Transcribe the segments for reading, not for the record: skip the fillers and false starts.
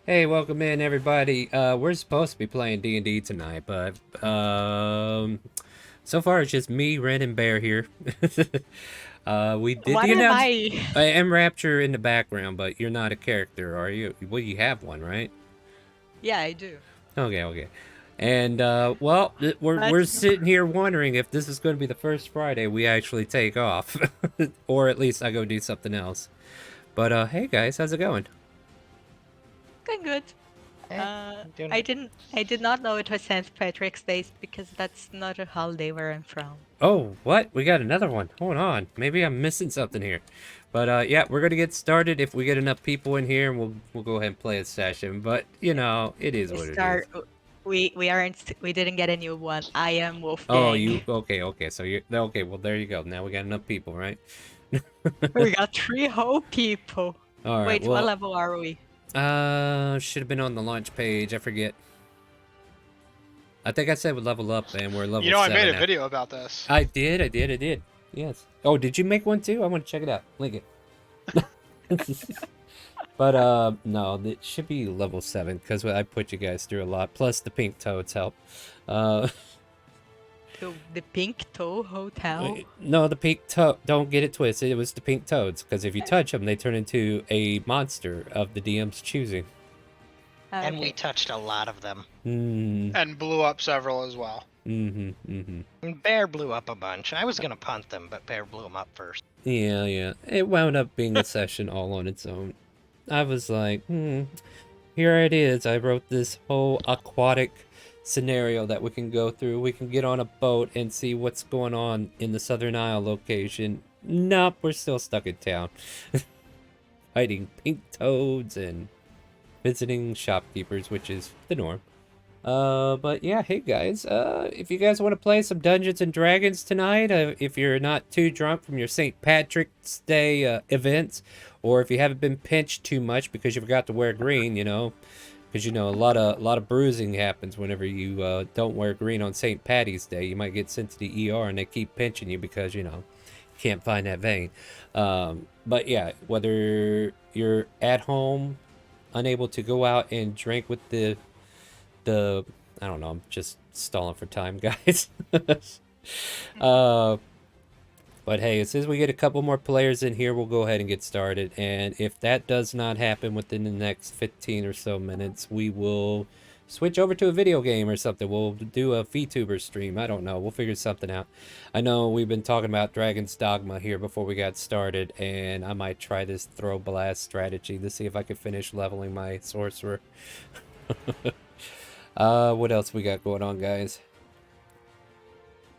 Hey, welcome in everybody. We're supposed to be playing D&D tonight, but so far it's just me, Ren, and Bear here. We did What the am announce. I? I am Rapture in the background, but you're not a character, are you? Well, you have one, right? Yeah, I do. Okay. And we're But sitting here wondering if this is going to be the first Friday we actually take off, or at least I go do something else. But hey guys, how's it going? going good. Eh, I'm doing I good. did not know it was St. Patrick's Day because that's not a holiday where I'm from. Oh, what? We got another one. Hold on. Maybe I'm missing something here. But yeah, we're gonna get started. If we get enough people in here, we'll go ahead and play a session. But you know, it is We what it is. start. We didn't get a new one. I am Oh, Wolfgang. you okay? So you okay? Well, there you go. Now we got enough people, right? We got 3 whole people. All right. Wait, what Well, level are we? should have been on the launch page. I forget. I think I said we level up, and we're level You know, I 7 made a now. video about this. I did. Yes. Oh, did you make one too? I want to check it out. Link it. But no, it should be level 7 because I put you guys through a lot. Plus the pink toads help. Uh, The Pink Toe Hotel. no, the pink toad. Don't get it twisted. It was the pink toads because if you touch them, they turn into a monster of the DM's choosing. And we Okay. touched a lot of them. And blew up several as well. And Bear blew up a bunch. I was gonna punt them, but Bear blew them up first. Yeah. It wound up being a session all on its own. I was like, here it is. I wrote this whole aquatic scenario that we can go through. We can get on a boat and see what's going on in the Southern Isle location. Nope, we're still stuck in town. Fighting pink toads and visiting shopkeepers, which is the norm. But yeah, hey guys, if you guys want to play some Dungeons and Dragons tonight, if you're not too drunk from your St. Patrick's Day events, or if you haven't been pinched too much because you forgot to wear green, because a lot of bruising happens whenever you don't wear green on St. Patty's Day. You might get sent to the ER and they keep pinching you because can't find that vein. But yeah, whether you're at home, unable to go out and drink with the I don't know, I'm just stalling for time, guys. uh but hey, as soon as we get a couple more players in here, we'll go ahead and get started. And if that does not happen within the next 15 or so minutes, we will switch over to a video game or something. We'll do a VTuber stream. I don't know. We'll figure something out. I know we've been talking about Dragon's Dogma here before we got started, and I might try this throw blast strategy to see if I can finish leveling my sorcerer. What else we got going on, guys?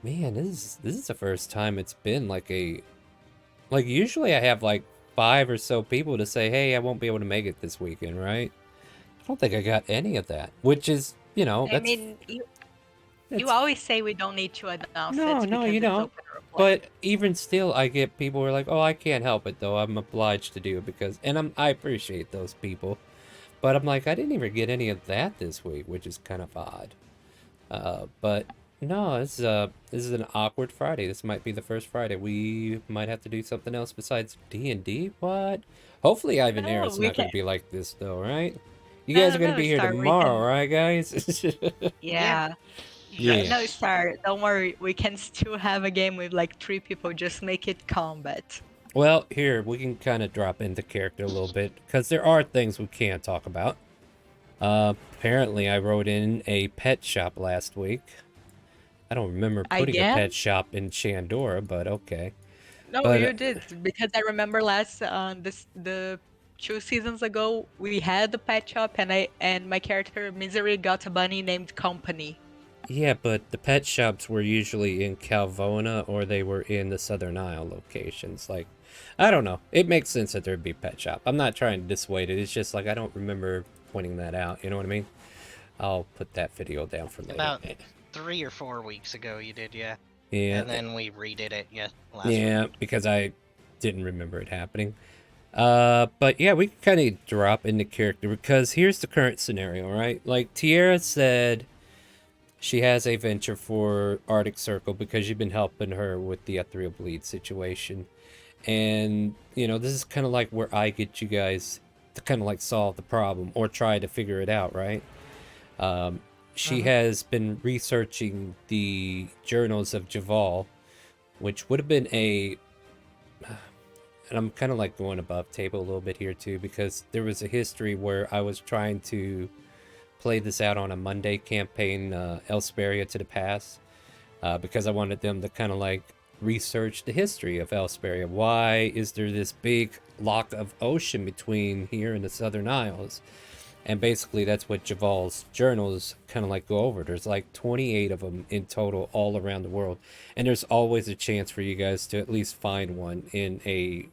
Man, this is the first time it's been like usually I have like 5 or so people to say, hey, I won't be able to make it this weekend, right? I don't think I got any of that, which is, I mean, you always say we don't need to announce No, it no, because you it's don't. open replay. But even still, I get people who are like, oh, I can't help it though. I'm obliged to do it and I appreciate those people. But I'm like, I didn't even get any of that this week, which is kind of odd. But no, this is an awkward Friday. This might be the first Friday. We might have to do something else besides D&D. What? Hopefully, Ivan No, Air's we not going can. to be like this, though, right? You guys are going to No, be here Star. We tomorrow, can. right, guys? Yeah. Yeah. No, Star. Don't worry. We can still have a game with like 3 people. Just make it combat. Well, here we can kind of drop into character a little bit because there are things we can't talk about. Apparently, I wrote in a pet shop last week. I don't remember putting a Again? pet shop in Chandora, but okay. No, But you did because I remember the 2 seasons ago we had the pet shop and my character Misery got a bunny named Company. yeah, but the pet shops were usually in Calvona or they were in the Southern Isle locations. Like, I don't know. It makes sense that there'd be a pet shop. I'm not trying to dissuade it. It's just like I don't remember pointing that out. You know what I mean? I'll put that video down for later. About 3 or 4 weeks ago, you did, yeah. Yeah. And then we redid it, last Yeah, week. because I didn't remember it happening. But yeah, we can kind of drop into character because here's the current scenario, right? Like Tierra said, she has a venture for Arctic Circle because you've been helping her with the ethereal bleed situation. And, this is kind of like where I get you guys to kind of like solve the problem or try to figure it out, right? She has been researching the journals of Javal, which would have been and I'm kind of like going above table a little bit here too, because there was a history where I was trying to play this out on a Monday campaign, Elsperia to the Pass, because I wanted them to kind of like research the history of Elsperia. Why is there this big lock of ocean between here and the Southern Isles? And basically that's what Javal's journals kind of like go over. There's like 28 of them in total all around the world. And there's always a chance for you guys to at least find one in a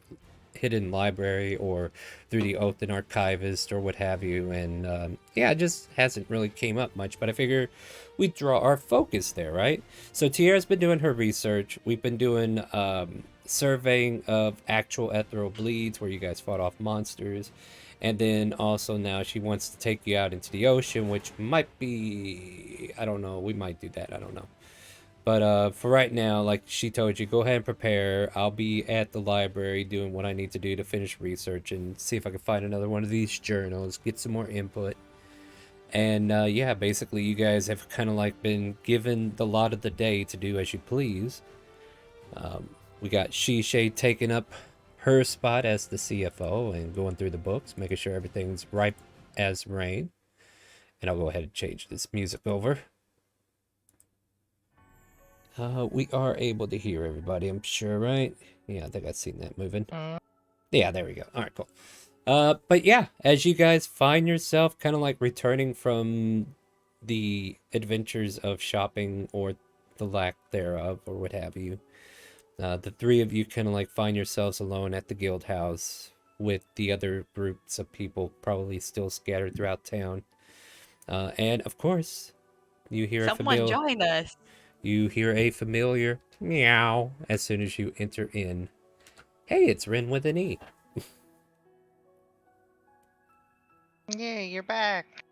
hidden library or through the Oath Archivist or what have you. And yeah, it just hasn't really came up much. But I figure we draw our focus there, right? So Tierra's been doing her research. We've been doing surveying of actual ethereal bleeds where you guys fought off monsters. And then also now she wants to take you out into the ocean, which might be, I don't know, we might do that, I don't know. But for right now, like she told you, go ahead and prepare. I'll be at the library doing what I need to do to finish research and see if I can find another one of these journals, get some more input. And yeah, basically you guys have kind of like been given the lot of the day to do as you please. We got Shishay taking up her spot as the CFO and going through the books, making sure everything's ripe as rain. And I'll go ahead and change this music over. We are able to hear everybody, I'm sure, right? Yeah, I think I've seen that moving. Yeah, there we go. All right, cool. But yeah, as you guys find yourself kind of like returning from the adventures of shopping or the lack thereof or what have you, the three of you kind of like find yourselves alone at the guild house with the other groups of people probably still scattered throughout town. And of course, you hear Someone join us. You hear a familiar meow as soon as you enter in. Hey, it's Ren with an E. Yay, you're back.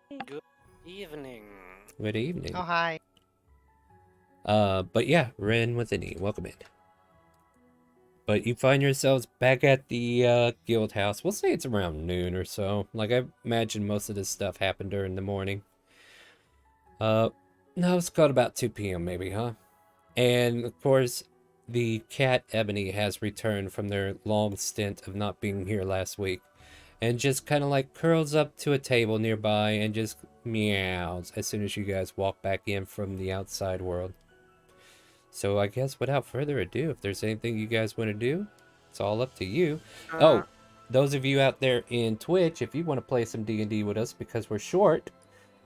Good evening. Good evening. Oh, hi. But yeah, Ren with an E. Welcome in. But you find yourselves back at the guild house. We'll say it's around noon or so. Like, I imagine most of this stuff happened during the morning. No, it's called about 2 p.m. maybe, huh? And, of course, the cat Ebony has returned from their long stint of not being here last week. And just kind of like curls up to a table nearby and just meows as soon as you guys walk back in from the outside world. So I guess without further ado, if there's anything you guys want to do, it's all up to you. Oh, those of you out there in Twitch, if you want to play some D&D with us because we're short,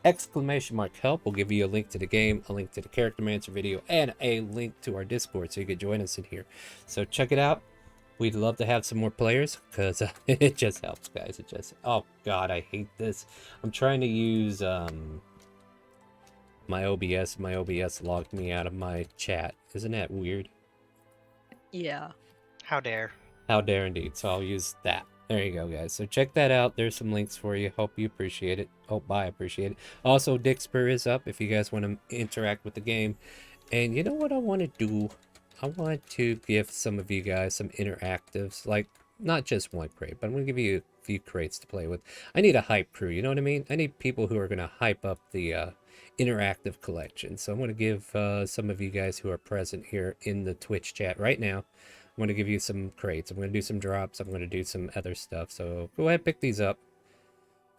!help will give you a link to the game, a link to the Character Mancer video, and a link to our Discord so you can join us in here. So check it out. We'd love to have some more players because it just helps, guys. It just, oh god, I hate this. I'm trying to use my OBS. My OBS logged me out of my chat. Isn't that weird? Yeah. How dare. How dare indeed. So I'll use that. There you go, guys. So check that out. There's some links for you. Hope you appreciate it. Hope I appreciate it. Also, Dixper is up if you guys want to interact with the game. And you know what I want to do? I want to give some of you guys some interactives. Like, not just one crate, but I'm going to give you a few crates to play with. I need a hype crew, you know what I mean? I need people who are going to hype up the interactive collection. So I'm going to give some of you guys who are present here in the Twitch chat right now, I'm going to give you some crates. I'm going to do some drops. I'm going to do some other stuff. So go ahead, pick these up.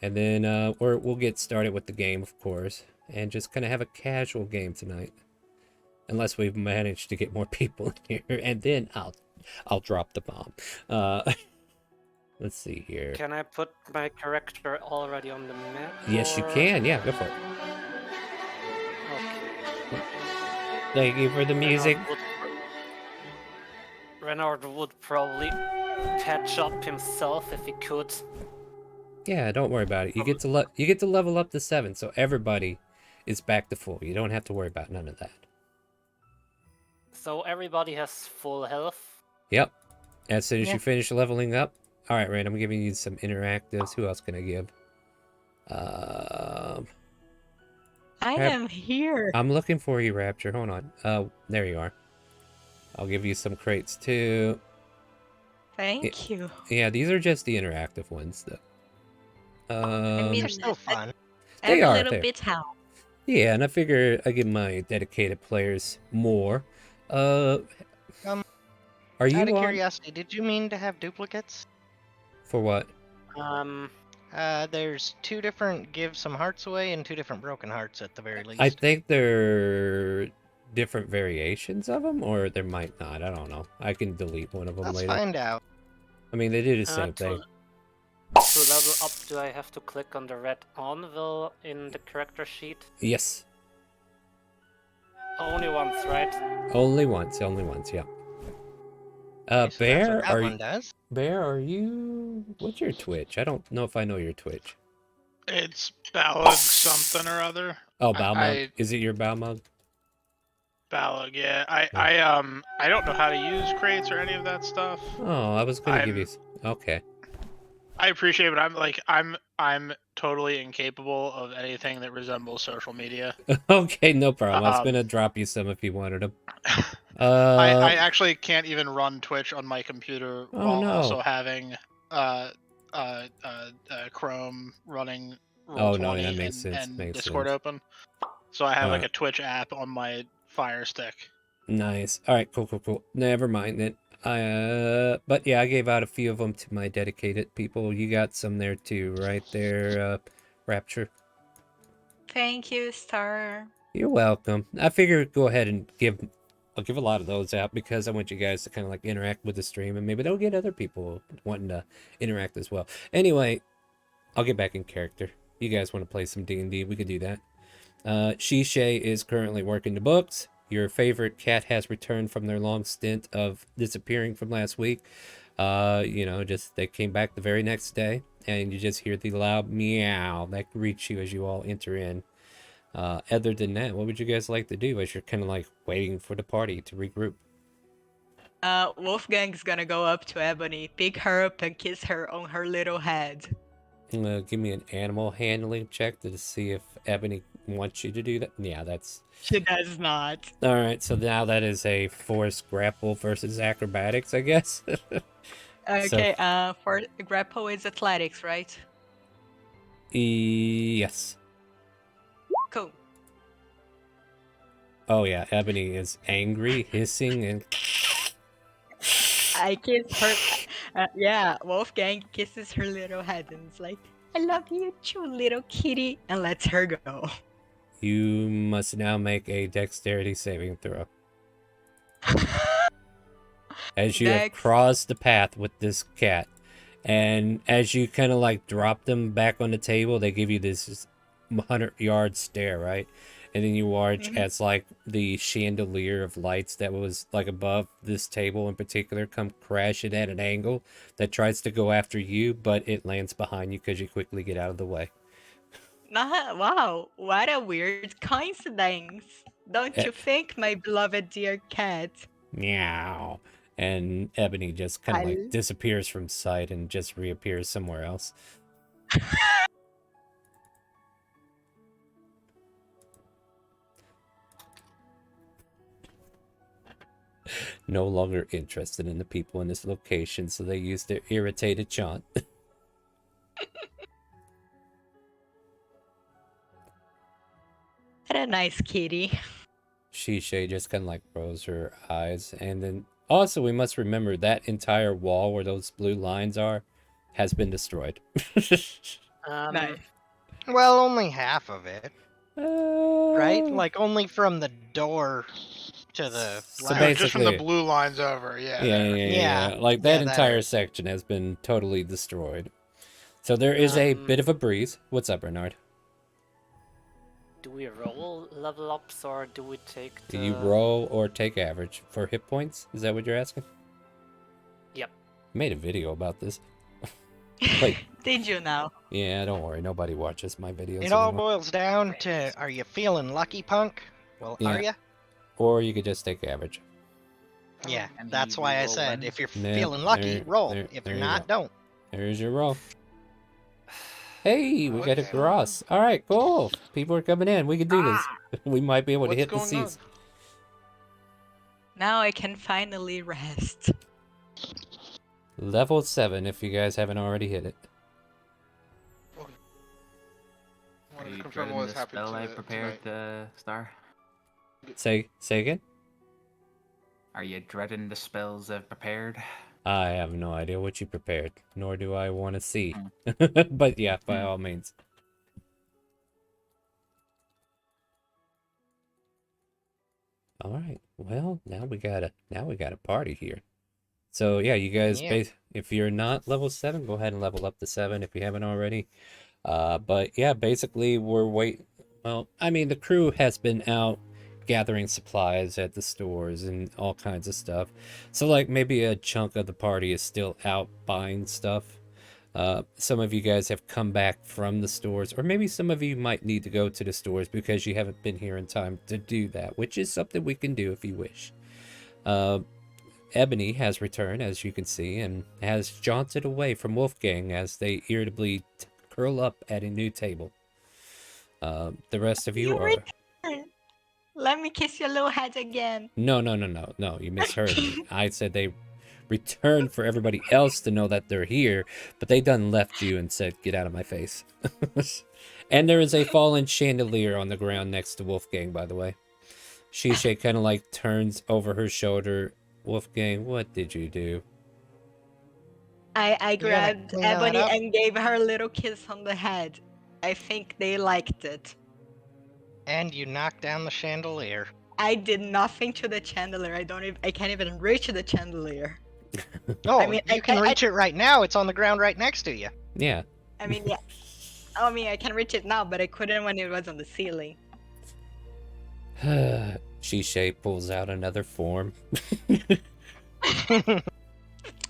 And then we'll get started with the game, of course. And just kind of have a casual game tonight. Unless we've managed to get more people in here. And then I'll drop the bomb. Let's see here. Can I put my character already on the map? Yes, you can. Yeah, go for it. Okay. Thank you for the music. Renard would probably patch up himself if he could. Yeah, don't worry about it. You get to level up to 7, so everybody is back to full. You don't have to worry about none of that. So everybody has full health? Yep. As soon as you finish leveling up. Alright, Rand, I'm giving you some interactives. Who else can I give? I am here. I'm looking for you, Rapture. Hold on. There you are. I'll give you some crates too. Thank you. Yeah, these are just the interactive ones, though. I mean, They're still fun. They every are, little they're- bit helps. Yeah, and I figure I give my dedicated players more. Uh, Um, are Out you of on curiosity, did you mean to have duplicates? for what? Um, There's 2 different give some hearts away and 2 different broken hearts at the very least. I think they're different variations of them, or there might not. I don't know. I can delete one of them Let's later. find out. I mean, they do the same to, thing. to level up, do I have to click on the red anvil in the character sheet? Yes, Only once, right? only once, yeah. Okay, so that's what Bear, that one does. Bear, are you? What's your Twitch? I don't know if I know your Twitch. It's Balog something or other. Oh, Balmug. I Is it your Balmug? Balog, yeah. I don't know how to use crates or any of that stuff. Oh, I was gonna give you. Okay. I appreciate it, but I'm totally incapable of anything that resembles social media. Okay, no problem. I was Um, gonna drop you some if you wanted them. I actually can't even run Twitch on my computer Oh, while no. also having Chrome running Oh, no, Roll20 that makes sense, and makes Discord sense. open. So I have like Uh, a Twitch app on my Fire Stick. Nice. All right, cool. Never mind then. But yeah, I gave out a few of them to my dedicated people. You got some there too, right there, Rapture. Thank you, Star. You're welcome. I figured go ahead and I'll give a lot of those out because I want you guys to kind of like interact with the stream and maybe they'll get other people wanting to interact as well. Anyway, I'll get back in character. You guys want to play some D&D, we could do that. Shishay is currently working the books. Your favorite cat has returned from their long stint of disappearing from last week. Just they came back the very next day, and you just hear the loud meow that greets you as you all enter in. Other than that, what would you guys like to do as you're kind of like waiting for the party to regroup? Wolfgang's gonna go up to Ebony, pick her up, and kiss her on her little head. Give me an animal handling check to see if Ebony wants you to do that. Yeah, that's... She does not. All right, so now that is a forced grapple versus acrobatics, I guess. Okay, for grapple is athletics, right? Yes. Cool. Oh yeah, Ebony is angry, hissing, and I kiss her. Yeah, Wolfgang kisses her little head and is like, I love you too, little kitty, and lets her go. you must now make a dexterity saving throw. As you have Dex. crossed the path with this cat, and as you kind of like drop them back on the table, they give you this 100-yard stare, right? And then you watch as like the chandelier of lights that was like above this table in particular come crashing at an angle that tries to go after you, but it lands behind you because you quickly get out of the way. Wow, what a weird coincidence. Don't you think, my beloved dear cat? Meow. And Ebony just kind of like I'll- disappears from sight and just reappears somewhere else. No longer interested in the people in this location, so they use their irritated chant. What a nice kitty. Shishay just kind of like rolls her eyes. And then also we must remember that entire wall where those blue lines are has been destroyed. Nice. Well, only half of it, right? Uh, Like only from the door to the So left. Yeah, just from the basically- blue lines over. Yeah. Yeah, there. yeah. Like that Yeah, that entire area. section has been totally destroyed. So there is a bit of a breeze. What's up, Bernard? Do we roll level ups or do we take the... Do you roll or take average for hit points? Is that what you're asking? Yep. I made a video about this. Wait. Did you now? Yeah, don't worry. Nobody watches my videos It all anymore. boils down to, are you feeling lucky, punk? Well, Yeah. are you? Or you could just take average. Yeah, And that's you why I re-roll said, one. if you're Yeah, feeling lucky, there- roll. there- If there you're you not, go. don't. There's your roll. Hey, we got a Okay. gross. All right, cool. People are coming in. We can do this. We might be able to What's hit the going on? seas. Now I can finally rest. Level 7 if you guys haven't already hit it. Are Wanted to you confirm dreading what the was happening spell I prepared, Star? Say again? Are you dreading the spells I've prepared? I have no idea what you prepared, nor do I want to see. Hmm. But yeah, by all means. All right. Well, now we got a party here. So yeah, you guys, Yeah. if you're not level 7, go ahead and level up to 7 if you haven't already. But yeah, basically well, I mean, the crew has been out gathering supplies at the stores and all kinds of stuff. So like maybe a chunk of the party is still out buying stuff. Some of you guys have come back from the stores, or maybe some of you might need to go to the stores because you haven't been here in time to do that, which is something we can do if you wish. Ebony has returned, as you can see, and has jaunted away from Wolfgang as they irritably curl up at a new table. The rest of you You are... return. Let me kiss your little head again. No, you misheard me. I said they returned for everybody else to know that they're here, but they done left you and said, get out of my face. And there is a fallen chandelier on the ground next to Wolfgang, by the way. Shisha kind of like turns over her shoulder. Wolfgang, what did you do? I You gotta grabbed clean that Ebony up. and gave her a little kiss on the head. I think they liked it. And you knocked down the chandelier. I did nothing to the chandelier. I can't even reach the chandelier. Oh, I mean, you can reach it right now. It's on the ground right next to you. Yeah. I mean, yeah. I mean, I can reach it now, but I couldn't when it was on the ceiling. Shisha pulls out another form.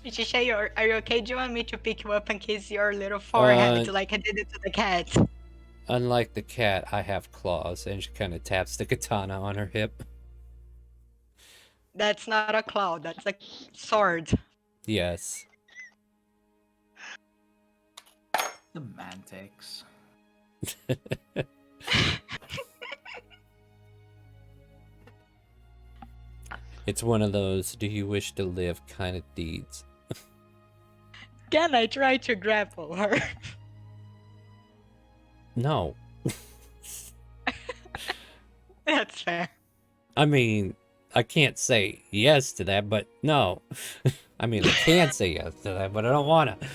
Shisha, are you okay? Do you want me to pick you up and kiss your little forehead like I did it to the cat? Unlike the cat, I have claws, and she kind of taps the katana on her hip. That's not a claw, that's a sword. Yes. Semantics. It's one of those do you wish to live kind of deeds. Can I try to grapple her? No. That's fair. I mean, I can't say yes to that, but no. I mean, I can say yes to that, but I don't want to.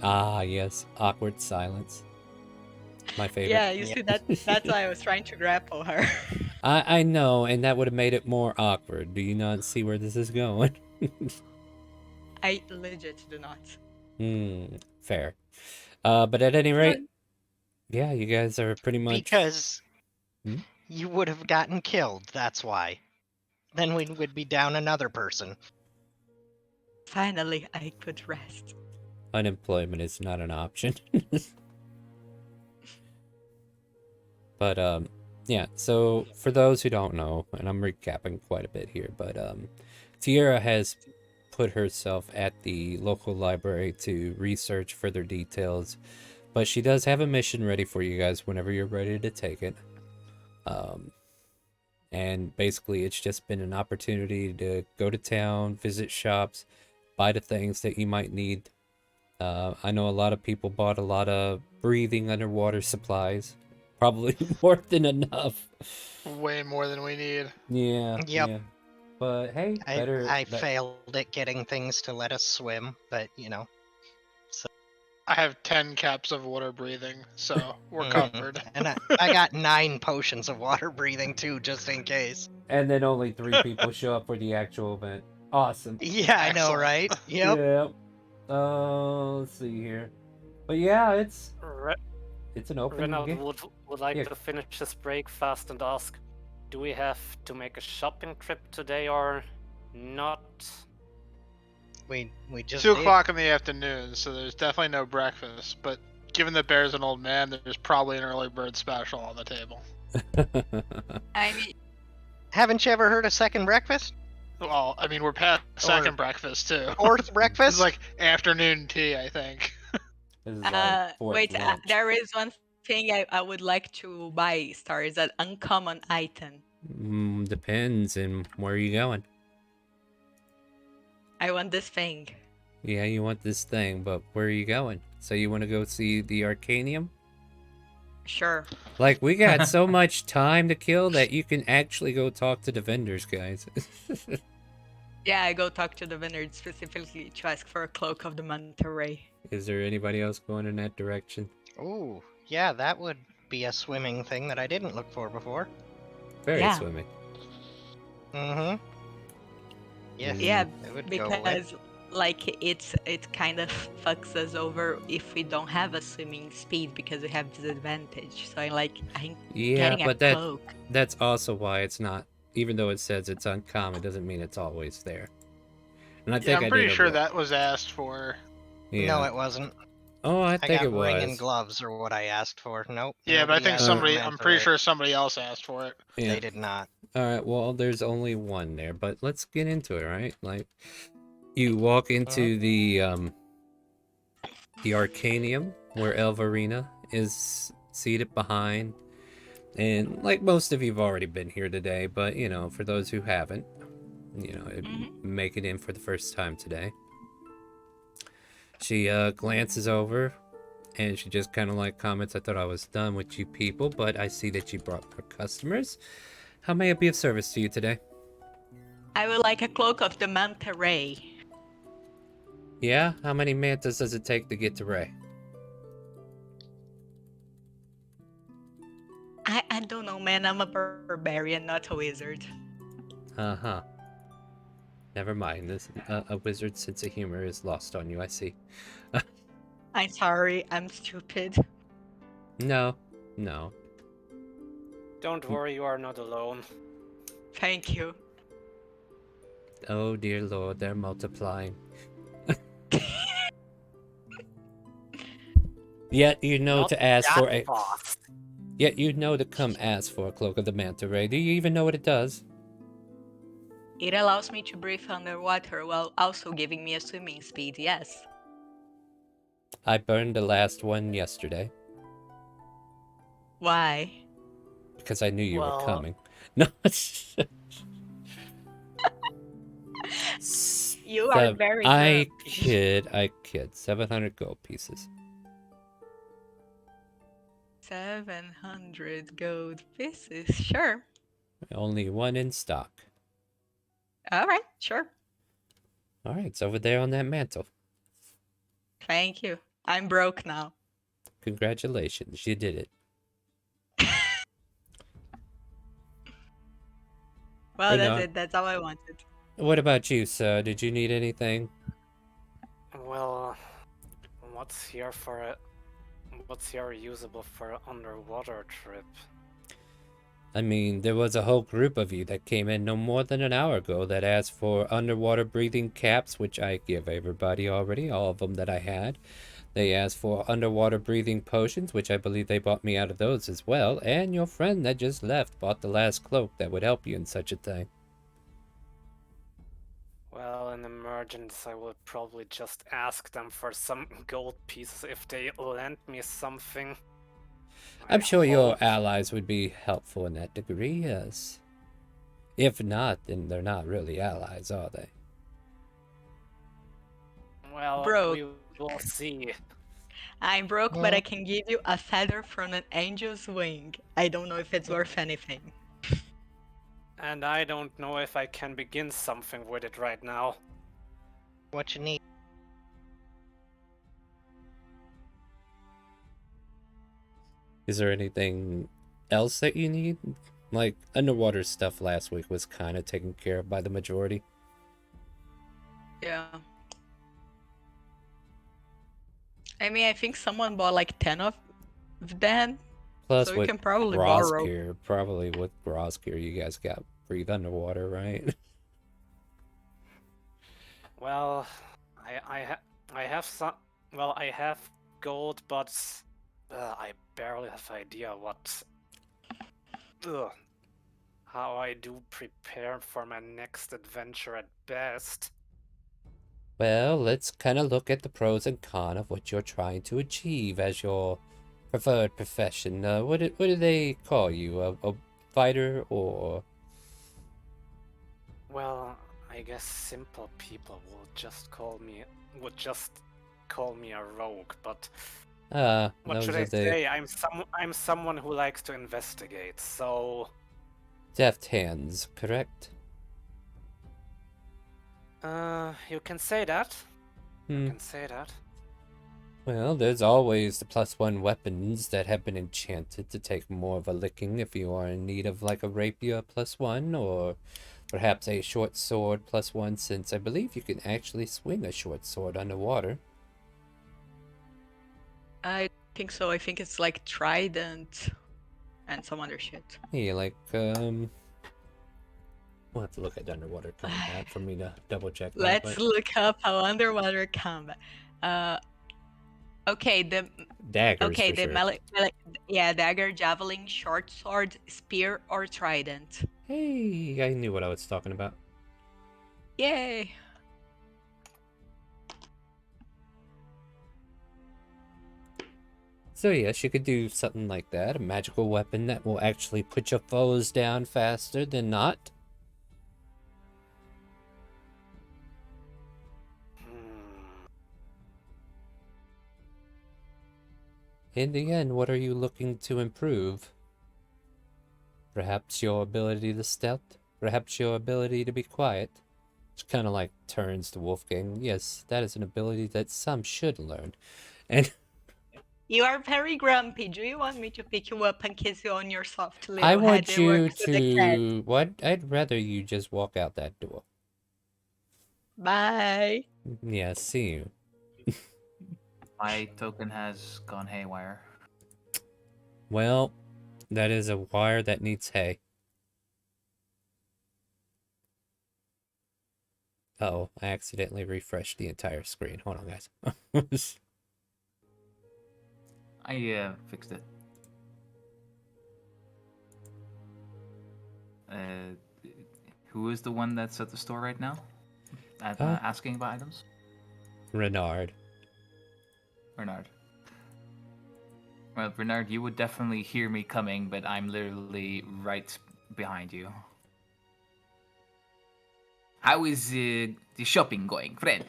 Ah, yes. Awkward silence. My favorite. Yeah, you see, that's why I was trying to grapple her. I know, and that would have made it more awkward. Do you not see where this is going? I legit do not. Fair. But at any rate, yeah, you guys are pretty much... Because Hmm? you would have gotten killed, that's why. Then we would be down another person. Finally, I could rest. Unemployment is not an option. But, yeah, so for those who don't know, and I'm recapping quite a bit here, but, Tierra has put herself at the local library to research further details, but she does have a mission ready for you guys whenever you're ready to take it. And basically it's just been an opportunity to go to town, visit shops, buy the things that you might need. I know a lot of people bought a lot of breathing underwater supplies. Probably more than enough. Way more than we need. Yeah. Yep. Yeah. But hey, I failed at getting things to let us swim, but you know. I have 10 caps of water breathing, so we're covered. And I got 9 potions of water breathing too, just in case. And then only 3 people show up for the actual event. Awesome. Yeah, I know, Excellent. right? Yep. Yep. Let's see here. But yeah, it's an open Renaud game. would like Yeah. to finish this break fast and ask, do we have to make a shopping trip today or not? We just 2 did. o'clock in the afternoon, so there's definitely no breakfast. But given that Bear's an old man, there's probably an early bird special on the table. I mean, Haven't you ever heard of second breakfast? Well, I mean, we're past second breakfast too. Fourth This breakfast? is like afternoon tea, I think. This is like fourth wait, lunch. there is one thing I would like to buy, Star, is an uncommon item. Depends. And where are you going? I want this thing. Yeah, you want this thing, but where are you going? So you want to go see the Arcanium? Sure. Like, we got so much time to kill that you can actually go talk to the vendors, guys. Yeah, I go talk to the vendor specifically to ask for a cloak of the manta ray. Is there anybody else going in that direction? Ooh, yeah, that would be a swimming thing that I didn't look for before. Very Yeah. swimming. Mm-hmm. Yes, Yeah, it would go with. because like it kind of fucks us over if we don't have a swimming speed because we have disadvantage. So I'm Yeah, getting but a cloak. that's also why it's not, even though it says it's uncommon, doesn't mean it's always there. And I Yeah, think I'm I pretty did a sure look. that was asked for. Yeah. No, it wasn't. Oh, I I think got it ring was. and gloves or what I asked for. Nope. Yeah, but I nobody think asked for somebody. I'm manta pretty ray. sure somebody else asked for it. Yeah. They did not. All right, well, there's only one there, but let's get into it, right? Like, you walk into the Arcanium, where Elvarina is seated behind. And like most of you've already been here today, but you know, for those who haven't, you know, make it in for the first time today. She glances over and she just kind of like comments, I thought I was done with you people, but I see that you brought more customers. How may I be of service to you today? I would like a cloak of the manta ray. Yeah? How many mantas does it take to get to Ray? I don't know, man. I'm a barbarian, not a wizard. Uh-huh. Never mind. This a wizard's sense of humor is lost on you, I see. I'm sorry, I'm stupid. No. No. Don't worry, you are not alone. Thank you. Oh dear lord, they're multiplying. Yet you know Not to ask that for a... fast. Yet you know to come ask for a Cloak of the Manta Ray. Do you even know what it does? It allows me to breathe underwater while also giving me a swimming speed, yes. I burned the last one yesterday. Why? Because I knew you Well- were coming. No. You are very I good. kid. 700 gold pieces. 700 gold pieces, sure. Only one in stock. Alright, sure. Alright, it's over there on that mantle. Thank you. I'm broke now. Congratulations, you did it. Well, Or that's not. it. That's all I wanted. What about you, sir? Did you need anything? Well, what's here usable for an underwater trip? I mean, there was a whole group of you that came in no more than an hour ago that asked for underwater breathing caps, which I give everybody already, all of them that I had. They asked for underwater breathing potions, which I believe they bought me out of those as well. And your friend that just left bought the last cloak that would help you in such a thing. Well, in emergence, I will probably just ask them for some gold pieces if they lend me something. I'm I sure your hope. allies would be helpful in that degree, yes. If not, then they're not really allies, are they? Well, Bro. we will see. I'm broke, but I can give you a feather from an angel's wing. I don't know if it's worth anything. And I don't know if I can begin something with it right now. What you need? Is there anything else that you need? Like, underwater stuff last week was kind of taken care of by the majority. Yeah. I mean, I think someone bought like 10 of them. Plus, So we with can probably borrow. Groskir, probably with Groskir, you guys got breathe underwater, right? Well, I have some. Well, I have gold, but I barely have idea what. How I do prepare for my next adventure at best. Well, let's kind of look at the pros and cons of what you're trying to achieve as your preferred profession. What do they call you? A fighter or? Well, I guess simple people would just call me a rogue, but what Those should are I the say? I'm someone who likes to investigate, so deft hands, correct? you can say that. Hmm. You can say that. Well, there's always the +1 weapons that have been enchanted to take more of a licking if you are in need of like a rapier +1 or perhaps a short sword +1, since I believe you can actually swing a short sword underwater. I think so. I think it's like trident and some other shit. Yeah, like we'll have to look at underwater combat for me to double check that. Let's But look up how underwater combat. Okay, daggers for sure. yeah, dagger, javelin, short sword, spear, or trident. Hey, I knew what I was talking about. Yay! So yes, you could do something like that, a magical weapon that will actually put your foes down faster than not. In the end, what are you looking to improve? Perhaps your ability to stealth? Perhaps your ability to be quiet? Which kind of like turns to Wolfgang. Yes, that is an ability that some should learn. And You are very grumpy. Do you want me to pick you up and kiss you on your soft I little head? want It you works with the cat. to... What? I'd rather you just walk out that door. Bye. Yeah, see you. My token has gone haywire. Well, that is a wire that needs hay. Uh-oh, I accidentally refreshed the entire screen. Hold on, guys. I fixed it. Who is the one that's at the store right now? Asking about items? Renard. Bernard. Well, Bernard, you would definitely hear me coming, but I'm literally right behind you. How is the shopping going, friend?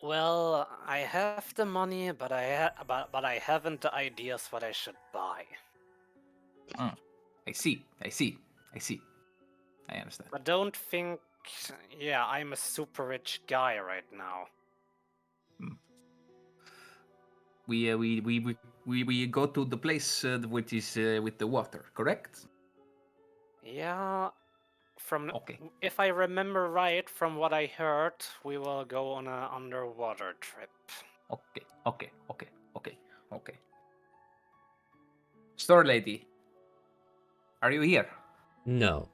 Well, I have the money, but but I haven't the ideas what I should buy. I see. I understand. But don't think, yeah, I'm a super rich guy right now. We go to the place which is with the water, correct? Yeah, Okay. if I remember right, from what I heard, we will go on an underwater trip. Okay. Store lady, are you here? No.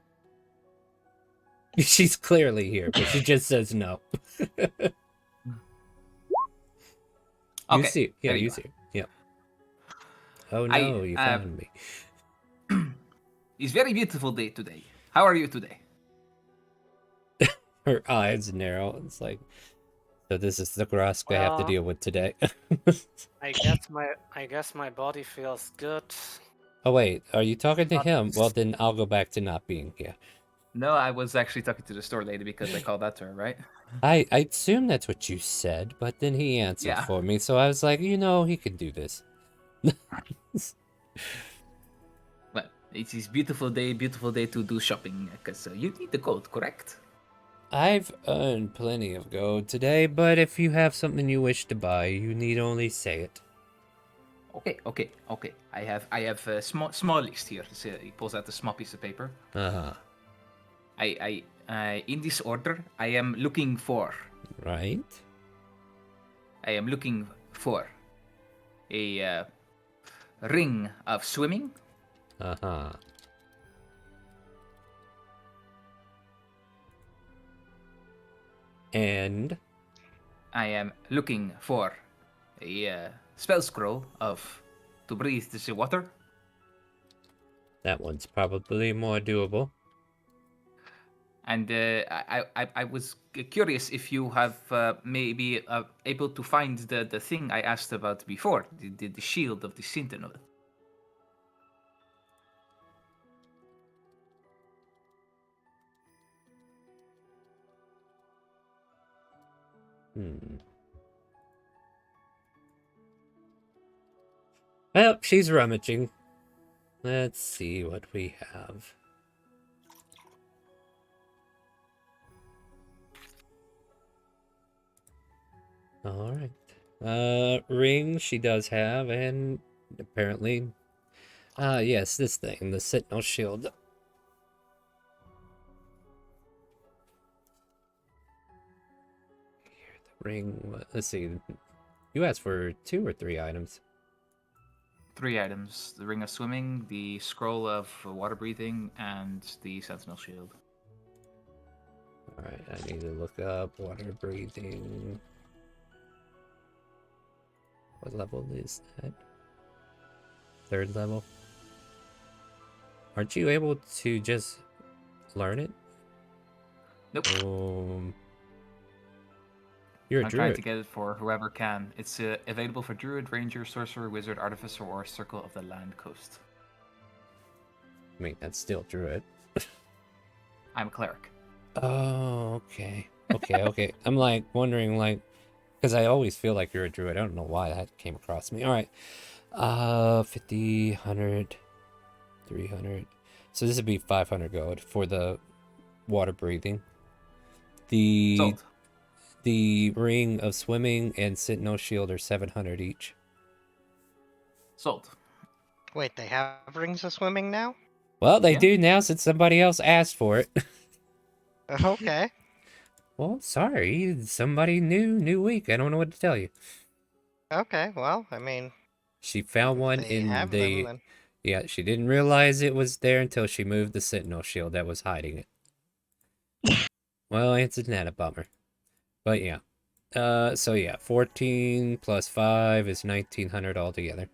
She's clearly here, but she just says no. You see, yeah, you see, yeah. Oh no, you found me. It's very beautiful day today. How are you today? Her eyes narrow. It's like, so this is the grasp I have to Well, deal with today. I guess my body feels good. Oh wait, are you talking to him? Well, then I'll go back to not being here. No, I was actually talking to the store lady because I called out to her, right? I assume that's what you said, but then he answered for me, so I was like, you know, he could do this. Well, it is beautiful day to do shopping because you need the gold, correct? I've earned plenty of gold today, but if you have something you wish to buy, you need only say it. Okay. I have a small list here. So he pulls out a small piece of paper. Uh-huh. I in this order, I am looking for. Right? I am looking for a ring of swimming. Uh-huh. And I am looking for a spell scroll to breathe the water. that one's probably more doable. And I was curious if you have maybe able to find the thing I asked about before, the shield of the Sentinel. Well, she's rummaging. Let's see what we have. All right. Ring she does have, and apparently, yes, this thing, the Sentinel Shield. Here, the ring. Let's see. You asked for 2 or 3 items. 3 items: the ring of swimming, the scroll of water breathing, and the sentinel shield. All right, I need to look up water breathing. What level is that? 3rd level. Aren't you able to just learn it? Nope. You're a I'm trying druid. to get it for whoever can. It's available for druid, ranger, sorcerer, wizard, artificer, or circle of the land coast. I mean, that's still druid. I'm a cleric. Oh, okay. Okay. I'm like wondering, like, because I always feel like you're a druid. I don't know why that came across me. All right. 50, 100, 300. So this would be 500 gold for the water breathing. Sold. The ring of swimming and sentinel shield are 700 each. Sold. Wait, they have rings of swimming now? Well, they Yeah. do now since somebody else asked for it. Okay. Well, sorry, somebody new week. I don't know what to tell you. Okay, well, I mean, She found if one they in have the... them, then... Yeah, she didn't realize it was there until she moved the sentinel shield that was hiding it. Well, isn't that a bummer? But yeah. So yeah, 14 plus 5 is 1900 altogether.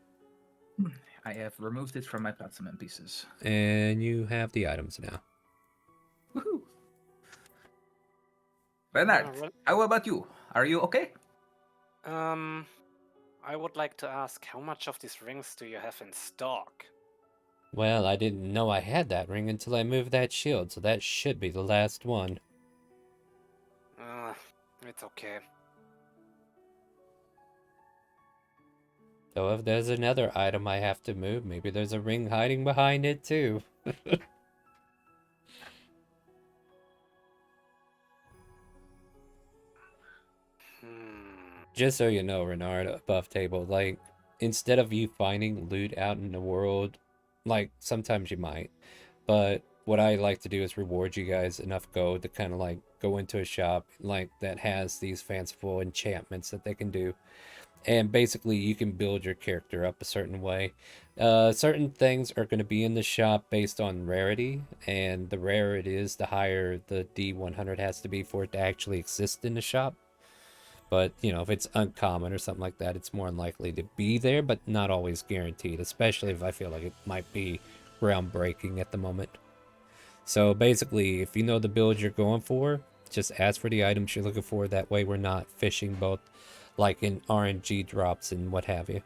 I have removed it from my platinum pieces. And you have the items now. Woohoo! Bernard, how about you? Are you okay? I would like to ask, how much of these rings do you have in stock? Well, I didn't know I had that ring until I moved that shield, so that should be the last one. It's okay. So if there's another item I have to move, maybe there's a ring hiding behind it too. Just so you know, Renard, above table, like, instead of you finding loot out in the world, like, sometimes you might, but what I like to do is reward you guys enough gold to kind of, like, go into a shop, like, that has these fanciful enchantments that they can do. And basically, you can build your character up a certain way. Certain things are going to be in the shop based on rarity, and the rarer it is, the higher the D100 has to be for it to actually exist in the shop. But, you know, if it's uncommon or something like that, it's more unlikely to be there, but not always guaranteed, especially if I feel like it might be groundbreaking at the moment. So basically, if you know the build you're going for, just ask for the items you're looking for. That way we're not fishing both like in RNG drops and what have you.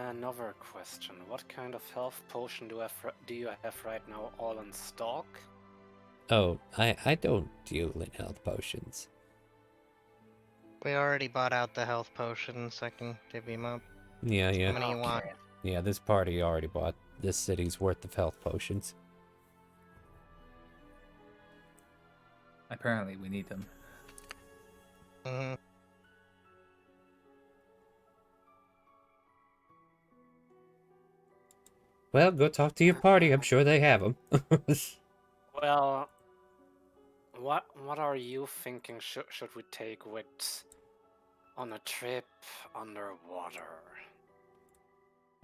Another question. What kind of health potion do you have right now all in stock? Oh, I don't deal in health potions. We already bought out the health potions. I can divvy them up. Yeah. How many you want? Yeah, this party already bought this city's worth of health potions. Apparently, we need them. Mm-hmm. Well, go talk to your party. I'm sure they have them. Well, what are you thinking should we take with on a trip underwater?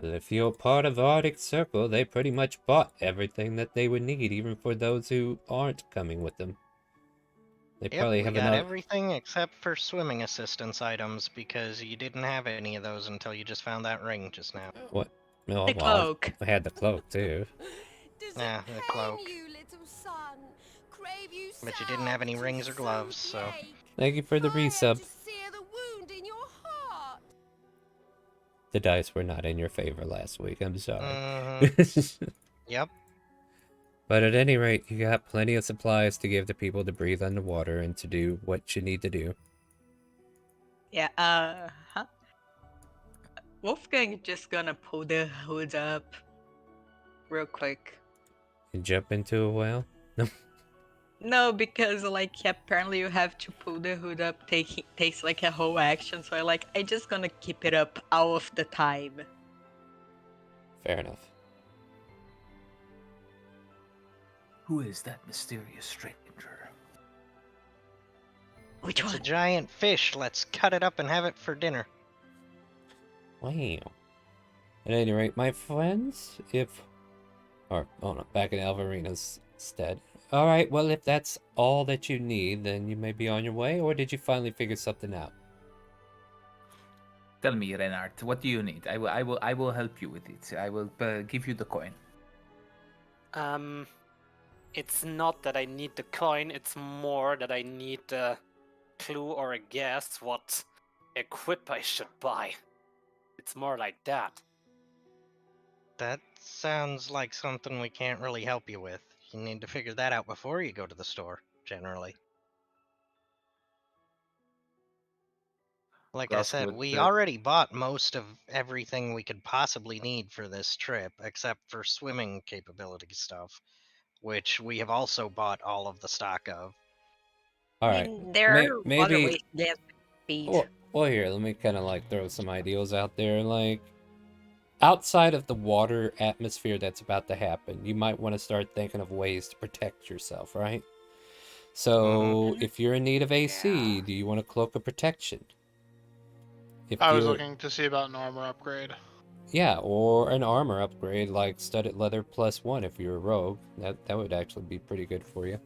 Well, if you're part of the Arctic Circle, they pretty much bought everything that they would need, even for those who aren't coming with them. They Yep, probably we have got enough. everything except for swimming assistance items because you didn't have any of those until you just found that ring just now. What? No, The well, cloak. I had the cloak too. Does Nah, it the pain cloak. you, little son? Crave you But you didn't have any soft rings or and gloves, soothe so. the ache? Thank you for the Fire resub. to sear the wound in your heart. The dice were not in your favor last week. I'm sorry. Mm-hmm. Yep. But at any rate, you got plenty of supplies to give to people to breathe underwater and to do what you need to do. Yeah, huh? Wolfgang just gonna pull the hood up real quick. And jump into a well? No. No, because like apparently you have to pull the hood up takes like a whole action, so I just gonna keep it up all of the time. Fair enough. Who is that mysterious stranger? Which It's a one? giant fish. Let's cut it up and have it for dinner. Wow. At any rate, my friends, oh no, back in Alvarina's stead. Alright, well, if that's all that you need, then you may be on your way, or did you finally figure something out? Tell me, Renard, what do you need? I will help you with it. I will give you the coin. It's not that I need the coin, it's more that I need a clue or a guess what equip I should buy. It's more like that. That sounds like something we can't really help you with. You need to figure that out before you go to the store, generally. Like I Plus, said, with we the- already bought most of everything we could possibly need for this trip, except for swimming capability stuff, which we have also bought all of the stock of. Alright, There are other maybe... ways to get speed. Well, here, let me kind of like throw some ideas out there. Like, outside of the water atmosphere that's about to happen, you might want to start thinking of ways to protect yourself, right? So, if you're in need of AC, Yeah. do you want a cloak of protection? If I was you're... looking to see about an armor upgrade. Yeah, or an armor upgrade like studded leather +1 if you're a rogue. That would actually be pretty good for you.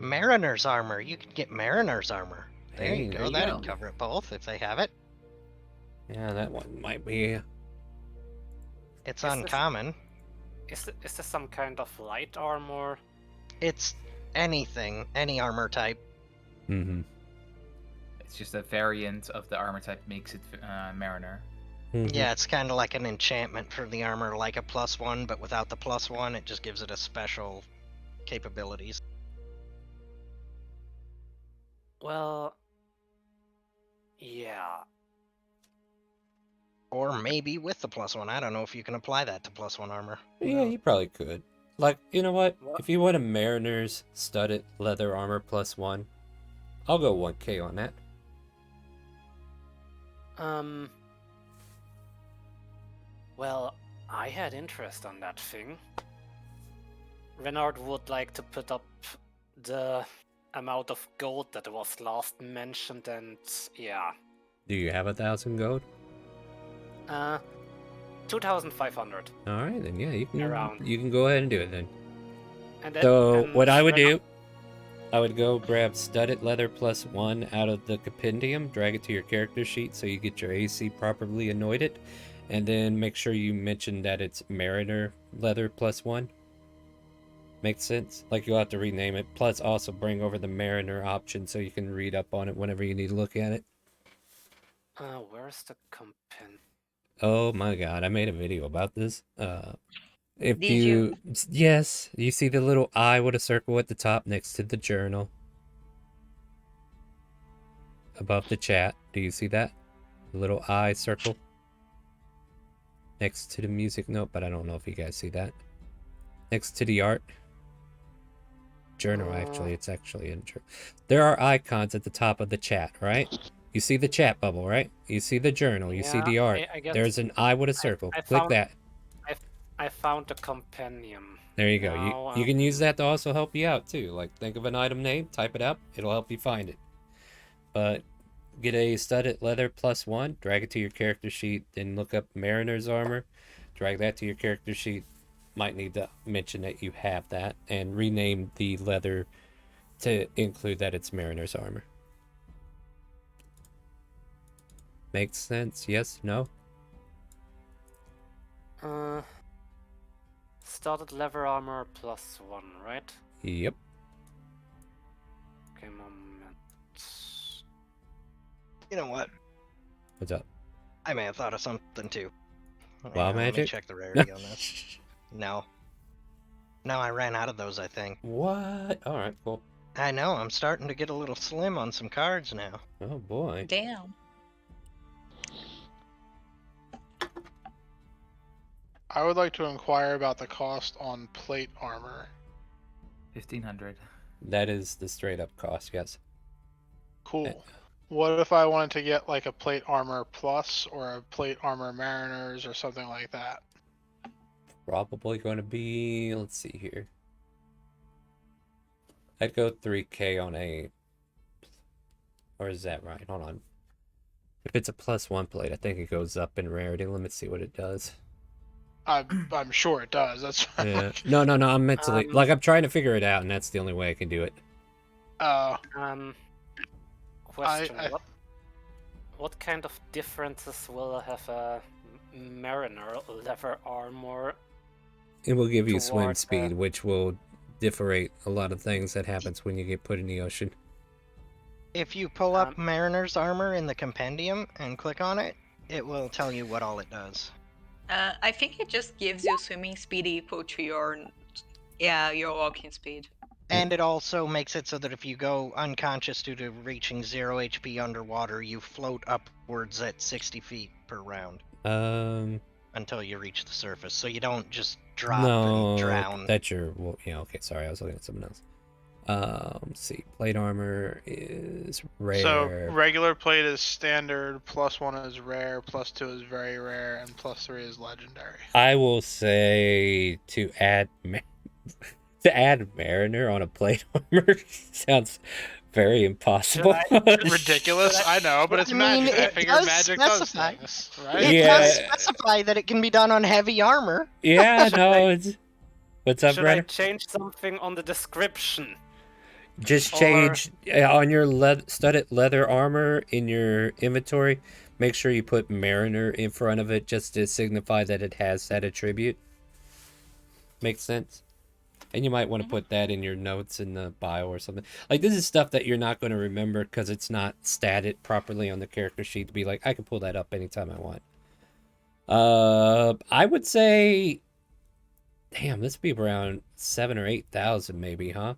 Mariner's armor. You could get Mariner's armor. There Hey, you there go. you That'd go. cover it both if they have it. Yeah, that one might be... It's Is this- uncommon. Is this some kind of light armor? It's anything, any armor type. Mm-hmm. It's just a variant of the armor type makes it Mariner. Yeah, it's kind of like an enchantment for the armor, like a +1, but without the +1, it just gives it a special capabilities. Well, yeah. Or maybe with the +1. I don't know if you can apply that to +1 armor. Who Yeah, knows? you probably could. Like, you know what? What? If you want a Mariner's studded leather armor +1, I'll go 1k on that. Well, I had interest on that thing. Renard would like to put up the amount of gold that was last mentioned, and yeah. Do you have 1,000 gold? 2,500. Alright, then yeah, Around. you can go ahead and do it then. And then, So, and what I would Renard- do, I would go grab studded leather +1 out of the compendium, drag it to your character sheet so you get your AC properly anointed, and then make sure you mention that it's Mariner leather +1. Makes sense? Like, you'll have to rename it, plus also bring over the Mariner option so you can read up on it whenever you need to look at it. Where's the compen? Oh my god, I made a video about this. If Did you... Yes, you see the little eye with a circle at the top next to the journal? Above the chat. Do you see that? The little eye circle? Next to the music note, but I don't know if you guys see that. Next to the art. Journal, actually. It's actually in... There are icons at the top of the chat, right? You see the chat bubble, right? You see the journal. You see Yeah, the art. I guess There's an eye with a circle. I Click found- that. I found the compendium. There you go. Now, You can use that to also help you out too. Like, think of an item name, type it up, it'll help you find it. But get a studded leather +1, drag it to your character sheet, then look up Mariner's armor, drag that to your character sheet. Might need to mention that you have that and rename the leather to include that it's Mariner's armor. Makes sense? Yes? No? started leather armor +1, right? Yep. Okay, moment. You know what? What's up? I may have thought of something too. Wild Let me magic? check the rarity on this. No. No, I ran out of those, I think. What? All right, cool. I know, I'm starting to get a little slim on some cards now. Oh boy. Damn. I would like to inquire about the cost on plate armor. 1500. That is the straight up cost, yes. Cool. What if I wanted to get like a plate armor plus or a plate armor mariners or something like that? Probably going to be, let's see here. I'd go 3K on a, or is that right? Hold on. If it's a +1 plate, I think it goes up in rarity. Let me see what it does. I'm sure it does. That's Yeah. No, I'm mentally, like, I'm trying to figure it out, and that's the only way I can do it. Question: What kind of differences will have a mariner leather armor? It will give you swim Toward, speed, which will differentiate a lot of things that happens when you get put in the ocean. If you pull up Mariner's armor in the compendium and click on it, it will tell you what all it does. I think it just gives you swimming speed equal to your walking speed. And it also makes it so that if you go unconscious due to reaching 0 HP underwater, you float upwards at 60 feet per round. Until you reach the surface, so you don't just drop and drown. That's your, well, yeah, okay, sorry, I was looking at something else. Let's see, plate armor is rare. So regular plate is standard, +1 is rare, +2 is very rare, and +3 is legendary. I will say to add Mariner on a plate armor sounds very impossible. Ridiculous, I know, but it's magic. I figure magic does things, right? It does specify that it can be done on heavy armor. Yeah, no, it's... What's up, Should Brenner? I change something on the description? Just change on your studded leather armor in your inventory. Make sure you put Mariner in front of it just to signify that it has that attribute. Makes sense? And you might want to put that in your notes in the bio or something. Like, this is stuff that you're not going to remember because it's not statted properly on the character sheet to be like, I can pull that up anytime I want. I would say, damn, this would be around 7,000 or 8,000 maybe, huh?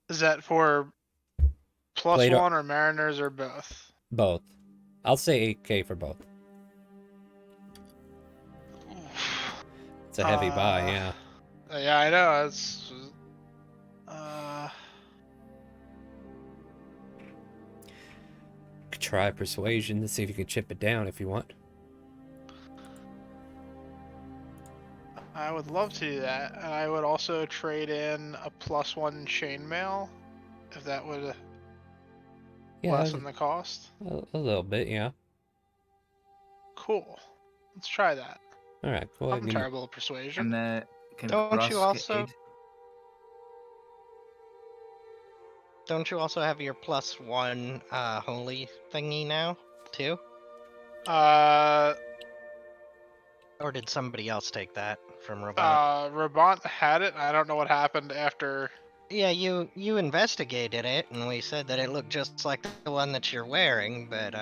Is that for +1 or mariners or both? Both. I'll say 8K for both. It's a heavy buy, yeah. Yeah, I know. It's Could try persuasion to see if you can chip it down if you want. I would love to do that, and I would also trade in a +1 chainmail, if that would lessen the cost. A little bit, yeah. Cool. Let's try that. All right, cool. I'm terrible at persuasion. And Don't you also have your +1 holy thingy now too? Or did somebody else take that from Robot? Robot had it. I don't know what happened after. Yeah, you investigated it, and we said that it looked just like the one that you're wearing, but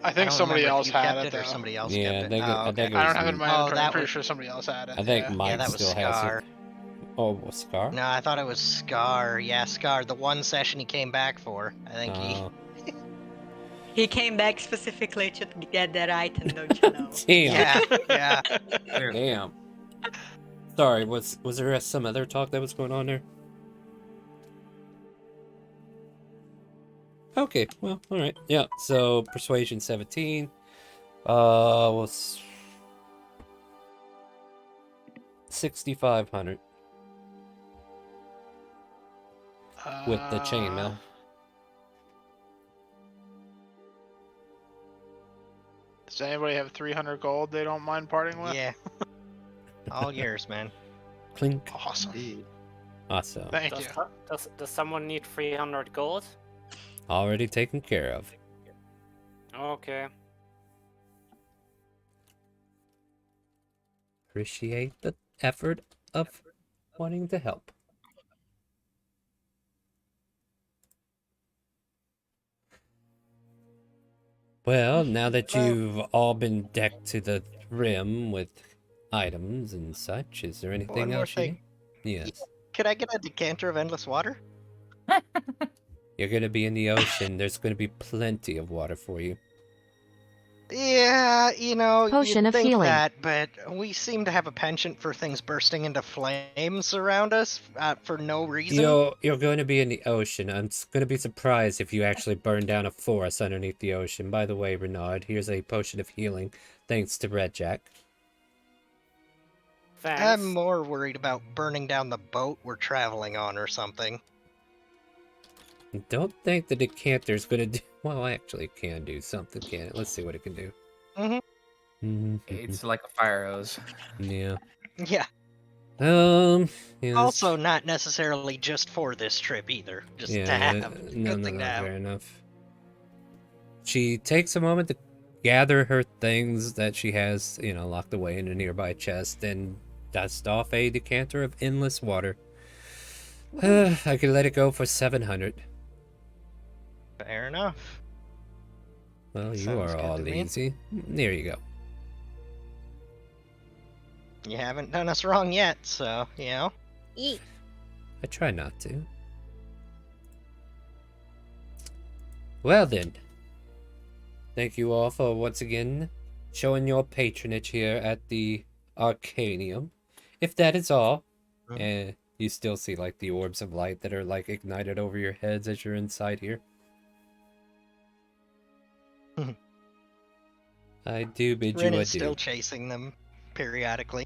I think somebody else had it, or somebody else yeah, kept it. I think it was I don't have it in my inventory. I'm pretty was... sure somebody else had it. I think Mike that was still Scar. has it. Oh, was Scar? No, I thought it was Scar. Yeah, Scar. The one session he came back for. I think He came back specifically to get that item, don't you know? Damn. Yeah. Damn. Sorry, was there some other talk that was going on there? Okay, well, all right. Yeah, so persuasion 17 was 6,500 with the chainmail. Does anybody have 300 gold they don't mind parting with? Yeah. All yours, man. Clink. Awesome. Awesome. Thank you. Does someone need 300 gold? Already taken care of. Okay. appreciate the effort of wanting to help. Well, now that you've all been decked to the rim with items and such, is there anything One more else you thing. need? Yes. Could I get a decanter of endless water? You're gonna be in the ocean. There's gonna be plenty of water for you. Yeah, Potion you'd of think healing. that, but we seem to have a penchant for things bursting into flames around us for no reason. You're going to be in the ocean. I'm going to be surprised if you actually burn down a forest underneath the ocean. By the way, Renard, here's a potion of healing, thanks to Red Jack. Thanks. I'm more worried about burning down the boat we're traveling on or something. Don't think the decanter's going to do... Well, actually, it can do something, can it? Let's see what it can do. It's like a fire hose. Yeah. Yeah. Yeah, Also, not necessarily just for this trip either. Just to have. No, Good thing to have. fair enough. She takes a moment to gather her things that she has, locked away in a nearby chest and dust off a decanter of endless water. I could let it go for 700. Fair enough. Well, you Sounds are good all to me. easy. There you go. You haven't done us wrong yet, so, Eat. I try not to. Well then. Thank you all for once again showing your patronage here at the Arcanium. If that is all, and you still see like the orbs of light that are like ignited over your heads as you're inside here. I do bid Rin you is adieu. still chasing them periodically.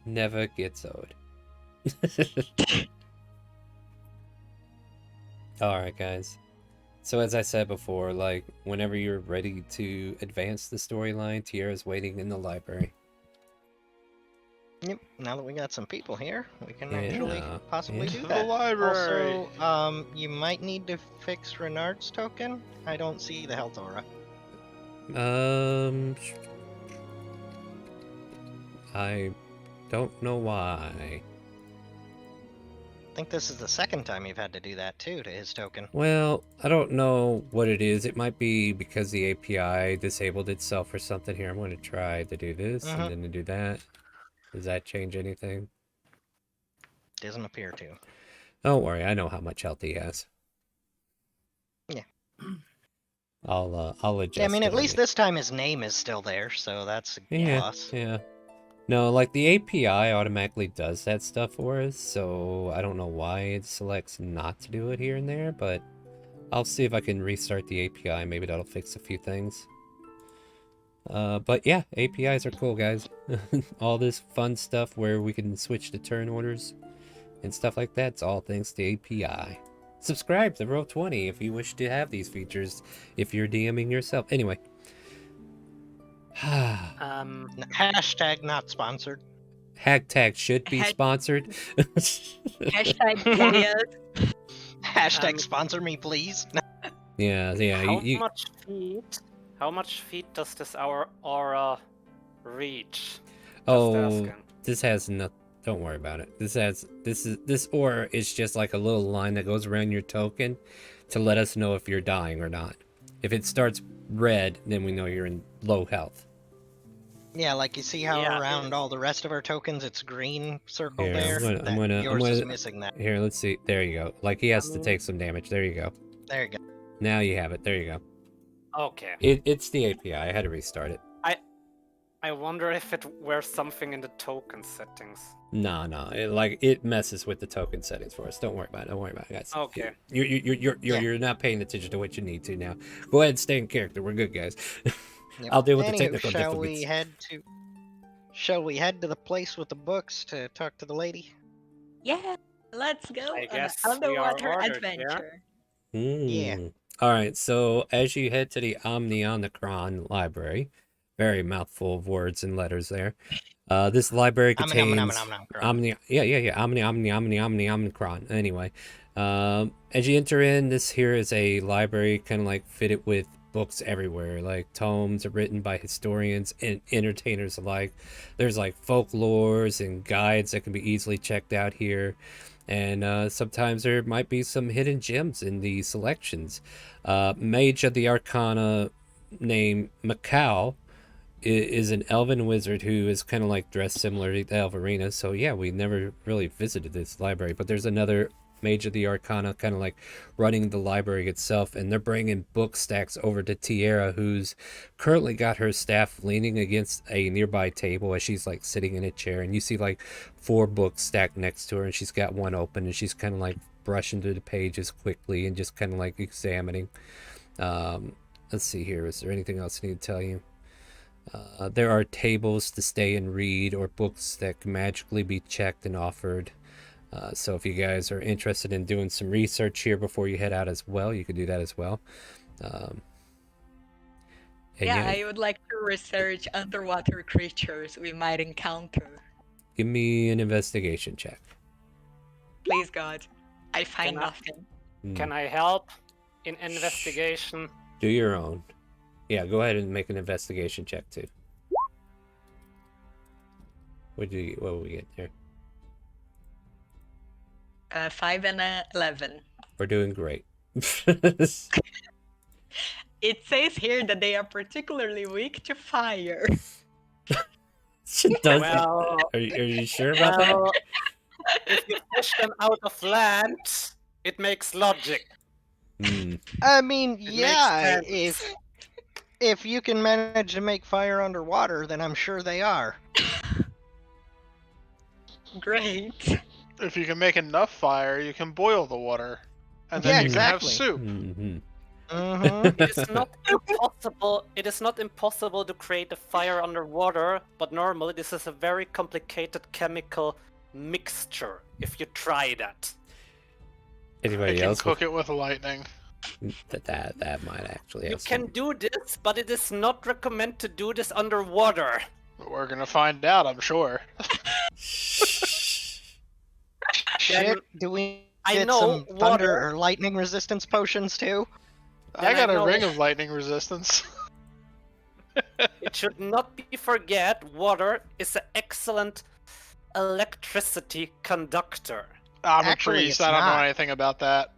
Never gets old. Alright, guys. So as I said before, like, whenever you're ready to advance the storyline, Tierra's waiting in the library. Yep, now that we got some people here, we can actually Yeah, possibly yeah. do To the that. library. Also, you might need to fix Renard's token. I don't see the health aura. I don't know why. I think this is the second time you've had to do that too to his token. Well, I don't know what it is. It might be because the API disabled itself or something. Here, I'm going to try to do this and then to do that. Does that change anything? Doesn't appear to. Don't worry, I know how much health he has. Yeah. I'll adjust. Yeah, I mean, it at on least the- this time his name is still there, so that's a plus. Yeah. No, like the API automatically does that stuff for us, so I don't know why it selects not to do it here and there, but I'll see if I can restart the API. Maybe that'll fix a few things. But yeah, APIs are cool, guys. All this fun stuff where we can switch to turn orders and stuff like that, it's all thanks to API. Subscribe to Roll20 if you wish to have these features, if you're DMing yourself. Anyway. Hashtag not sponsored. Hashtag should be sponsored. Hashtag yes. Hashtag sponsor me, please. Yeah. How much feet does this aura reach? Oh, this has nothing. Don't worry about it. This aura is just like a little line that goes around your token to let us know if you're dying or not. If it starts red, then we know you're in low health. Yeah, like you see how around all the rest of our tokens it's green circle there? Yours is missing that. Here, let's see. There you go. Like he has to take some damage. There you go. There you go. Now you have it. There you go. Okay. It's the API. I had to restart it. I wonder if it were something in the token settings. No. It messes with the token settings for us. Don't worry about it, guys. Okay. You're not paying attention to what you need to now. Go ahead and stay in character. We're good, guys. Yep. I'll deal with the Anywho, technical shall difficulties. we head to the place with the books to talk to the lady? Yeah, let's go I on guess an we are underwater ordered, adventure. Yeah. All right. So as you head to the Omniomicron library, very mouthful of words and letters there. This library contains Omnicron. Anyway, as you enter in, this here is a library kind of like fitted with books everywhere. Like tomes are written by historians and entertainers alike. There's like folklores and guides that can be easily checked out here. And sometimes there might be some hidden gems in the selections. Mage of the Arcana named Macau is an elven wizard who is kind of like dressed similar to Elverina. So yeah, we never really visited this library, but there's another Mage of the Arcana kind of like running the library itself, and they're bringing book stacks over to Tierra, who's currently got her staff leaning against a nearby table as she's like sitting in a chair, and you see like 4 books stacked next to her, and she's got one open, and she's kind of like brushing through the pages quickly and just kind of like examining. Let's see here, is there anything else I need to tell you? There are tables to stay and read, or books that can magically be checked and offered. So if you guys are interested in doing some research here before you head out as well, you could do that as well. Yeah, I would like to research underwater creatures we might encounter. Give me an investigation check. Please, God. I find nothing. Can I help in investigation? Do your own. Yeah, go ahead and make an investigation check too. What will we get there? 5 and 11. We're doing great. It says here that they are particularly weak to fire. Well, are you sure about that? If you push them out of land, it makes logic. I mean, yeah, makes sense. if you can manage to make fire underwater, then I'm sure they are. Great. If you can make enough fire, you can boil the water, and then Yeah, you exactly. can have soup. Mm-hmm. It is not impossible. It is not impossible to create a fire underwater, but normally this is a very complicated chemical mixture. If you try that, I Anybody can else? cook it with lightning. That might actually. you Have can do this, but it is not recommended to do this underwater. But we're gonna find out, I'm sure. Shit, do we I get know some water- thunder or lightning resistance potions too? I And got I a know- ring of lightning resistance. It should not be forget water is an excellent electricity conductor. I'm Actually, a priest, it's I don't know not. anything about that.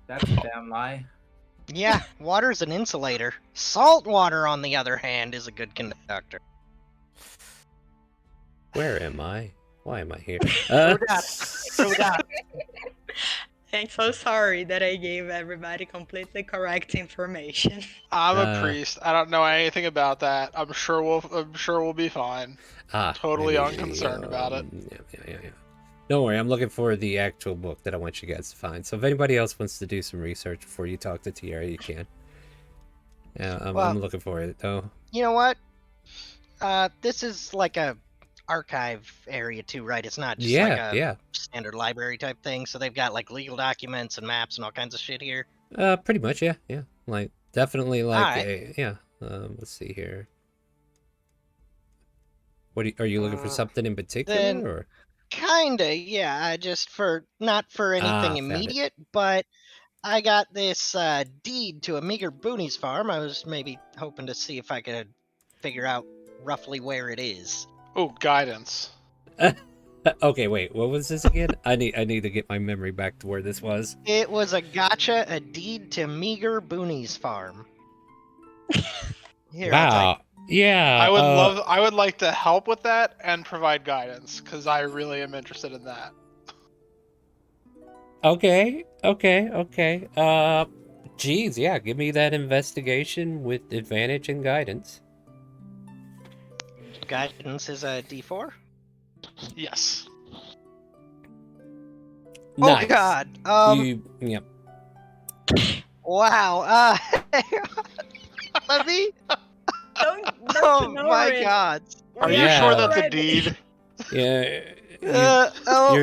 That's a damn lie. Yeah, water's an insulator. Salt water, on the other hand, is a good conductor. Where am I? Why am I here? True that. True that. I'm so sorry that I gave everybody completely correct information. I'm a priest. I don't know anything about that. I'm sure we'll be fine. Totally maybe, unconcerned about it. Yeah. Don't worry, I'm looking for the actual book that I want you guys to find. So if anybody else wants to do some research before you talk to Tierra, you can. Yeah, I'm looking for it though. You know what? This is like a archive area too, right? It's not just like a standard library type thing. So they've got like legal documents and maps and all kinds of shit here. Pretty much, yeah. Like definitely like Alright. let's see here. Are you looking for something in particular then- or? Kinda, yeah. Just not for anything found it. immediate, but I got this deed to a meager boonies farm. I was maybe hoping to see if I could figure out roughly where it is. Oh, guidance. Okay, wait. What was this again? I need to get my memory back to where this was. It was a deed to meager boonies farm. Here, I'll Wow. Yeah. I would like to help with that and provide guidance because I really am interested in that. Okay. Geez, yeah. Give me that investigation with advantage and guidance. Guidance is a D4. Yes. Nice. Oh God. Yep. Wow. Let me. Don't Oh ignore my it. God. Are Yeah. you sure that's a Already. deed? Yeah. Oh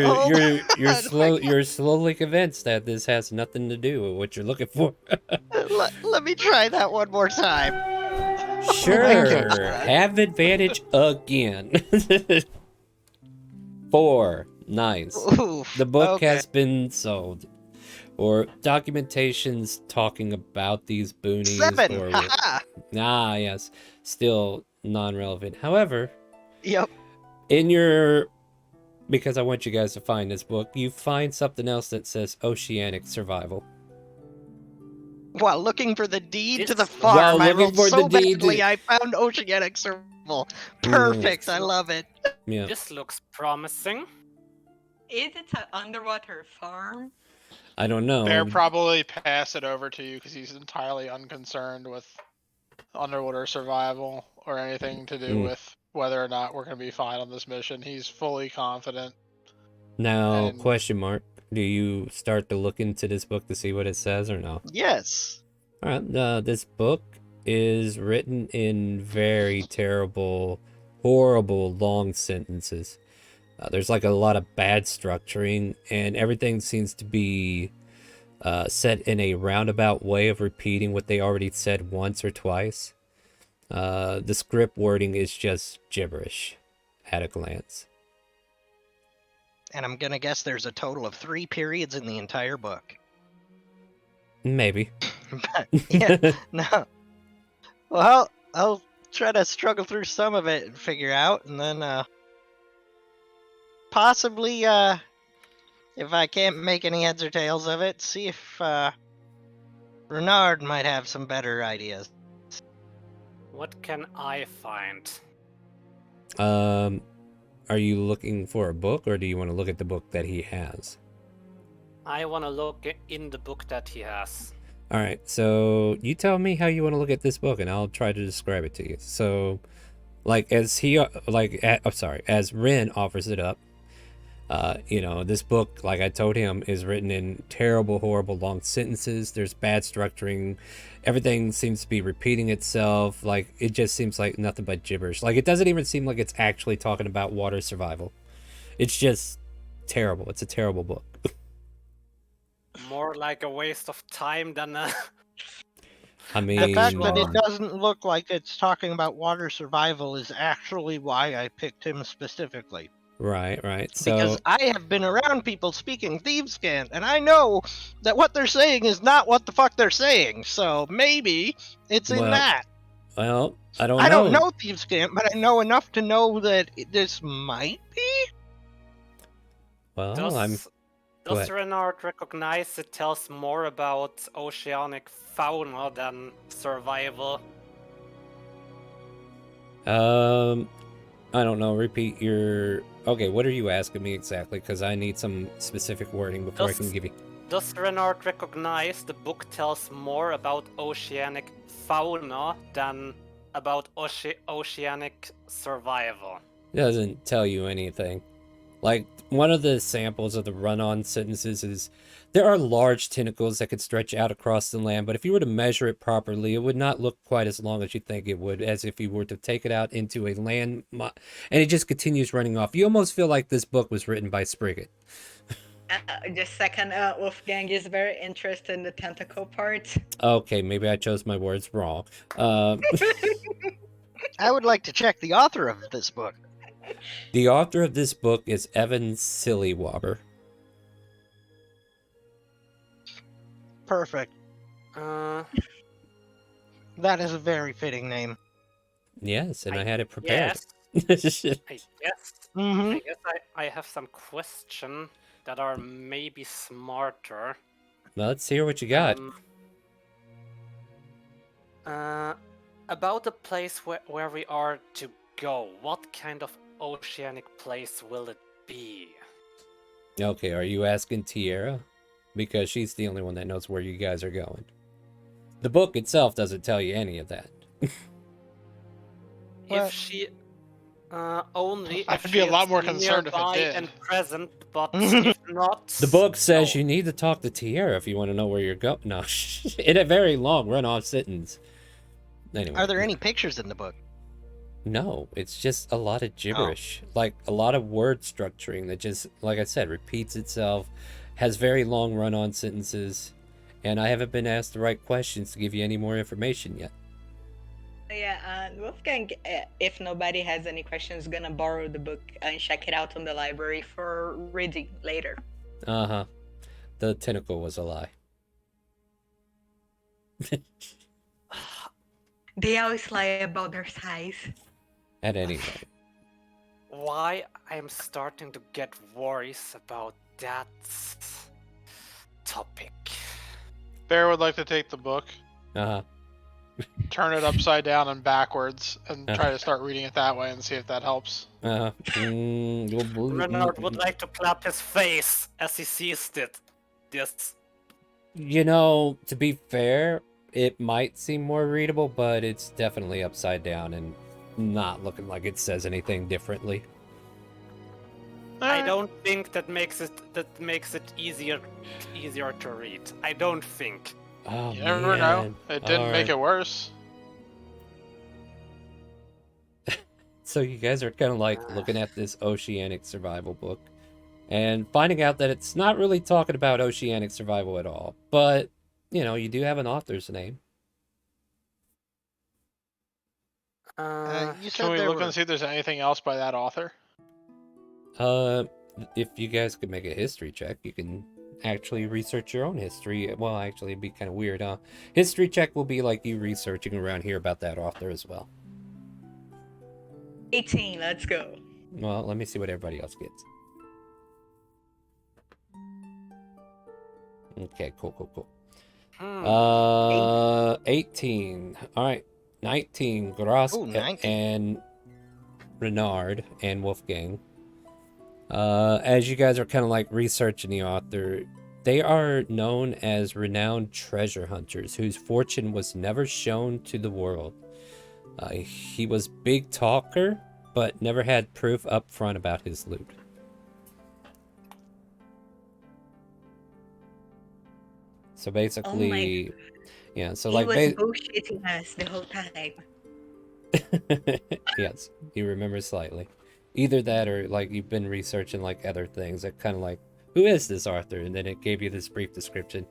You're God, slow. You're slowly convinced that this has nothing to do with what you're looking for. Let me try that one more time. Sure. Have advantage again. 4. Nice. Oof, The book okay. has been sold. or documentations talking about these boonies 7! or Haha! yes, still non-relevant. However, Yep. in your, because I want you guys to find this book, you find something else that says oceanic survival. While looking for the deed to the This- farm, While I looking rolled for the so deed to- badly I found oceanic survival. Perfect, I love it. Yeah. This looks promising. Is it an underwater farm? I don't know. Bear probably pass it over to you because he's entirely unconcerned with underwater survival or anything to do with whether or not we're going to be fine on this mission. He's fully confident. Now, And- question mark. Do you start to look into this book to see what it says or no? Yes. Alright, this book is written in very terrible, horrible, long sentences. There's like a lot of bad structuring, and everything seems to be said in a roundabout way of repeating what they already said once or twice. The script wording is just gibberish at a glance. And I'm gonna guess there's a total of 3 periods in the entire book. Maybe. But, yeah, no. Well, I'll try to struggle through some of it and figure out, and then, possibly, if I can't make any heads or tails of it, see if, Renard might have some better ideas. What can I find? Are you looking for a book, or do you want to look at the book that he has? I want to look in the book that he has. All right, so you tell me how you want to look at this book, and I'll try to describe it to you. So, like as Ren offers it up, this book, like I told him, is written in terrible, horrible, long sentences. There's bad structuring. Everything seems to be repeating itself. Like, it just seems like nothing but gibberish. Like, it doesn't even seem like it's actually talking about water survival. It's just terrible. It's a terrible book. More like a waste of time than a... I mean, The fact that it doesn't look like it's talking about water survival is actually why I picked him specifically. right. Because So, I have been around people speaking Thieves' and I know that what they're saying is not what the fuck they're saying. So maybe it's in Well, that. well, I don't know. I don't know Thieves' but I know enough to know that this might be. Well, Does ahead. Renard recognize it tells more about oceanic fauna than survival? I don't know. Repeat your. Okay, what are you asking me exactly? Because I need some specific wording before I can give you. Does Renard recognize the book tells more about oceanic fauna than about oceanic survival? It doesn't tell you anything. Like, one of the samples of the run-on sentences is, there are large tentacles that could stretch out across the land, but if you were to measure it properly, it would not look quite as long as you think it would, as if you were to take it out into a land, and it just continues running off. You almost feel like this book was written by Spriggan. Just second, Wolfgang is very interested in the tentacle part. Okay, maybe I chose my words wrong. I would like to check the author of this book. The author of this book is Evan Sillywobber. Perfect. Uh, That is a very fitting name. Yes, and I had it prepared. I guess. Mm-hmm. I guess I have some questions that are maybe smarter. Well, let's hear what you got. About the place where we are to go, what kind of oceanic place will it be? Okay, are you asking Tierra? Because she's the only one that knows where you guys are going. The book itself doesn't tell you any of that. Well, If she only I'd if be a she lot is more concerned if it nearby did. and present, but if not, The book says no. you need to talk to Tierra if you want to know where you're going. No, in a very long run-off sentence. Anyway. Are there any pictures in the book? No, it's just a lot of gibberish. Like, a lot of word structuring that just, like I said, repeats itself, has very long run-on sentences, and I haven't been asked the right questions to give you any more information yet. Yeah, Wolfgang, if nobody has any questions, gonna borrow the book and check it out on the library for reading later. Uh-huh. the tentacle was a lie. They always lie about their size. At any rate. Why I'm starting to get worries about that topic. Bear would like to take the book, Uh-huh. turn it upside down and backwards, and try to start reading it that way and see if that helps. Uh-huh. Renard would like to clap his face as he sees it. Yes. You know, to be fair, it might seem more readable, but it's definitely upside down and not looking like it says anything differently. I don't think that makes it easier to read. I don't think. Oh, You never know. man. It didn't make it worse. So you guys are kind of like looking at this oceanic survival book and finding out that it's not really talking about oceanic survival at all. But, you know, you do have an author's name. You Can said we there look were... and see if there's anything else by that author? If you guys could make a history check, you can actually research your own history. Well, actually, it'd be kind of weird, huh? History check will be like you researching around here about that author as well. 18, let's go. Well, let me see what everybody else gets. Okay, cool. 18. All right. 19. Gross Ooh, 19. and Renard and Wolfgang. As you guys are kind of like researching the author, they are known as renowned treasure hunters whose fortune was never shown to the world. He was big talker, but never had proof up front about his loot. So basically, yeah. So He like, was bullshitting us the whole time. yes, he remembers slightly. Either that, or like you've been researching like other things that kind of like, who is this Arthur? And then it gave you this brief description.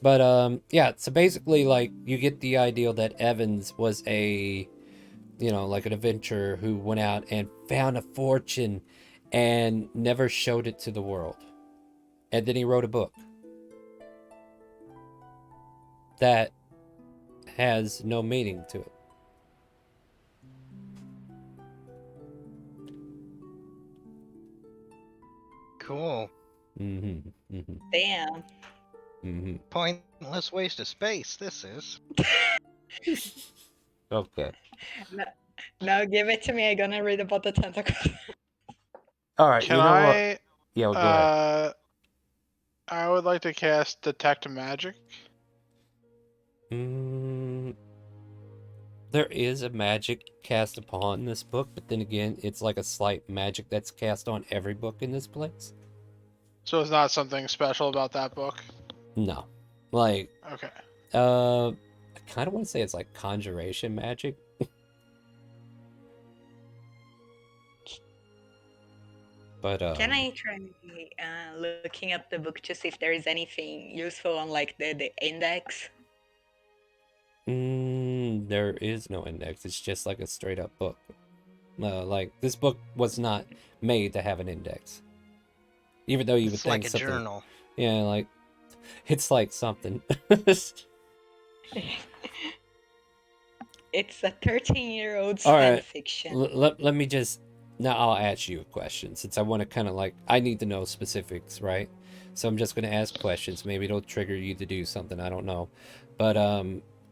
But yeah. So basically, like you get the idea that Evans was a, you know, like an adventurer who went out and found a fortune and never showed it to the world. And then he wrote a book that has no meaning to it. Cool. Damn. Pointless waste of space, this is. Okay. Now give it to me. I'm gonna read about the tentacles. All right. Can you know I? what? Yeah, well, go ahead. I would like to cast Detect Magic. There is a magic cast upon this book, but then again, it's like a slight magic that's cast on every book in this place. So it's not something special about that book? No. Like, okay. I kind of want to say it's like conjuration magic. But Can I try looking up the book to see if there is anything useful on like the index? There is no index. It's just like a straight up book. Like this book was not made to have an index. Even though you would think like a something. journal. Yeah, like it's like something. It's a 13-year-old All fan right. fiction. Let me just now I'll ask you a question since I want to kind of like I need to know specifics, right? So I'm just going to ask questions. Maybe it'll trigger you to do something. I don't know. But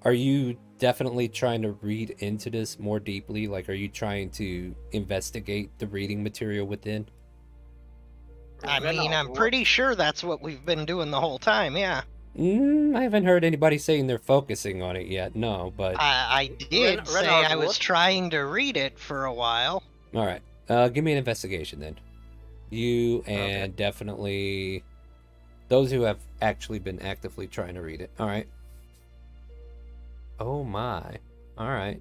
are you definitely trying to read into this more deeply? Like, are you trying to investigate the reading material within? I mean, I'm pretty sure that's what we've been doing the whole time, yeah. I haven't heard anybody saying they're focusing on it yet, no, but... I did say I was trying to read it for a while. Alright, give me an investigation then. You and definitely those who have actually been actively trying to read it. Alright. Oh my. Alright.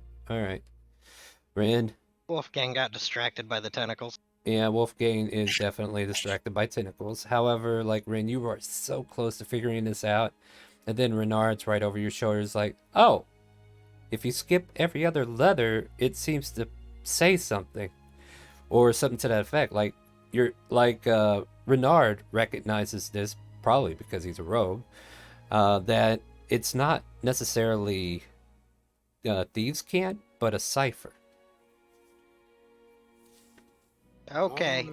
Ren. Wolfgang got distracted by the tentacles. Yeah, Wolfgang is definitely distracted by tentacles. However, like, Ren, you were so close to figuring this out. And then Renard's right over your shoulders like, oh, if you skip every other letter, it seems to say something. Or something to that effect. Like, Renard recognizes this probably because he's a rogue, that it's not necessarily thieves' cant, but a cipher. Okay.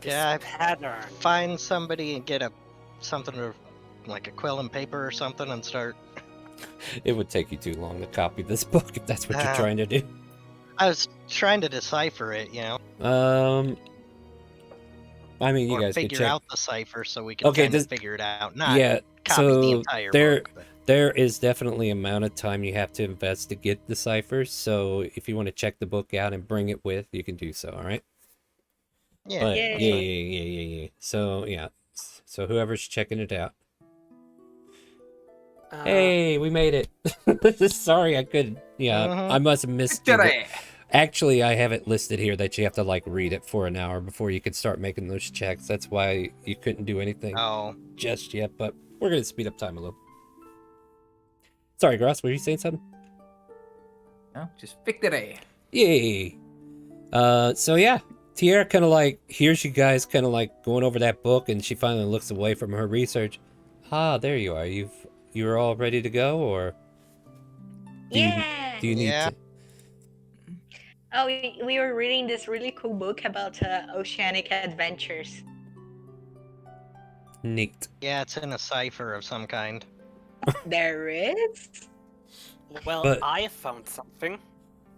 This Yeah, pattern. find somebody and get something like a quill and paper or something and start. It would take you too long to copy this book if that's what you're trying to do. I was trying to decipher it, I mean, you or guys could figure check. out the cipher so we can kind of figure it out. Not Yeah, copy the so entire there, book. But... there is definitely amount of time you have to invest to get the ciphers. So if you want to check the book out and bring it with, you can do so. All right. Yeah. But Yay. yeah. So yeah. So whoever's checking it out. Hey, we made it. Sorry, I couldn't. Yeah, I must have missed you. Actually, I have it listed here that you have to like read it for an hour before you can start making those checks. That's why you couldn't do anything just yet. But we're gonna speed up time a little. Sorry, Gross, were you saying something? No, just victory. Yay. So yeah, Tierra kind of like hears you guys kind of like going over that book, and she finally looks away from her research. Ah, there you are. You're all ready to go, or do you need to? Oh, we were reading this really cool book about oceanic adventures. Neat. Yeah, it's in a cipher of some kind. There is? Well, But- I found something.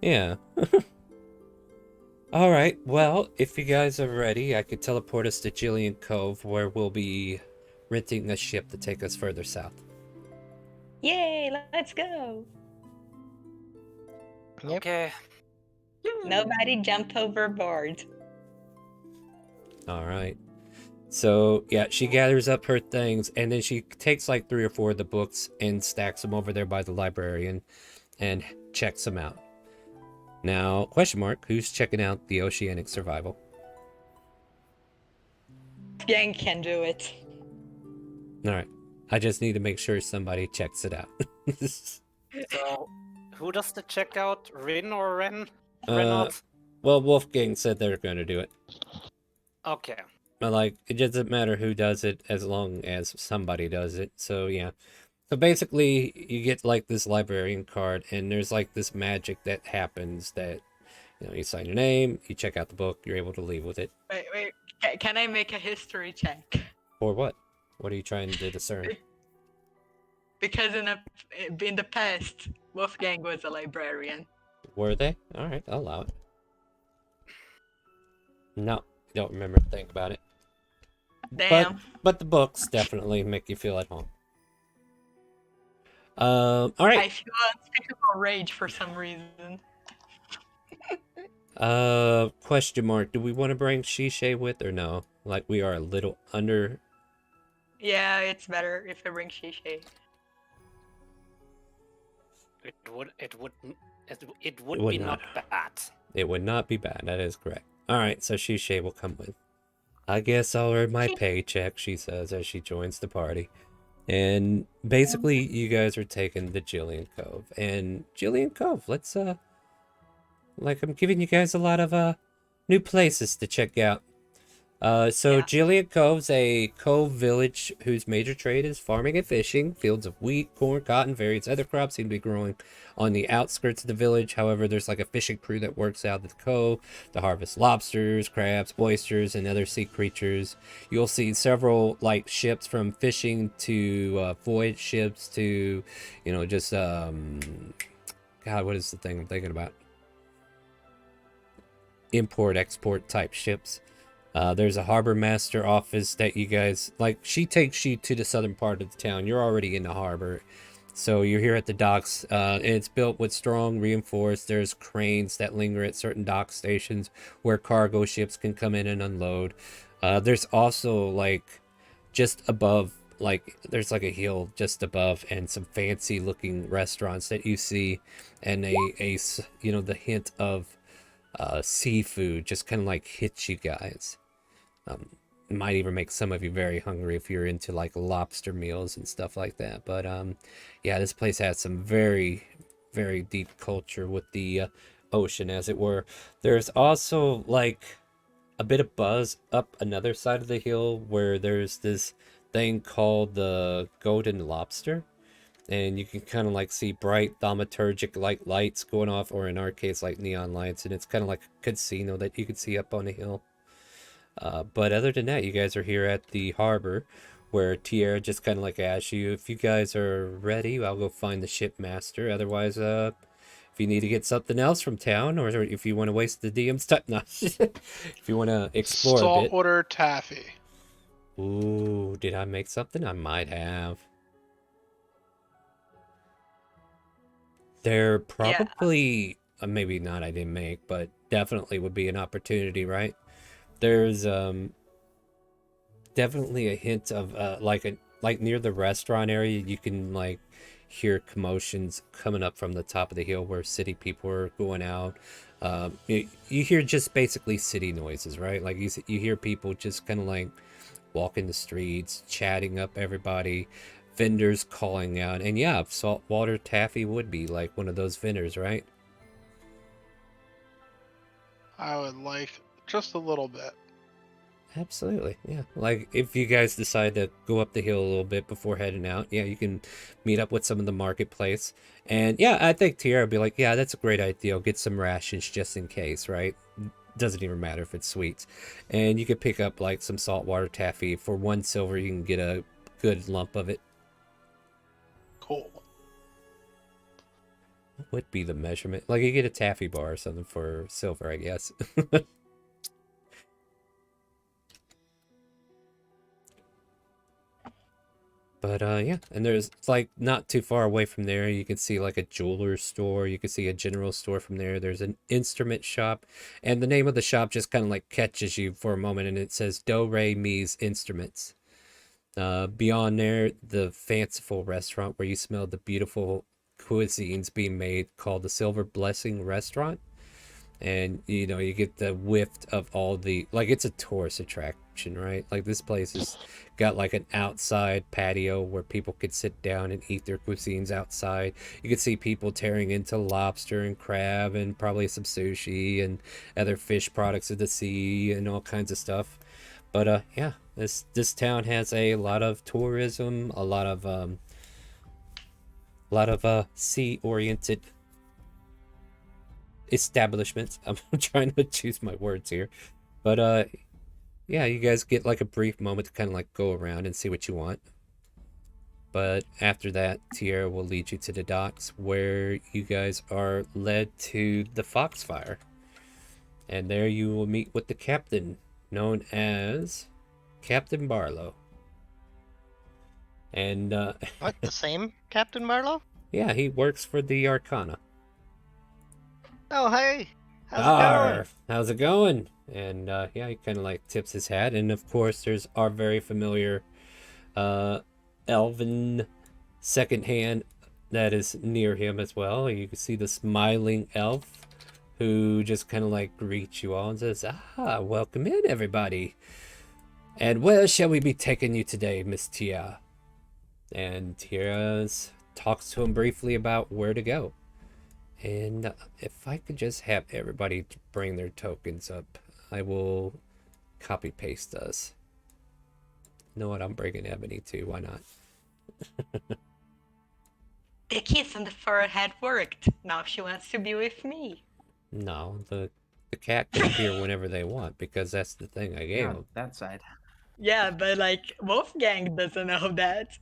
Yeah. All right. Well, if you guys are ready, I could teleport us to Jillian Cove, where we'll be renting a ship to take us further south. Yay, let's go. Yep. Okay. Nobody jump overboard. All right. So, yeah, she gathers up her things, and then she takes like 3 or 4 of the books and stacks them over there by the librarian and checks them out. Now, question mark, who's checking out the Oceanic Survival? Gang can do it. All right. I just need to make sure somebody checks it out. So, who does the checkout? Rin or Ren? Well, Wolfgang said they're going to do it. Okay. But, like, it doesn't matter who does it as long as somebody does it. So, yeah. So, basically, you get, like, this librarian card, and there's, like, this magic that happens that, you sign your name, you check out the book, you're able to leave with it. Wait. Can I make a history check? For what? What are you trying to discern? Because in the past, Wolfgang was a librarian. Were they? Alright, I'll allow it. No, don't remember a thing about it. Damn. But the books definitely make you feel at home. Alright. I feel unspeakable rage for some reason. Question mark. Do we want to bring Shishay with or no? Like, we are a little under... Yeah, it's better if I bring Shishay. It would would be not. not bad. It would not be bad, that is correct. Alright, so Shishay will come with. I guess I'll earn my paycheck, she says as she joins the party. And basically, you guys are taking the Jillian Cove. And Jillian Cove, let's, like, I'm giving you guys a lot of, new places to check out. Jillian Cove's a cove village whose major trade is farming and fishing. Fields of wheat, corn, cotton, various other crops seem to be growing on the outskirts of the village. However, there's like a fishing crew that works out of the cove to harvest lobsters, crabs, oysters, and other sea creatures. You'll see several like ships from fishing to voyage ships to, just God, what is the thing I'm thinking about? Import-export type ships. There's a harbor master office that you guys like. She takes you to the southern part of the town. You're already in the harbor, so you're here at the docks. It's built with strong reinforced. There's cranes that linger at certain dock stations where cargo ships can come in and unload. There's also like just above, like there's like a hill just above, and some fancy looking restaurants that you see, and the hint of seafood just kind of like hits you guys. Might even make some of you very hungry if you're into like lobster meals and stuff like that. But yeah, this place has some very, very deep culture with the ocean, as it were. There's also like a bit of buzz up another side of the hill where there's this thing called the Golden Lobster. And you can kind of like see bright thaumaturgic like lights going off, or in our case, like neon lights. And it's kind of like a casino that you can see up on a hill. But other than that, you guys are here at the harbor where Tierra just kind of like asked you if you guys are ready. I'll go find the shipmaster. Otherwise, if you need to get something else from town, or if you want to waste the DM's time, no, if you want to explore a bit. Saltwater taffy. Ooh, did I make something? I might have. There probably, maybe not, I didn't make, but definitely would be an opportunity, right? There's definitely a hint of like near the restaurant area, you can like hear commotions coming up from the top of the hill where city people are going out. You hear just basically city noises, right? Like you hear people just kind of like walking the streets, chatting up everybody, vendors calling out. And yeah, saltwater taffy would be like one of those vendors, right? I would like just a little bit. Absolutely, yeah. Like if you guys decide to go up the hill a little bit before heading out, yeah, you can meet up with some of the marketplace. And yeah, I think Tierra would be like, yeah, that's a great idea. I'll get some rations just in case, right? Doesn't even matter if it's sweets. And you could pick up like some saltwater taffy. For 1 silver, you can get a good lump of it. Cool. What would be the measurement? Like you get a taffy bar or something for silver, I guess. But yeah, and there's like not too far away from there, you can see like a jeweler's store, you can see a general store from there. There's an instrument shop, and the name of the shop just kind of like catches you for a moment, and it says Do Re Mi's Instruments. Beyond there, the fanciful restaurant where you smell the beautiful cuisines being made called the Silver Blessing Restaurant. And you know, you get the whiff of all the, like, it's a tourist attraction, right? Like this place has got like an outside patio where people could sit down and eat their cuisines outside. You could see people tearing into lobster and crab and probably some sushi and other fish products of the sea and all kinds of stuff. But yeah, this town has a lot of tourism, a lot of sea oriented establishments. I'm trying to choose my words here. But yeah, you guys get like a brief moment to kind of like go around and see what you want. But after that, Tierra will lead you to the docks where you guys are led to the Foxfire. And there you will meet with the captain, known as Captain Barlow. And What, the same Captain Barlow? Yeah, he works for the Arcana. Oh, hey! How's it going? How's it going? And yeah, he kind of like tips his hat. And of course, there's our very familiar elven second hand that is near him as well. You can see the smiling elf who just kind of like greets you all and says, "Ah, welcome in, everybody. And where shall we be taking you today, Miss Tia?" And Tia talks to him briefly about where to go. And if I could just have everybody bring their tokens up, I will copy paste us. You know what? I'm bringing Ebony too. Why not? The kiss on the forehead worked. Now she wants to be with me. No, the cat can appear whenever they want because that's the thing I gave them. That side. Yeah, but like Wolfgang doesn't know that.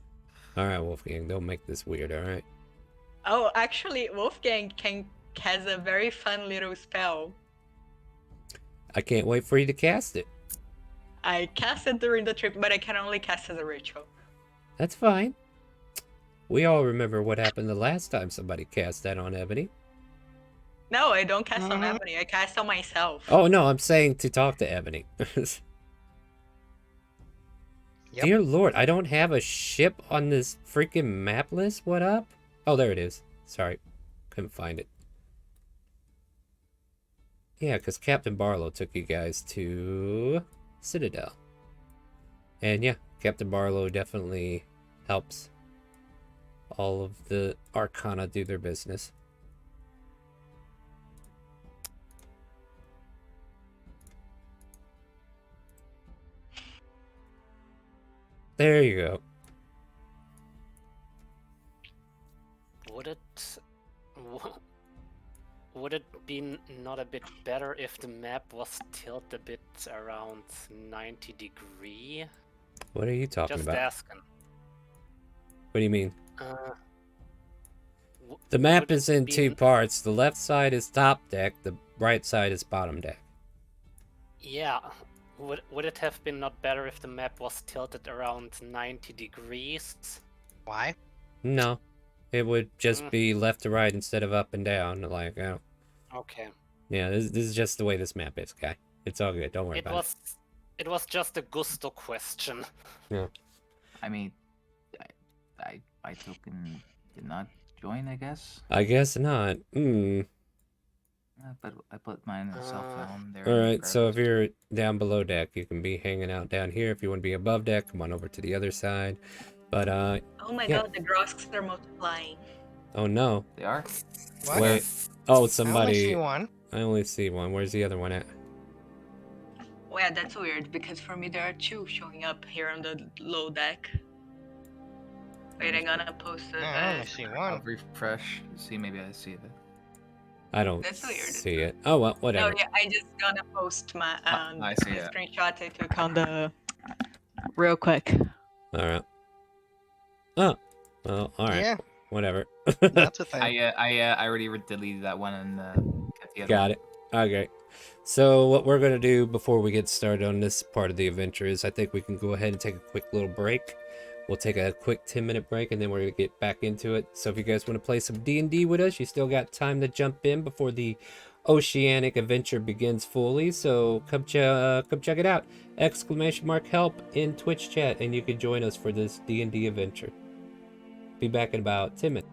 All right, Wolfgang, don't make this weird. All right. Oh, actually, Wolfgang has a very fun little spell. I can't wait for you to cast it. I cast it during the trip, but I can only cast as a ritual. That's fine. We all remember what happened the last time somebody cast that on Ebony. No, I don't cast on Ebony. I cast on myself. Oh, no, I'm saying to talk to Ebony. Yep. Dear Lord, I don't have a ship on this freaking map list. What up? Oh, there it is. Sorry. Couldn't find it. Yeah, because Captain Barlow took you guys to Citadel. And yeah, Captain Barlow definitely helps all of the Arcana do their business. There you go. Would it... Would it be not a bit better if the map was tilted a bit around 90 degree? What are you talking Just about? asking. What do you mean? W- The map would it is in be two parts. The left side is top deck. The right side is bottom deck. Yeah. Would it have been not better if the map was tilted around 90 degrees? Why? No. It would just be left to right instead of up and down. Like, oh. Okay. Yeah, this is just the way this map is, guy. It's all good. Don't worry about it. It was just a gusto question. Yeah. I mean, I token did not join, I guess. I guess not. But I put mine myself down there. Alright, so if you're down below deck, you can be hanging out down here. If you want to be above deck, come on over to the other side. But, Oh my yeah. god, the grosks are multiplying. Oh no. They are? What? Wait. Oh, I somebody. only see one. I only see one. Where's the other one at? Well, yeah, that's weird because for me there are two showing up here on the low deck. Wait, I'm gonna post it. I only see I'll one. refresh. See, maybe I see it. I don't That's weird. see it. Oh, well, whatever. No, yeah, I just gonna post my I see the it. screenshot I took on the real quick. Alright. Oh. Well, alright. Yeah, Whatever. that's a thing. I already deleted that one and kept the other. Got it. Okay. So what we're going to do before we get started on this part of the adventure is I think we can go ahead and take a quick little break. We'll take a quick 10-minute break and then we're going to get back into it. So if you guys want to play some D&D with us, you still got time to jump in before the oceanic adventure begins fully. So come check it out. !help in Twitch chat and you can join us for this D&D adventure. Be back in about 10 minutes.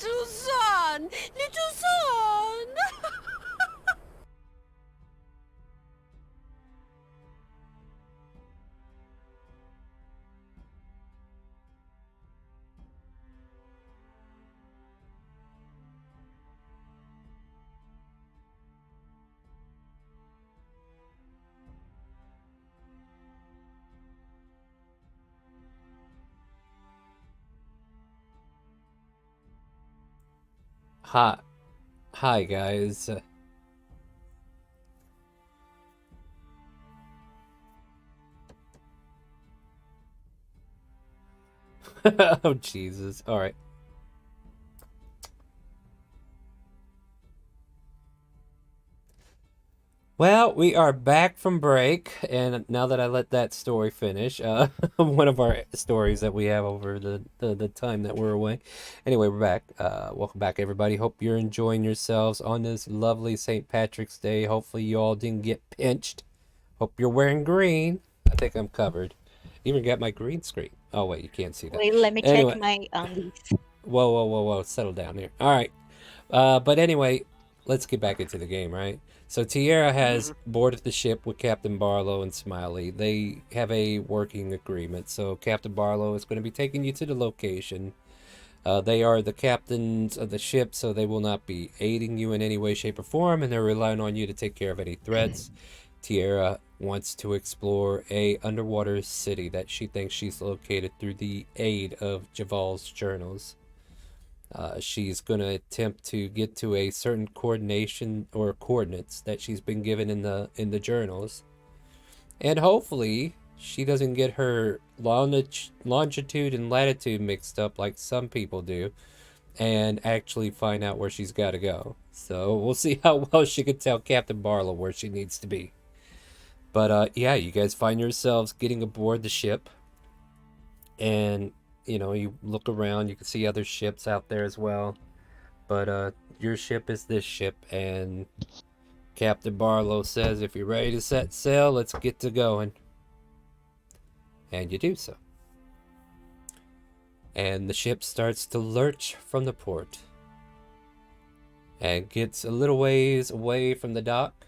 Little son! Little son! Hi guys. Oh Jesus! All right. Well, we are back from break, and now that I let that story finish, one of our stories that we have over the time that we're away. Anyway, we're back. Welcome back, everybody. Hope you're enjoying yourselves on this lovely St. Patrick's Day. Hopefully, you all didn't get pinched. Hope you're wearing green. I think I'm covered. Even got my green screen. Oh wait, you can't see that. Wait, let me Anyway. check my undies. Whoa. Settle down here. All right. But anyway, let's get back into the game, right? So Tierra has boarded the ship with Captain Barlow and Smiley. They have a working agreement. So Captain Barlow is going to be taking you to the location. They are the captains of the ship, so they will not be aiding you in any way, shape, or form, and they're relying on you to take care of any threats. Tierra wants to explore a underwater city that she thinks she's located through the aid of Javal's journals. She's going to attempt to get to a certain coordination or coordinates that she's been given in the journals, and hopefully she doesn't get her longitude and latitude mixed up like some people do, and actually find out where she's got to go. So we'll see how well she can tell Captain Barlow where she needs to be. But yeah, you guys find yourselves getting aboard the ship, and you look around, you can see other ships out there as well. But your ship is this ship, and Captain Barlow says, if you're ready to set sail, let's get to going. And you do so. And the ship starts to lurch from the port. And gets a little ways away from the dock.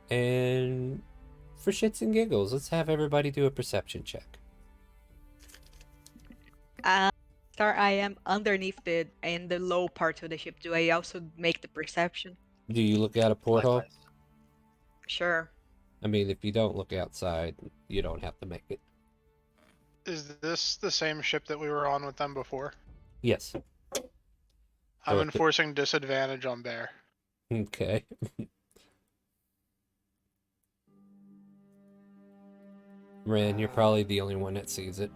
And for shits and giggles, let's have everybody do a perception check. Star, I am underneath in the low part of the ship. Do I also make the perception? Do you look out a porthole? Likewise. Sure. I mean, if you don't look outside, you don't have to make it. Is this the same ship that we were on with them before? Yes. I'm enforcing disadvantage on Bear. Okay. Ren, you're probably the only one that sees it.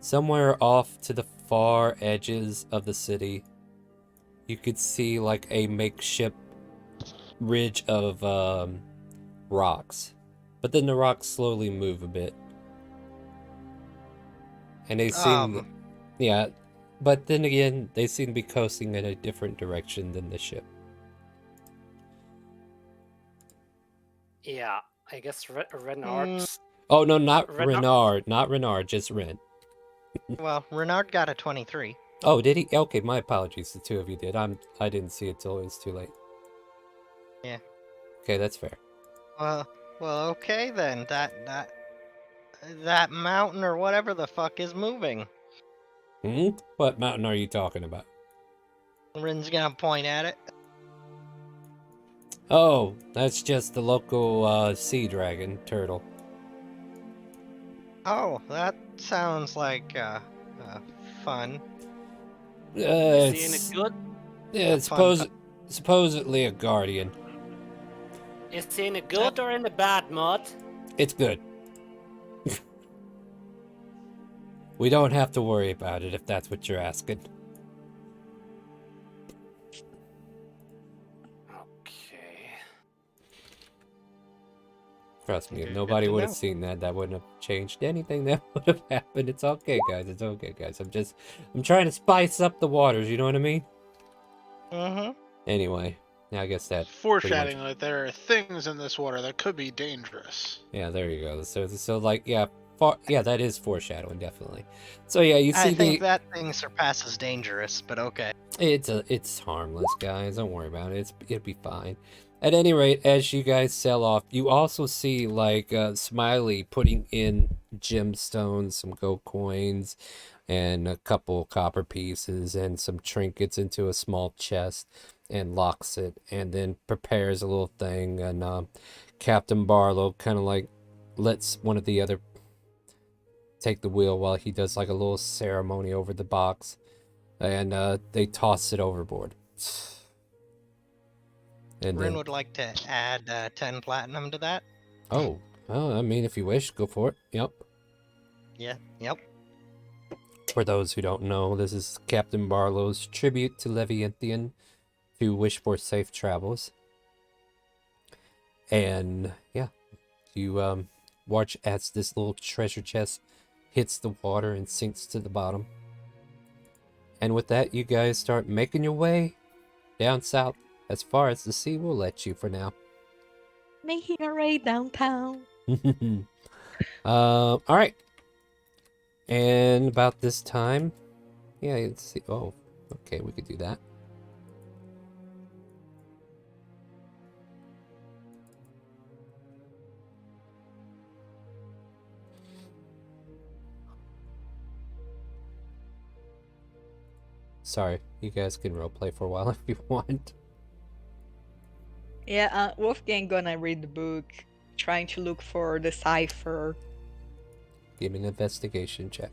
Somewhere off to the far edges of the city, you could see like a makeshift ridge of rocks. But then the rocks slowly move a bit. And they seem... yeah, but then again, they seem to be coasting in a different direction than the ship. Yeah, I guess Renard's... Oh, no, not Renard. Not Renard, just Ren. Well, Renard got a 23. Oh, did he? Okay, my apologies. The two of you did. I didn't see it till it was too late. Yeah. Okay, that's fair. Well, okay then. That mountain or whatever the fuck is moving. What mountain are you talking about? Rin's gonna point at it. Oh, that's just the local sea dragon turtle. Oh, that sounds like fun. Is he in a good? Yeah, supposedly a guardian. Is he in a good or in a bad mood? It's good. We don't have to worry about it if that's what you're asking. Okay. Trust me, if nobody would have seen that, that wouldn't have changed anything that would have happened. It's okay, guys. It's okay, guys. I'm trying to spice up the waters, you know what I mean? Mm-hmm. Anyway, yeah, I guess that... Foreshadowing that there are things in this water that could be dangerous. Yeah, there you go. So like, yeah, Yeah, that is foreshadowing, definitely. So yeah, you see I think that thing surpasses dangerous, but okay. It's harmless, guys. Don't worry about it. It'll be fine. At any rate, as you guys sell off, you also see like Smiley putting in gemstones, some gold coins, and a couple copper pieces and some trinkets into a small chest, and locks it, and then prepares a little thing. And Captain Barlow kind of like lets one of the other take the wheel while he does like a little ceremony over the box, and they toss it overboard. And Rune then, would like to add 10 platinum to that. oh, I mean, if you wish, go for it. Yep. Yeah, yep. For those who don't know, this is Captain Barlow's tribute to Leviathan to wish for safe travels. And yeah, you watch as this little treasure chest hits the water and sinks to the bottom. And with that, you guys start making your way down south as far as the sea will let you for now. Making our way downtown. All right. And about this time, yeah, let's see. Oh, okay, we could do that. Sorry, you guys can roleplay for a while if you want. Yeah, Wolfgang gonna read the book, trying to look for the cipher. Give me an investigation check.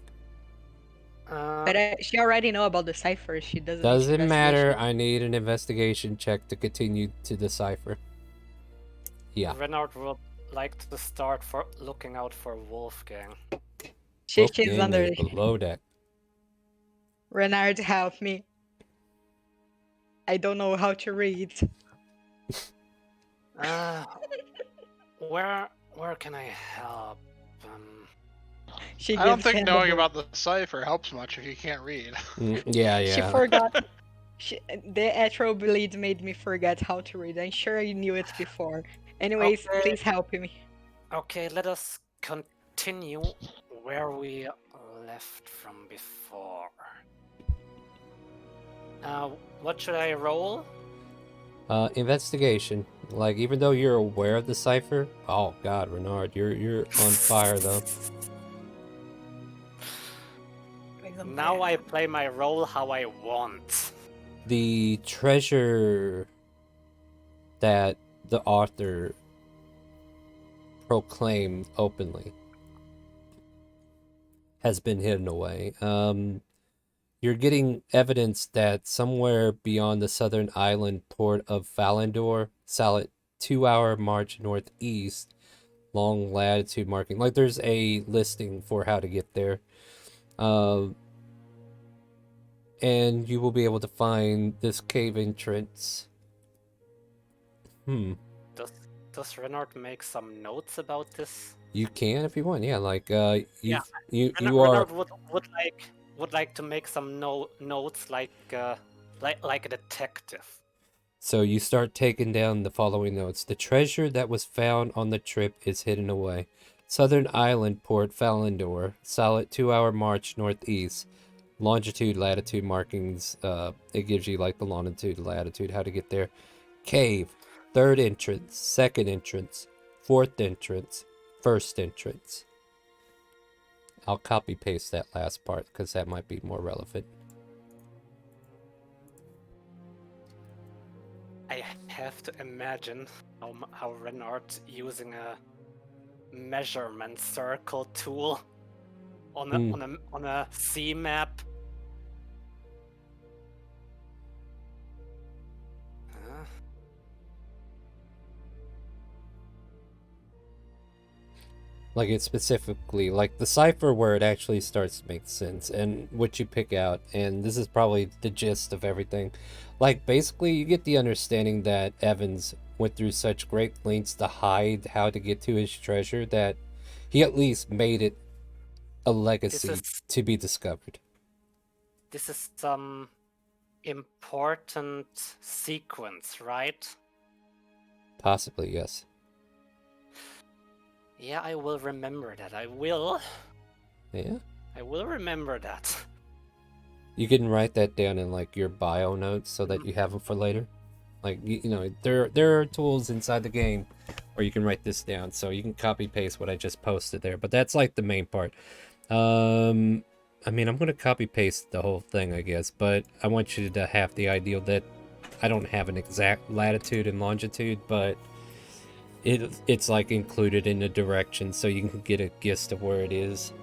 But she already know about the cipher. She doesn't. Doesn't matter. I need an investigation check to continue to decipher. Yeah. Renard would like to start for looking out for Wolfgang. She's Wolfgang under. is below deck. Renard, help me. I don't know how to read. Where can I help? I don't think knowing about the cipher helps much if you can't read. Yeah. She forgot. The Etro bleed made me forget how to read. I'm sure I knew it before. Anyways, Okay. please help me. Okay, let us continue where we left from before. What should I roll? Investigation. Like, even though you're aware of the cipher, oh god, Renard, you're on fire though. Now I play my role how I want. The treasure that the author proclaimed openly has been hidden away. You're getting evidence that somewhere beyond the southern island port of Falandor, solid 2-hour march northeast, long latitude marking. Like, there's a listing for how to get there. And you will be able to find this cave entrance. Does Renard make some notes about this? You can if you want. Yeah, like you are. Renard would like to make some notes like a detective. So you start taking down the following notes. The treasure that was found on the trip is hidden away. Southern Island Port Falandor, solid 2-hour march northeast. Longitude, latitude markings. It gives you like the longitude, latitude, how to get there. Cave, third entrance, second entrance, fourth entrance, first entrance. I'll copy paste that last part because that might be more relevant. I have to imagine how Renard using a measurement circle tool on a sea map. Like, it's specifically like the cipher where it actually starts to make sense and what you pick out, and this is probably the gist of everything. Like, basically you get the understanding that Evans went through such great lengths to hide how to get to his treasure that he at least made it a legacy to be discovered. This is some important sequence, right? Possibly, yes. Yeah, I will remember that. I will. Yeah. I will remember that. You can write that down in like your bio notes so that you have them for later. Like you know, there are tools inside the game where you can write this down, so you can copy paste what I just posted there. But that's like the main part. I mean, I'm gonna copy paste the whole thing, I guess, but I want you to have the idea that I don't have an exact latitude and longitude, but it's like included in the direction, so you can get a gist of where it is.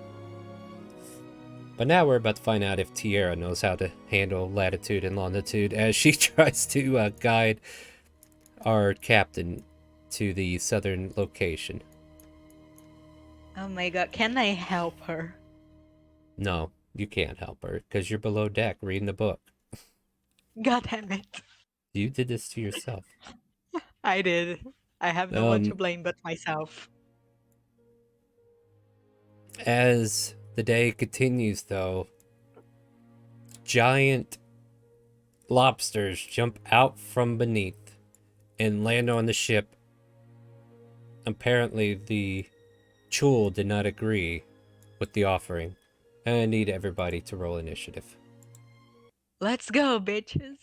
But now we're about to find out if Tierra knows how to handle latitude and longitude as she tries to guide our captain to the southern location. Oh my god, can I help her? No, you can't help her because you're below deck reading the book. God damn it. You did this to yourself. I did. I have no one to blame but myself. As the day continues, though, giant lobsters jump out from beneath and land on the ship. Apparently, the Chul did not agree with the offering. And I need everybody to roll initiative. Let's go, bitches.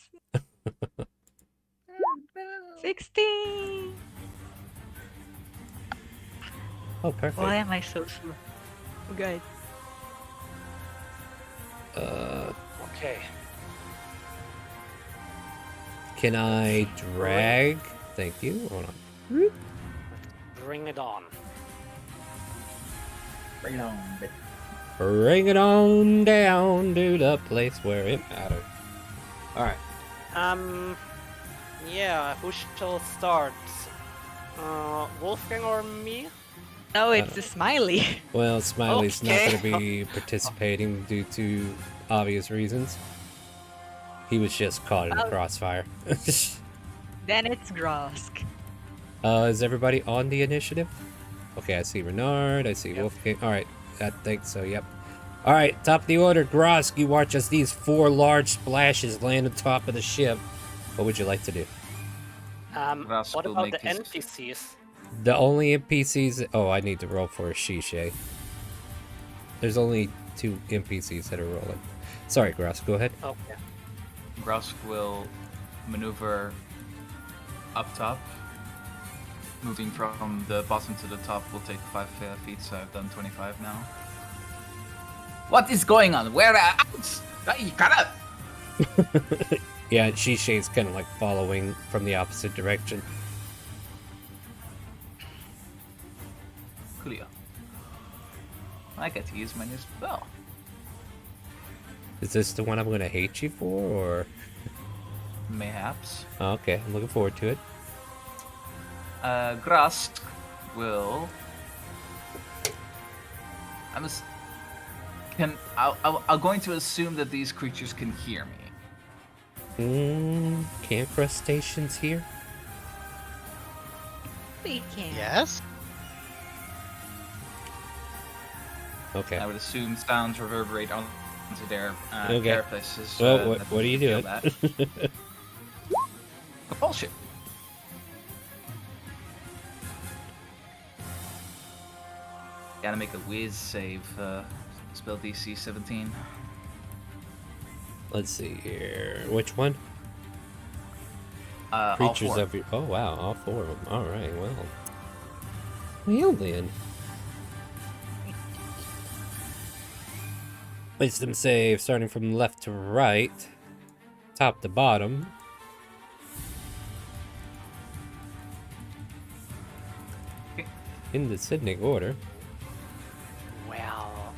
16! Oh, perfect. Why am I so slow? Oh, God. Okay. Can I drag? Thank you. Hold on. Bring it on. Bring it on, bitch. Bring it on down to the place where it matters. Alright. Yeah, who shall start? Wolfgang or me? Oh, it's a smiley. Well, Smiley's not Okay. going to be participating due to obvious reasons. He was just caught in the crossfire. Then it's Grosk. Is everybody on the initiative? Okay, I see Renard, I see Wolfgang. Alright, I think so, yep. Alright, top of the order, Grosk, you watch as these 4 large splashes land on top of the ship. What would you like to do? Ross What will about make the his- NPCs? The only NPCs... Oh, I need to roll for a Shishe. There's only 2 NPCs that are rolling. Sorry, Grosk, go ahead. Okay. Grosk will maneuver up top. Moving from the bottom to the top will take 5 feet, so I've done 25 now. What is going on? Where out? Hey, cut up! Yeah, Shishe's kind of like following from the opposite direction. Clear. I get to use my new spell. Is this the one I'm going to hate you for, or...? Mayhaps. Oh, okay, I'm looking forward to it. Grosk will. I'm going to assume that these creatures can hear me. Can crustaceans here? We can. Yes? Okay. I would assume sounds reverberate onto their Okay. carapaces. Well, that what are you feel doing? that. Bullshit. Gotta make a whiz save. Spell DC 17. Let's see here. Which one? All Creatures 4. of your... Oh, wow. All 4 of them. All right, well. Well, then. Wisdom save, starting from left to right. Top to bottom. In descending order. Well,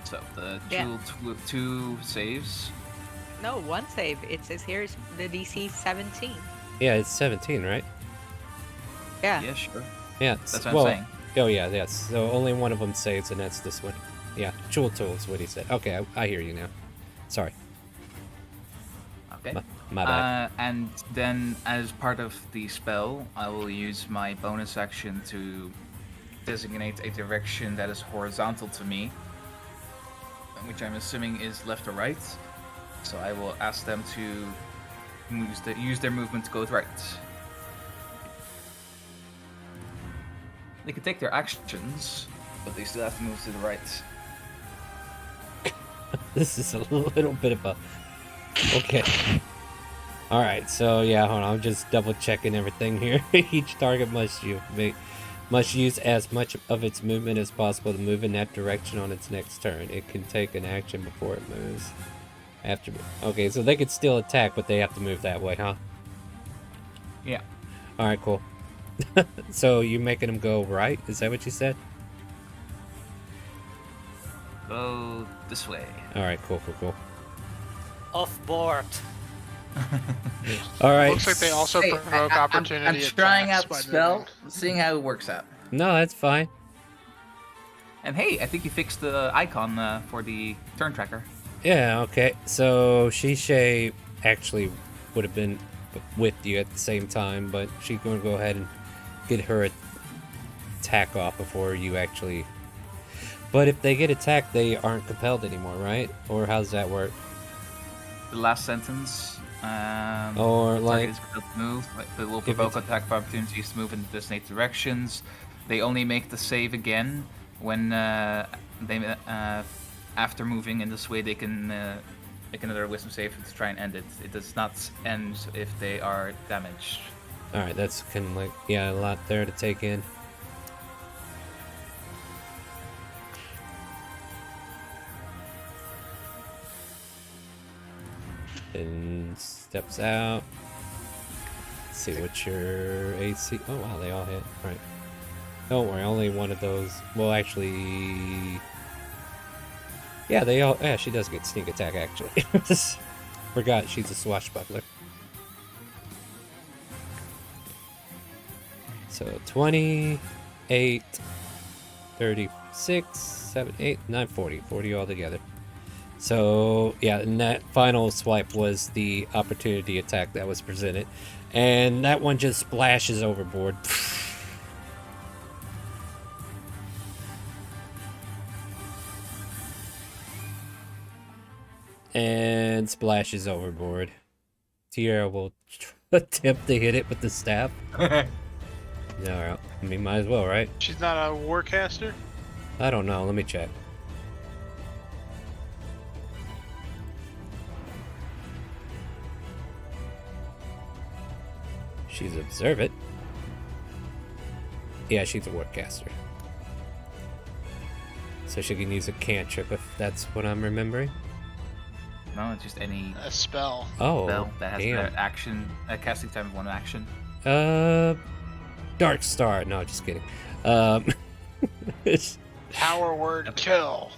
So the Yeah. two saves. No, 1 save. It says here is the DC 17. Yeah, it's 17, right? Yeah. Yeah, sure. Yeah. That's what I'm saying. Oh, yeah, yes. So only one of them saves, and that's this one. Yeah, Jewel Tool is what he said. Okay, I hear you now. Sorry. Okay. My bad. And then, as part of the spell, I will use my bonus action to designate a direction that is horizontal to me, which I'm assuming is left or right. So I will ask them to use their movement to go right. They can take their actions, but they still have to move to the right. This is a little bit of a... Okay. Alright, so yeah, hold on. I'm just double checking everything here. Each target must use as much of its movement as possible to move in that direction on its next turn. It can take an action before it moves. Okay, so they could still attack, but they have to move that way, huh? Yeah. Alright, cool. So you're making them go right? Is that what you said? Go this way. Alright, cool. Off board. Alright. Looks like they also provoke opportunity. I'm trying attacks out by the spell, moving. seeing how it works out. No, that's fine. And hey, I think you fixed the icon for the turn tracker. Yeah, okay. So Shishay actually would have been with you at the same time, but she's going to go ahead and get her attack off before you actually... But if they get attacked, they aren't compelled anymore, right? Or how does that work? The last sentence. Or like... Target is compelled to move, but it will provoke attack of opportunities to move in designated directions. They only make the save again when they after moving in this way they can make another wisdom save to try and end it. It does not end if they are damaged. Alright, that's kind of like, yeah, a lot there to take in. And steps out. Let's see what your AC... Oh wow, they all hit. Alright. Don't worry, only one of those... Well, actually... Yeah, they all... Yeah, she does get sneak attack, actually. Forgot she's a swashbuckler. So, 28, 36, 7, 8, 9, 40. 40 altogether. So, yeah, and that final swipe was the opportunity attack that was presented. And that one just splashes overboard. And splashes overboard. Tierra will attempt to hit it with the staff. Alright, I mean, might as well, right? She's not a warcaster? I don't know, let me check. She's observant. Yeah, she's a warcaster. So she can use a cantrip if that's what I'm remembering. No, it's just any A spell. Oh, spell that has damn. an action, a casting time of 1 action. Dark Star. No, just kidding. Power word kill.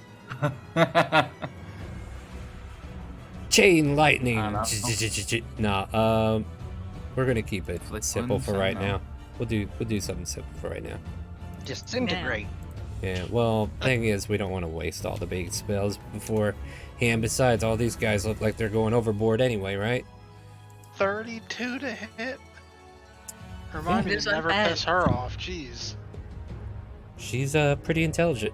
Chain lightning. I don't No, we're gonna keep it Flick simple wounds? for I right don't know. now. We'll do something simple for right now. Disintegrate. Yeah. Well, thing is, we don't want to waste all the big spells beforehand. Besides, all these guys look like they're going overboard anyway, right? 32 to hit. Remind me This to one never bad. piss her off. Jeez. She's pretty intelligent.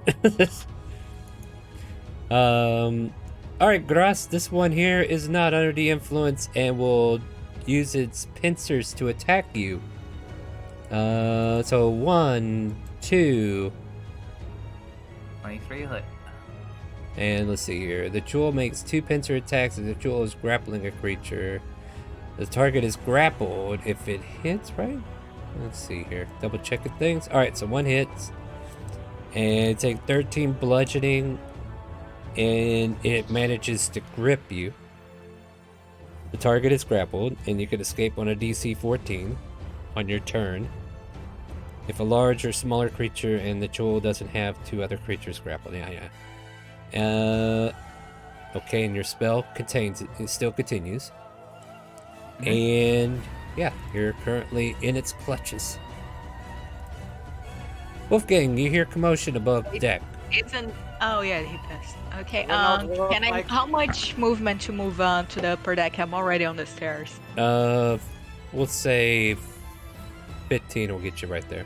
Alright, Gras, this one here is not under the influence and will use its pincers to attack you. So 1, 2, 23 hit. and let's see here. The jewel makes 2 pincer attacks if the jewel is grappling a creature. The target is grappled if it hits, right? Let's see here. Double checking things. Alright, so 1 hits. And take 13 bludgeoning. And it manages to grip you. The target is grappled, and you can escape on a DC 14 on your turn. If a large or smaller creature and the jewel doesn't have 2 other creatures grappled. Yeah. Okay, and your spell contains it. It still continues. And yeah, you're currently in its clutches. Wolfgang, you hear commotion above deck. It's an. Oh yeah, he passed. Okay. Well, no, Can I? like- How much movement to move to the upper deck? I'm already on the stairs. We'll say 15 will get you right there.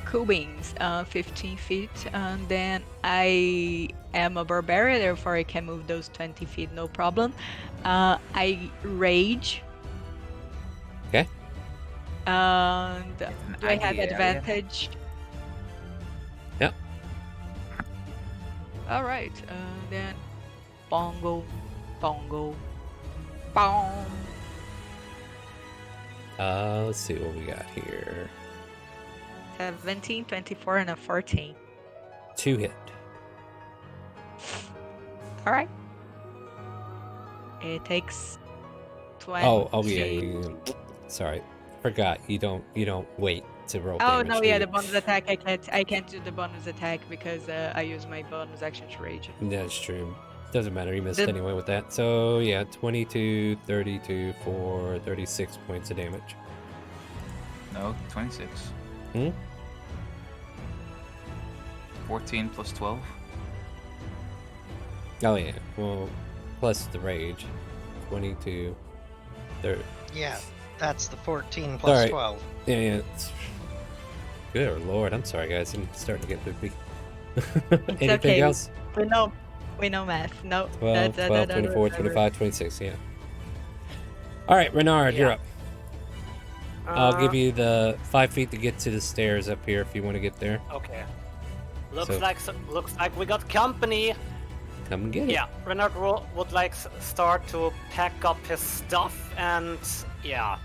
Cool beans. 15 feet, and then I am a barbarian, therefore I can move those 20 feet, no problem. I rage. Okay. And do I have Aggie area. advantage? Yep. All right. Then bongo, bongo, bong. Let's see what we got here. 17, 24, and a 14. 2 hit. All right. It takes 20. Oh yeah. Sorry, forgot. You don't wait to roll Oh damage. no, do yeah, you? the bonus attack. I can't do the bonus attack because I use my bonus action to rage. That's true. Doesn't matter. You missed The- anyway with that. So yeah, 22, 32, 4, 36 points of damage. No, 26. Hmm? 14 plus 12. Oh yeah. Well, plus the rage. 22, 30. Yeah, that's the 14 plus Alright. 12. Yeah. It's... Good lord. I'm sorry, guys. I'm starting to get loopy. Anything okay. else? We know math. No. 12, 12, 24, 25, 26. Yeah. All right, Renard, you're Yeah. up. I'll give you the 5 feet to get to the stairs up here if you want to get there. Okay. Looks So- like we got company. Come and get it. Yeah, Renard would like start to pack up his stuff and yeah,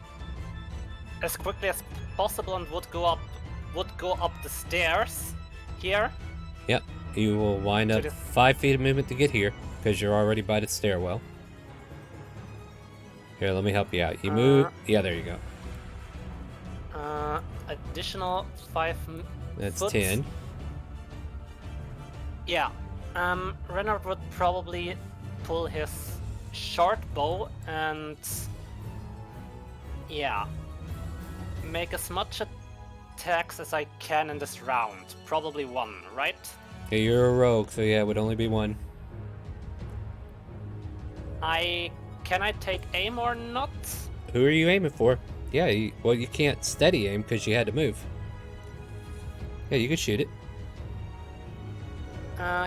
as quickly as possible, and would go up the stairs here. Yep. You will wind To up the- 5 feet of movement to get here because you're already by the stairwell. Here, let me help you out. You move. Yeah, there you go. Additional 5 That's foot. 10. Yeah. Renard would probably pull his short bow and yeah, make as much attacks as I can in this round. Probably 1, right? Okay, you're a rogue, so yeah, it would only be 1. Can I take aim or not? Who are you aiming for? Yeah, well, you can't steady aim because you had to move. Yeah, you can shoot it.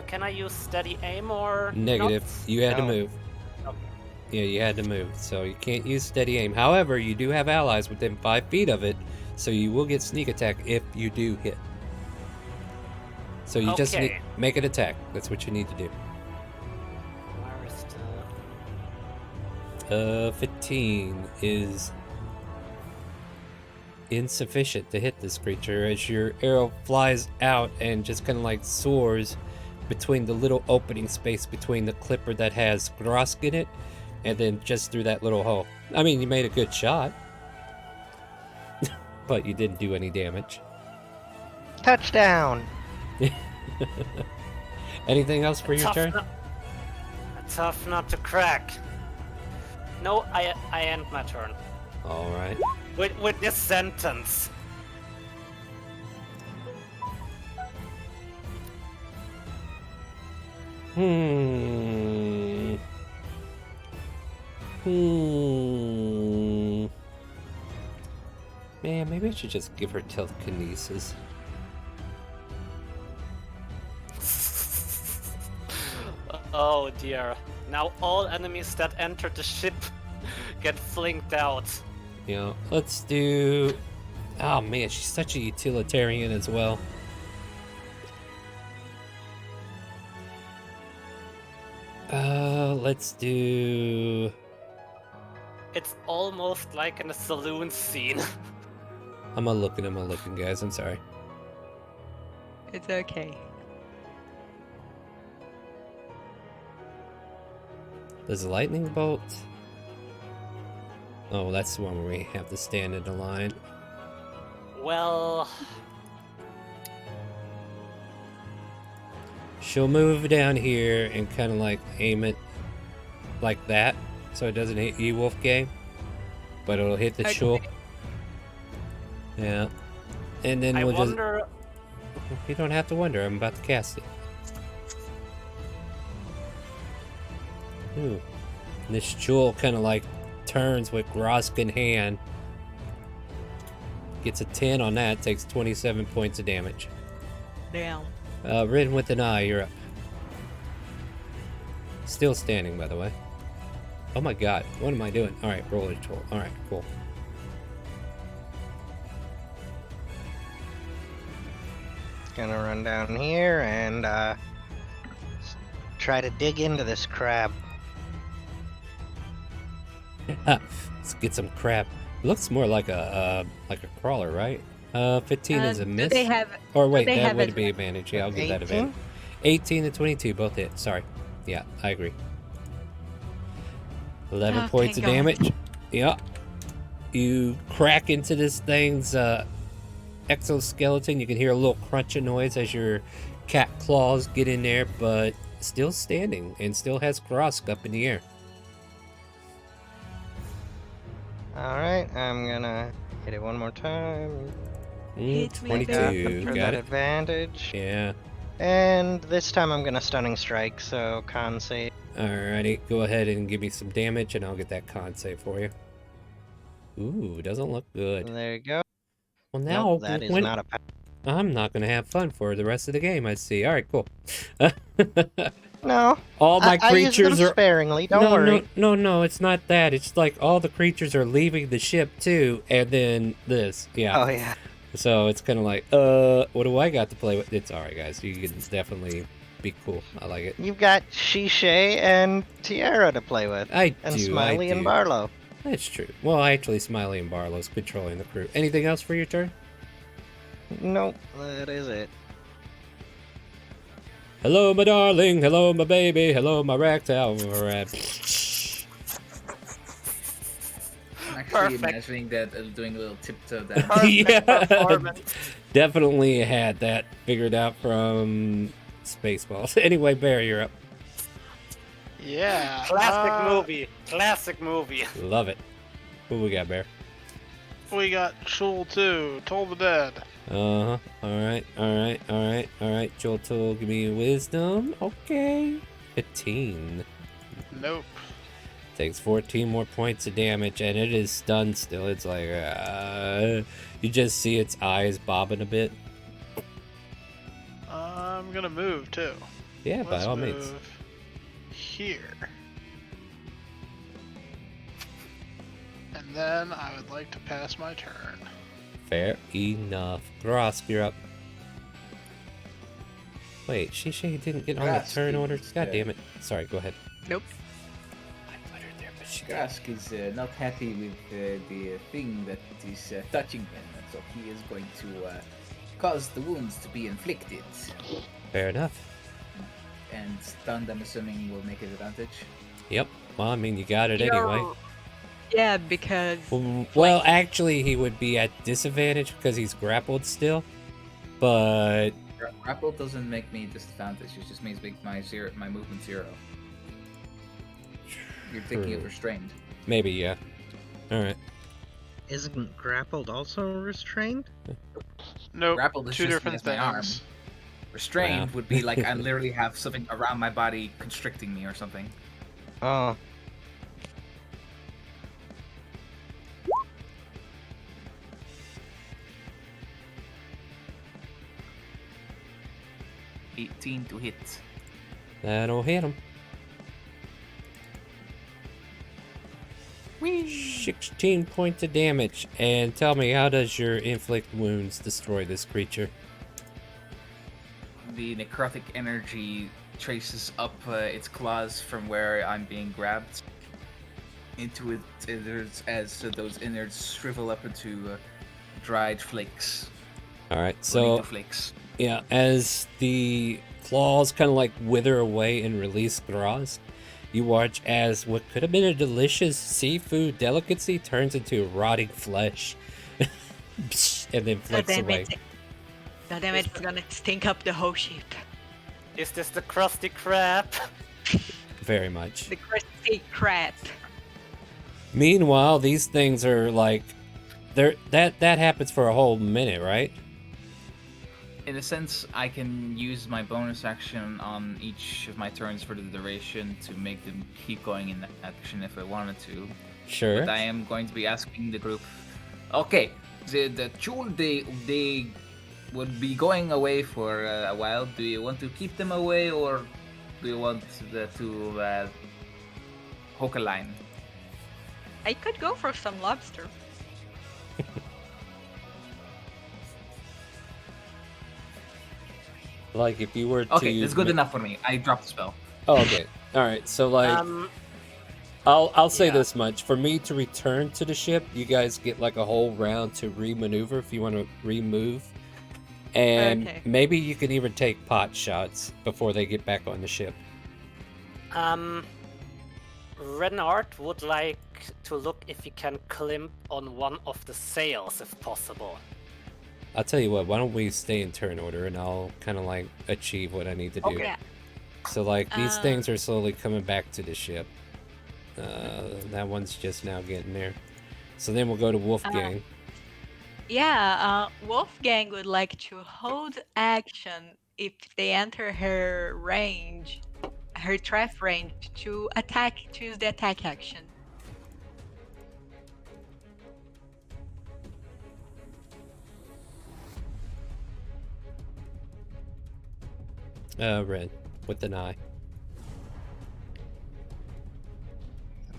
Can I use steady aim or Negative. not? You had to No. move. Okay. Yeah, you had to move, so you can't use steady aim. However, you do have allies within 5 feet of it, so you will get sneak attack if you do hit. So you just need Okay. make an attack. That's what you need to do. Where is the... 15 is insufficient to hit this creature as your arrow flies out and just kind of like soars between the little opening space between the clipper that has Grosk in it and then just through that little hole. I mean, you made a good shot, but you didn't do any damage. Touchdown! Anything else for your turn? Tough not to crack. No, I end my turn. All right. With this sentence. Hmm. Man, maybe I should just give her telekinesis. Oh dear. Now all enemies that enter the ship get flinked out. You know, let's do... Oh man, she's such a utilitarian as well. Let's do... It's almost like in a saloon scene. I'm not looking, guys. I'm sorry. It's okay. Does the lightning bolt? Oh, that's the one where we have to stand in the line. Well, She'll move down here and kind of like aim it like that, so it doesn't hit you, Wolfgang, but it'll hit the Okay. Chul. Yeah, and then I we'll wonder. just. You don't have to wonder. I'm about to cast it. Ooh. And this Chul kind of like turns with Grosk in hand. Gets a 10 on that. Takes 27 points of damage. Damn. Ridden with an eye, you're up. Still standing, by the way. Oh my god, what am I doing? Alright, roller tool. Alright, cool. Gonna run down here and try to dig into this crab. Let's get some crap. Looks more like a crawler, right? 15 is a miss. Do they have? Or wait, do they that have would adva- be advantage. Yeah, I'll give that 18? advantage. 18 and 22, both hit. Sorry. Yeah, I agree. 11 Oh, points of thank God. damage. Yeah. You crack into this thing's exoskeleton. You can hear a little crunching noise as your cat claws get in there, but still standing and still has Grosk up in the air. Alright, I'm gonna hit it one more time. Hit me, 22. For Got that it? advantage. Yeah. And this time I'm gonna stunning strike, so con save. Alrighty, go ahead and give me some damage, and I'll get that con save for you. Ooh, doesn't look good. There you go. Well, now Nope, that is not a pass. I'm not gonna have fun for the rest of the game. I see. All right, cool. No. All my I use them creatures are. sparingly, don't worry. No, it's not that. It's like all the creatures are leaving the ship too, and then this. Yeah. Oh, yeah. So it's kind of like, what do I got to play with? It's all right, guys. You can definitely be cool. I like it. You've got Shishay and Tiara to play with. I And do. Smiley I do. and Barlow. That's true. Well, actually, Smiley and Barlow's controlling the crew. Anything else for your turn? Nope, that is it. Hello, my darling. Hello, my baby. Hello, my ragtime rat. I'm actually Perfect. imagining that doing a little tiptoe dance. Perfect performance. Definitely had that figured out from Spaceballs. Anyway, Bear, you're up. Yeah. Classic movie. Classic movie. Love it. Who we got, Bear? We got Shul 2, Toll the Dead. Uh-huh. Alright. Jolto, give me wisdom. Okay. 15. Nope. Takes 14 more points of damage, and it is stunned still. It's like, you just see its eyes bobbing a bit. I'm gonna move too. Yeah, by Let's all move means. here. And then I would like to pass my turn. Fair enough. Grosk, you're up. Wait, Shishay didn't get on the Grosk turn is, order? God damn it. Sorry, go ahead. Nope. I put her there, but she Grask is not happy with the thing that is touching him, so he is going to cause the wounds to be inflicted. Fair enough. And stunned, I'm assuming, will make an advantage. Yep. Well, I mean, you got it anyway. Yeah, because Well, actually, he would be at disadvantage because he's grappled still. But Grapple doesn't make me disadvantage, it just means make my movement 0. You're thinking of True. restrained. maybe, yeah. Alright. Isn't grappled also restrained? Nope. Grappled is Two just different against my arm. things. Restrained Wow. would be like I literally have something around my body constricting me or something. Oh. $18 to hit. That'll hit him. 16 points of damage. And tell me, how does your inflict wounds destroy this creature? The necrotic energy traces up its claws from where I'm being grabbed into its innards as those innards shrivel up into dried flakes. Alright, Bonito so flakes. yeah, as the claws kind of like wither away and release Grosk, you watch as what could have been a delicious seafood delicacy turns into rotting flesh. And then flicks away. God damn it, it's gonna stink up the whole ship. Is this the crusty crab? Very much. The crispy crap. Meanwhile, these things are like, that happens for a whole minute, right? In a sense, I can use my bonus action on each of my turns for the duration to make them keep going in action if I wanted to. Sure. But I am going to be asking the group. Okay, the Chul, they would be going away for a while. Do you want to keep them away, or do you want to hook a line? I could go for some lobster. Like, if you were to... Okay, that's good enough for me. I dropped the spell. Oh, okay. Alright, so, like... I'll say yeah. this much. For me to return to the ship, you guys get, like, a whole round to re-maneuver if you want to re-move. And Okay. maybe you can even take pot shots before they get back on the ship. Renard would like to look if he can climb on one of the sails if possible. I'll tell you what, why don't we stay in turn order and I'll kind of like achieve what I need to do. Okay. So like these things are slowly coming back to the ship. That one's just now getting there. So then we'll go to Wolfgang. Wolfgang would like to hold action if they enter her range, her trap range, to attack, choose the attack action. Red, with an eye.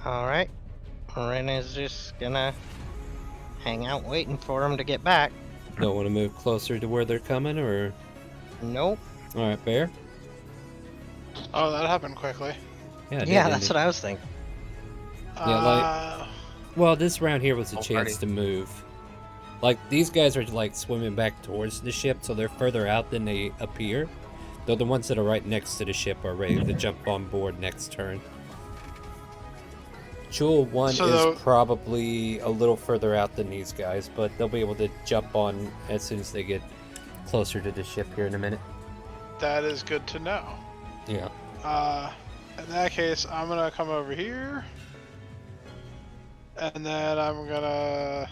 Alright. Ren is just gonna hang out waiting for him to get back. Don't want to move closer to where they're coming, or... Nope. Alright, Bear? Oh, that happened quickly. Yeah, it Yeah, did, that's didn't what I was thinking. Yeah, it? Well, this round here was a chance to move. Like, these guys are like swimming back towards the ship, so they're further out than they appear. Though the ones that are right next to the ship are ready to jump on board next turn. Jewel 1 is probably a little further out than these guys, but they'll be able to jump on as soon as they get closer to the ship here in a minute. That is good to know. Yeah. In that case, I'm gonna come over here. And then I'm gonna...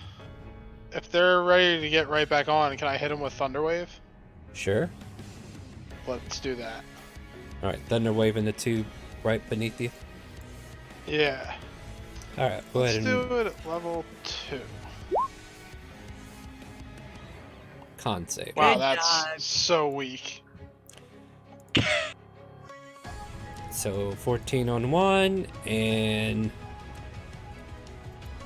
If they're ready to get right back on, can I hit them with Thunderwave? Sure. Let's do that. Alright, Thunder Wave in the tube right beneath you. Yeah. Alright, go ahead and... Let's do it at level 2. Con save. Wow, Good that's job. so weak. So 14 on one and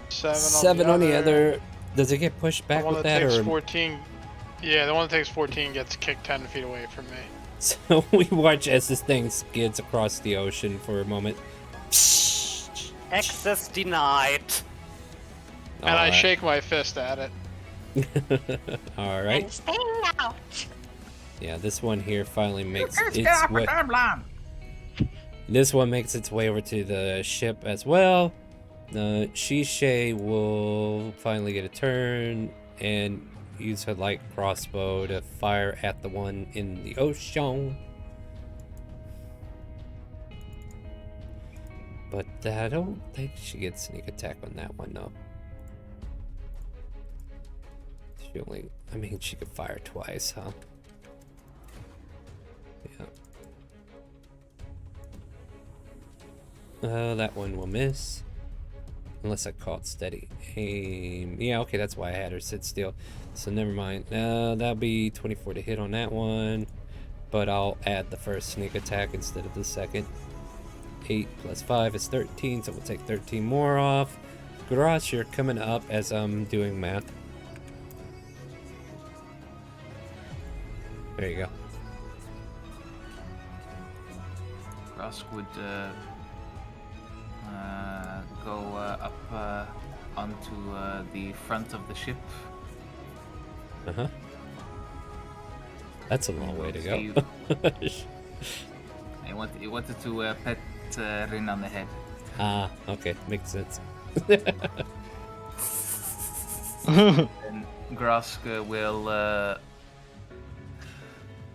7 on the other. Does it get pushed back the one with that that, takes or 14. Yeah, the one that takes 14 gets kicked 10 feet away from me. so we watch as this thing skids across the ocean for a moment. Access denied. And I shake my fist at it. All right. I'm staying out. Yeah, this one here finally makes its way. This one makes its way over to the ship as well. Shishay will finally get a turn and use her light crossbow to fire at the one in the ocean. But I don't think she gets sneak attack on that one, though. She only... I mean, she could fire twice, huh? Yeah. That one will miss. Unless I caught steady aim. Yeah, okay, that's why I had her sit still. So never mind. That'll be 24 to hit on that one. But I'll add the first sneak attack instead of the second. 8 plus 5 is 13, so we'll take 13 more off. Gross, you're coming up as I'm doing math. There you go. Gross would go up onto the front of the ship. Uh-huh. That's a long way to go. I wanted to pet Rin on the head. Ah, okay, makes sense. And Grosk will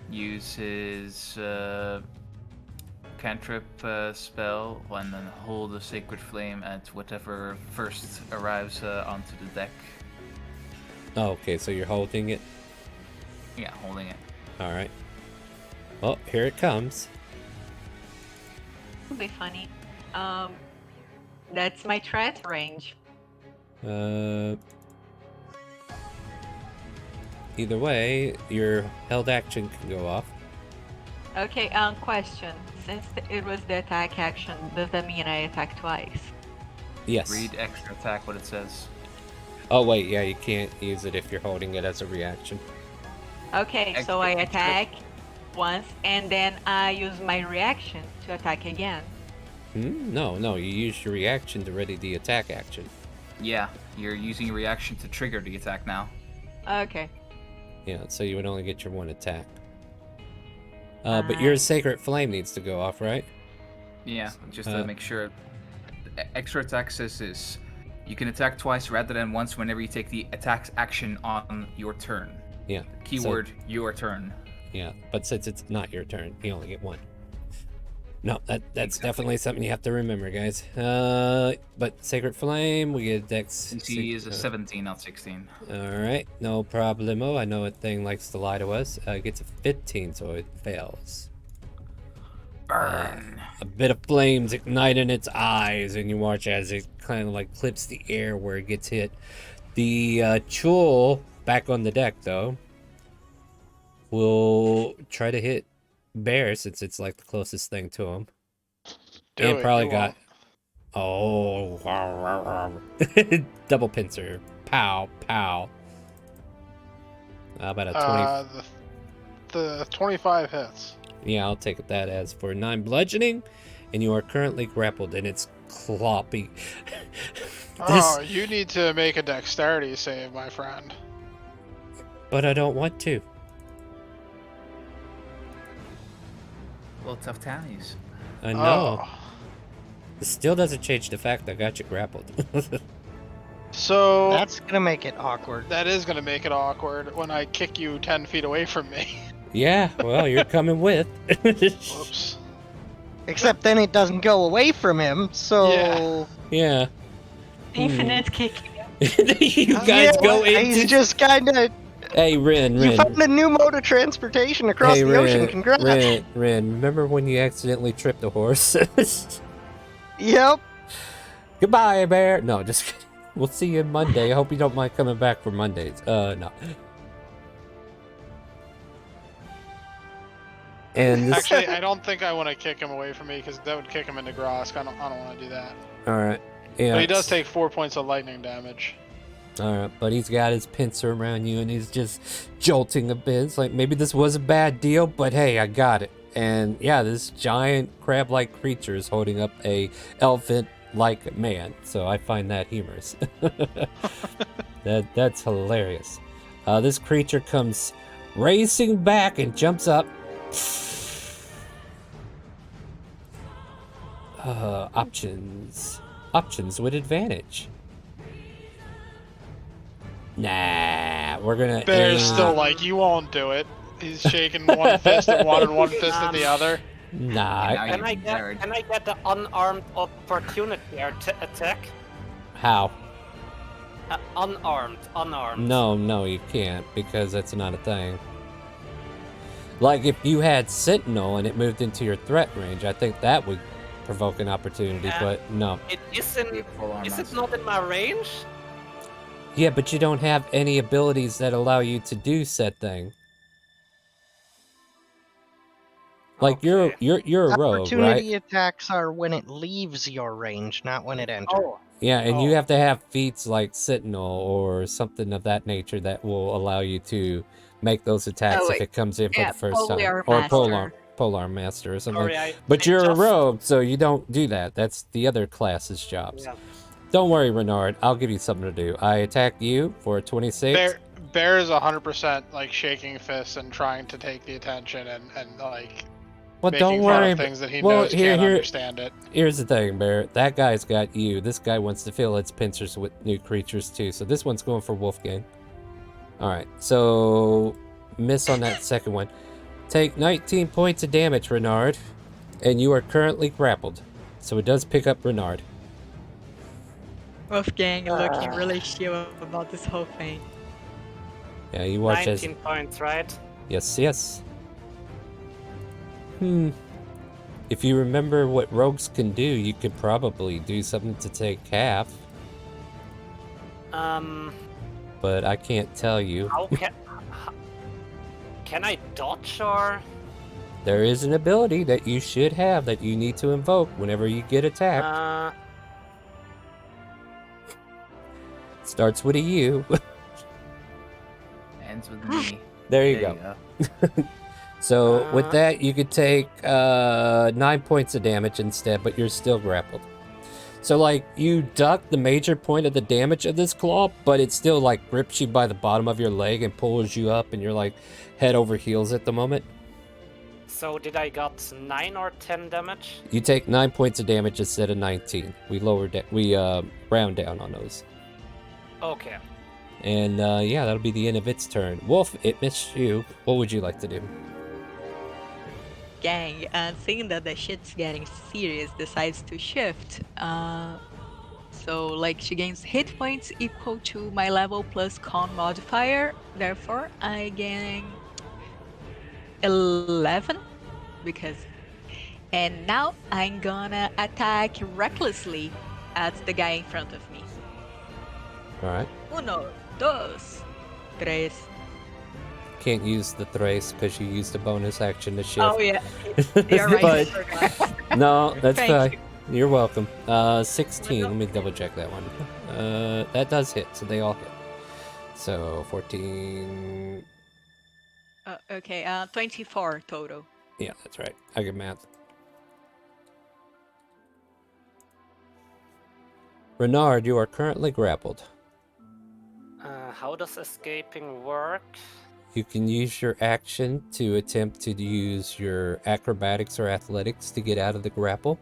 use his cantrip spell and then hold a sacred flame at whatever first arrives onto the deck. Oh, okay, so you're holding it? Yeah, holding it. Alright. Well, here it comes. It'll be funny. That's my threat range. Either way, your held action can go off. Okay, question. Since it was the attack action, does that mean I attack twice? Yes. Read extra attack what it says. Oh wait, yeah, you can't use it if you're holding it as a reaction. Okay, so I attack. once, and then I use my reaction to attack again. No, you use your reaction to ready the attack action. Yeah, you're using your reaction to trigger the attack now. Okay. Yeah, so you would only get your one attack. But your Sacred Flame needs to go off, right? Yeah, just to make sure. Extra attack is you can attack twice rather than once whenever you take the attack action on your turn. Yeah. Keyword, your turn. Yeah, but since it's not your turn, you only get one. No, that's definitely something you have to remember, guys. But Sacred Flame, we get Dex. DC is a 17, not 16. Alright, no problemo. I know a thing likes to lie to us. It gets a 15, so it fails. Burn. A bit of flames ignite in its eyes, and you watch as it kind of like clips the air where it gets hit. The Chul, back on the deck though, will try to hit Bear since it's like the closest thing to him. And probably got double pincer. Pow, pow. How about a 20? The 25 hits. Yeah, I'll take that as for 9 bludgeoning, and you are currently grappled, and it's cloppy. Oh, you need to make a dexterity save, my friend. But I don't want to. Well, tough ties. I know. Oh. It still doesn't change the fact I got you grappled. So That's gonna make it awkward. that is gonna make it awkward when I kick you 10 feet away from me. Yeah, well, you're coming with. Whoops. Except then it doesn't go away from him, so... Yeah. Infinite kicking. You guys go into... He's just kinda... Hey, Rin. You found a new mode of transportation across the ocean, congrats! Rin, remember when you accidentally tripped a horse? Yep. Goodbye, Bear. No, just kidding. We'll see you Monday. I hope you don't mind coming back for Mondays. No. And this... Actually, I don't think I want to kick him away from me because that would kick him into Grosk. I don't want to do that. All right. Yeah. But he does take 4 points of lightning damage. All right, but he's got his pincer around you, and he's just jolting a bit. It's like, maybe this was a bad deal, but hey, I got it. And yeah, this giant crab-like creature is holding up a elephant-like man, so I find that humorous. That's hilarious. This creature comes racing back and jumps up. Options with advantage. Nah, we're gonna. Bear's still like, you won't do it. He's shaking one fist at one and one fist at the other. Nah. Can I get the unarmed opportunity attack? How? Unarmed. No, you can't, because that's not a thing. Like, if you had Sentinel and it moved into your threat range, I think that would provoke an opportunity, but no. It isn't. Is it not in my range? Yeah, but you don't have any abilities that allow you to do said thing. Like, Okay. you're a rogue, Opportunity right? attacks are when it leaves your range, not when it enters. Oh, Yeah, and you Oh. have to have feats like Sentinel or something of that nature that will allow you to make those attacks Oh, if it comes in for yeah, the first time. Polar Or Master. Polar Master or something. sorry, But I you're a just- rogue, so you don't do that. That's the other class's jobs. Yeah. Don't worry, Renard. I'll give you something to do. I attack you for a 26. Bear is 100% like shaking fists and trying to take the attention and like Well, making don't fun worry. of things that he well, knows here- can't understand it. Here's the thing, Bear. That guy's got you. This guy wants to fill its pincers with new creatures too. So this one's going for Wolfgang. All right. So miss on that second one. Take 19 points of damage, Renard, and you are currently grappled. So it does pick up Renard. Wolfgang looking really sure about this whole thing. Yeah, you watch as 19 points, right? yes. If you remember what rogues can do, you could probably do something to take half, but I can't tell you. How can I dodge or? There is an ability that you should have that you need to invoke whenever you get attacked. Starts with a U. Ends with me. There you go. So with that, you could take 9 points of damage instead, but you're still grappled. So like you duck the major point of the damage of this claw, but it still like grips you by the bottom of your leg and pulls you up, and you're like head over heels at the moment. So did I got 9 or 10 damage? You take 9 points of damage instead of 19. We round down on those. Okay. And yeah, that'll be the end of its turn. Wolf, it missed you. What would you like to do? Gang, seeing that the shit's getting serious, decides to shift. So, like, she gains hit points equal to my level plus con modifier. Therefore, I gain 11 because. And now I'm gonna attack recklessly at the guy in front of me. Alright. 1, 2, 3. Can't use the thrace because you used a bonus action to shift. Oh, yeah. You're right. I forgot. No, that's Thank fine. You're welcome. 16. Let me double check that one. That does hit, so they all hit. So 14. Okay, 24 total. Yeah, that's right. I get math. Renard, you are currently grappled. How does escaping work? You can use your action to attempt to use your acrobatics or athletics to get out of the grapple.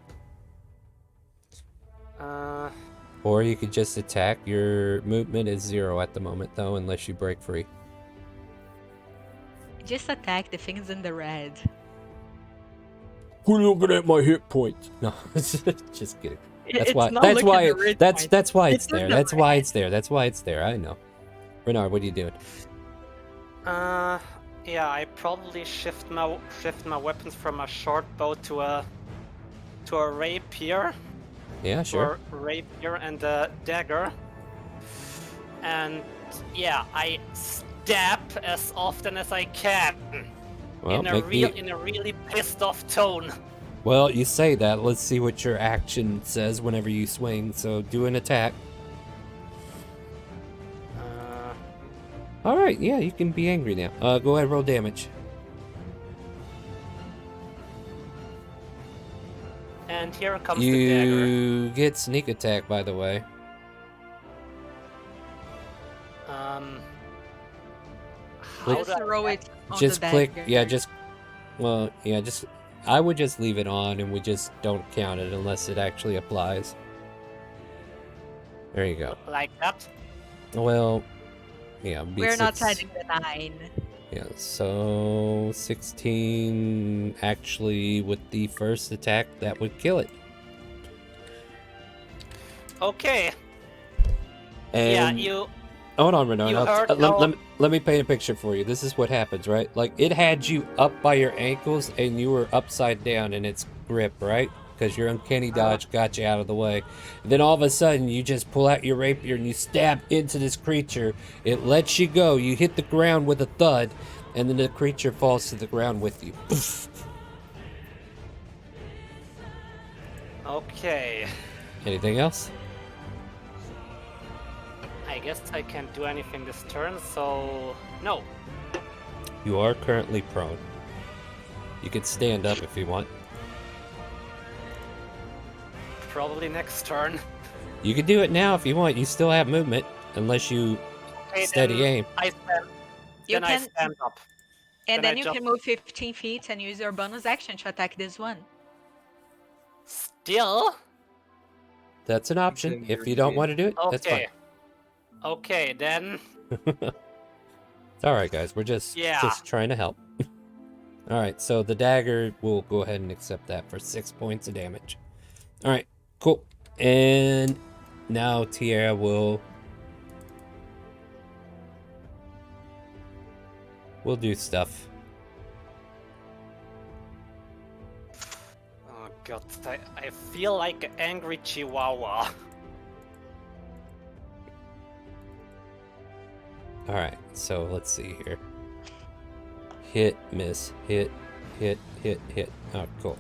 Or you could just attack. Your movement is 0 at the moment, though, unless you break free. Just attack the things in the red. Who's looking at my hit points? No, just kidding. That's It's why. not That's looking why. at the red That's points. why It's it's in there. the That's why red. it's there. That's why it's there. I know. Renard, what are you doing? Yeah, I probably shift my weapons from a short bow to a rapier. Yeah, sure. Or rapier and a dagger. And yeah, I stab as often as I can. Well, in a really pissed off tone. Well, you say that. Let's see what your action says whenever you swing. So do an attack. All right, yeah, you can be angry now. Go ahead, roll damage. And here comes the dagger. You get sneak attack, by the way. How Just do I throw it on Just the click. dagger. Yeah, just. Well, yeah, just. I would just leave it on, and we just don't count it unless it actually applies. There you go. like that? Well, yeah. We're not B6. adding the 9. Yeah, so 16 actually with the first attack that would kill it. Okay. And Yeah, you. hold on, Renard. you heard Let me paint a picture for you. This is what happens, right? Like it had you up by your ankles and you were upside down in its grip, right? Because your uncanny dodge got you out of the way. And then all of a sudden, you just pull out your rapier and you stab into this creature. It lets you go. You hit the ground with a thud, and then the creature falls to the ground with you. Okay. Anything else? I guess I can't do anything this turn, so no. You are currently prone. You can stand up if you want. Probably next turn. You can do it now if you want. You still have movement, unless you Okay, steady then aim. I stand. You then I can- stand up. And Then then I you jump. can move 15 feet and use your bonus action to attack this one. Still? That's an option. Then If you're you don't good. want to do it, that's fine. Okay. Okay, then. It's all right, guys. We're just Yeah. trying to help. All right, so the dagger, we'll go ahead and accept that for 6 points of damage. All right, cool. And now Tierra will do stuff. Oh god, I feel like an angry chihuahua. All right, so let's see here. Hit, miss, hit, hit, hit, hit. Oh, cool.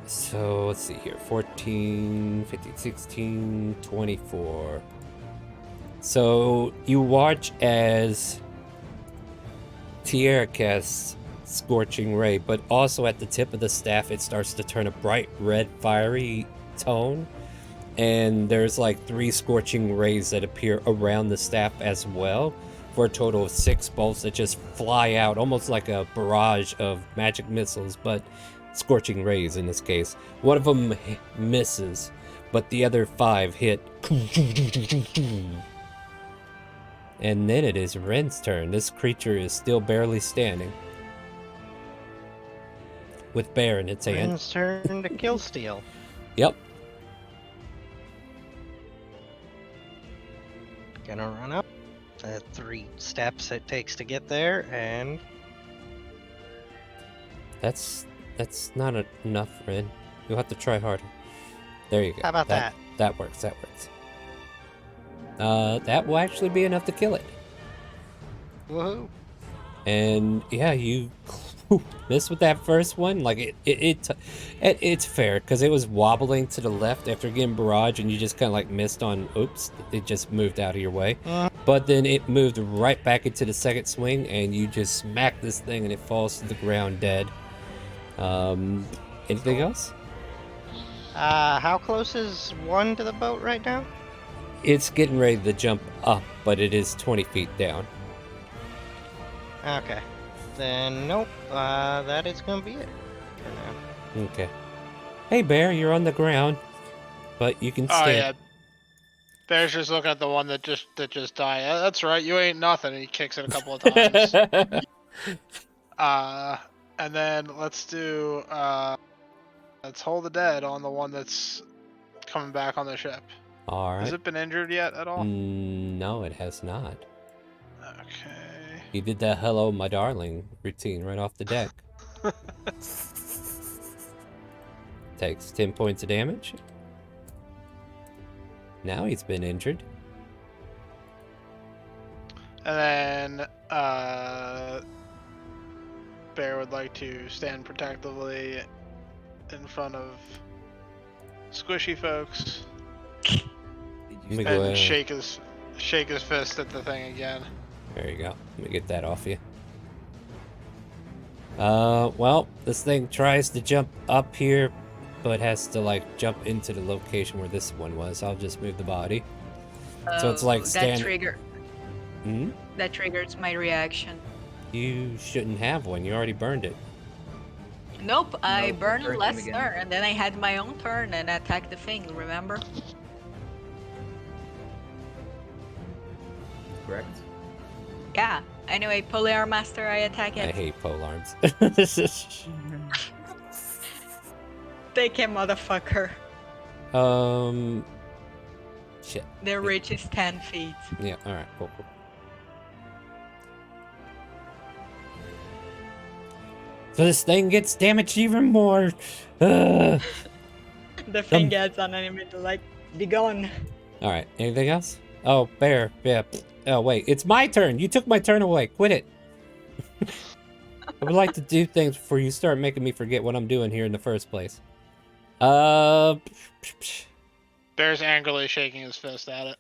So let's see here. 14, 15, 16, 24. So you watch as Tierra casts Scorching Ray, but also at the tip of the staff it starts to turn a bright red fiery tone, and there's like 3 Scorching Rays that appear around the staff as well, for a total of 6 bolts that just fly out, almost like a barrage of magic missiles, but Scorching Rays in this case. One of them misses, but the other 5 hit. And then it is Ren's turn. This creature is still barely standing, with Bear in its hand. Ren's turn to kill steal. Yep. Gonna run up. The 3 steps it takes to get there, and That's not enough, Ren. You'll have to try harder. There you go. how about that? That works. That works. That will actually be enough to kill it. Woohoo! And yeah, you missed with that first one. Like it's fair because it was wobbling to the left after getting barrage, and you just kind of like missed on. Oops! It just moved out of your way. But then it moved right back into the second swing, and you just smack this thing, and it falls to the ground dead. Anything else? How close is 1 to the boat right now? It's getting ready to jump up, but it is 20 feet down. Okay. Then, nope. That is gonna be it for now. Okay. Hey, Bear, you're on the ground, but you can Oh stand. yeah. Bear's just looking at the one that just died. That's right, you ain't nothing. And he kicks it a couple of times. And then let's do let's hold the dead on the one that's coming back on the ship. All right. Has it been injured yet at all? No, it has not. Okay. You did that "Hello, my darling" routine right off the deck. Takes 10 points of damage. Now he's been injured. And then Bear would like to stand protectively in front of squishy folks Let me go and ahead. shake his fist at the thing again. There you go. Let me get that off you. Well, this thing tries to jump up here, but has to like jump into the location where this one was. I'll just move the body. So it's like that trigger. Hmm? That triggers my reaction. You shouldn't have one. You already burned it. Nope, I No, burned burn him last again. turn, and then I had my own turn and attacked the thing. Remember? Correct. Yeah. Anyway, Polar Master, I attack I it. hate polearms. Take him, motherfucker. Shit. The reach is 10 feet. Yeah. All right. Cool. So this thing gets damaged even more. The thing gets on enemy, like, be gone. All right. Anything else? Oh, Bear. Yeah. Oh, wait. It's my turn. You took my turn away. Quit it. I would like to do things before you start making me forget what I'm doing here in the first place. Bear's angrily shaking his fist at it.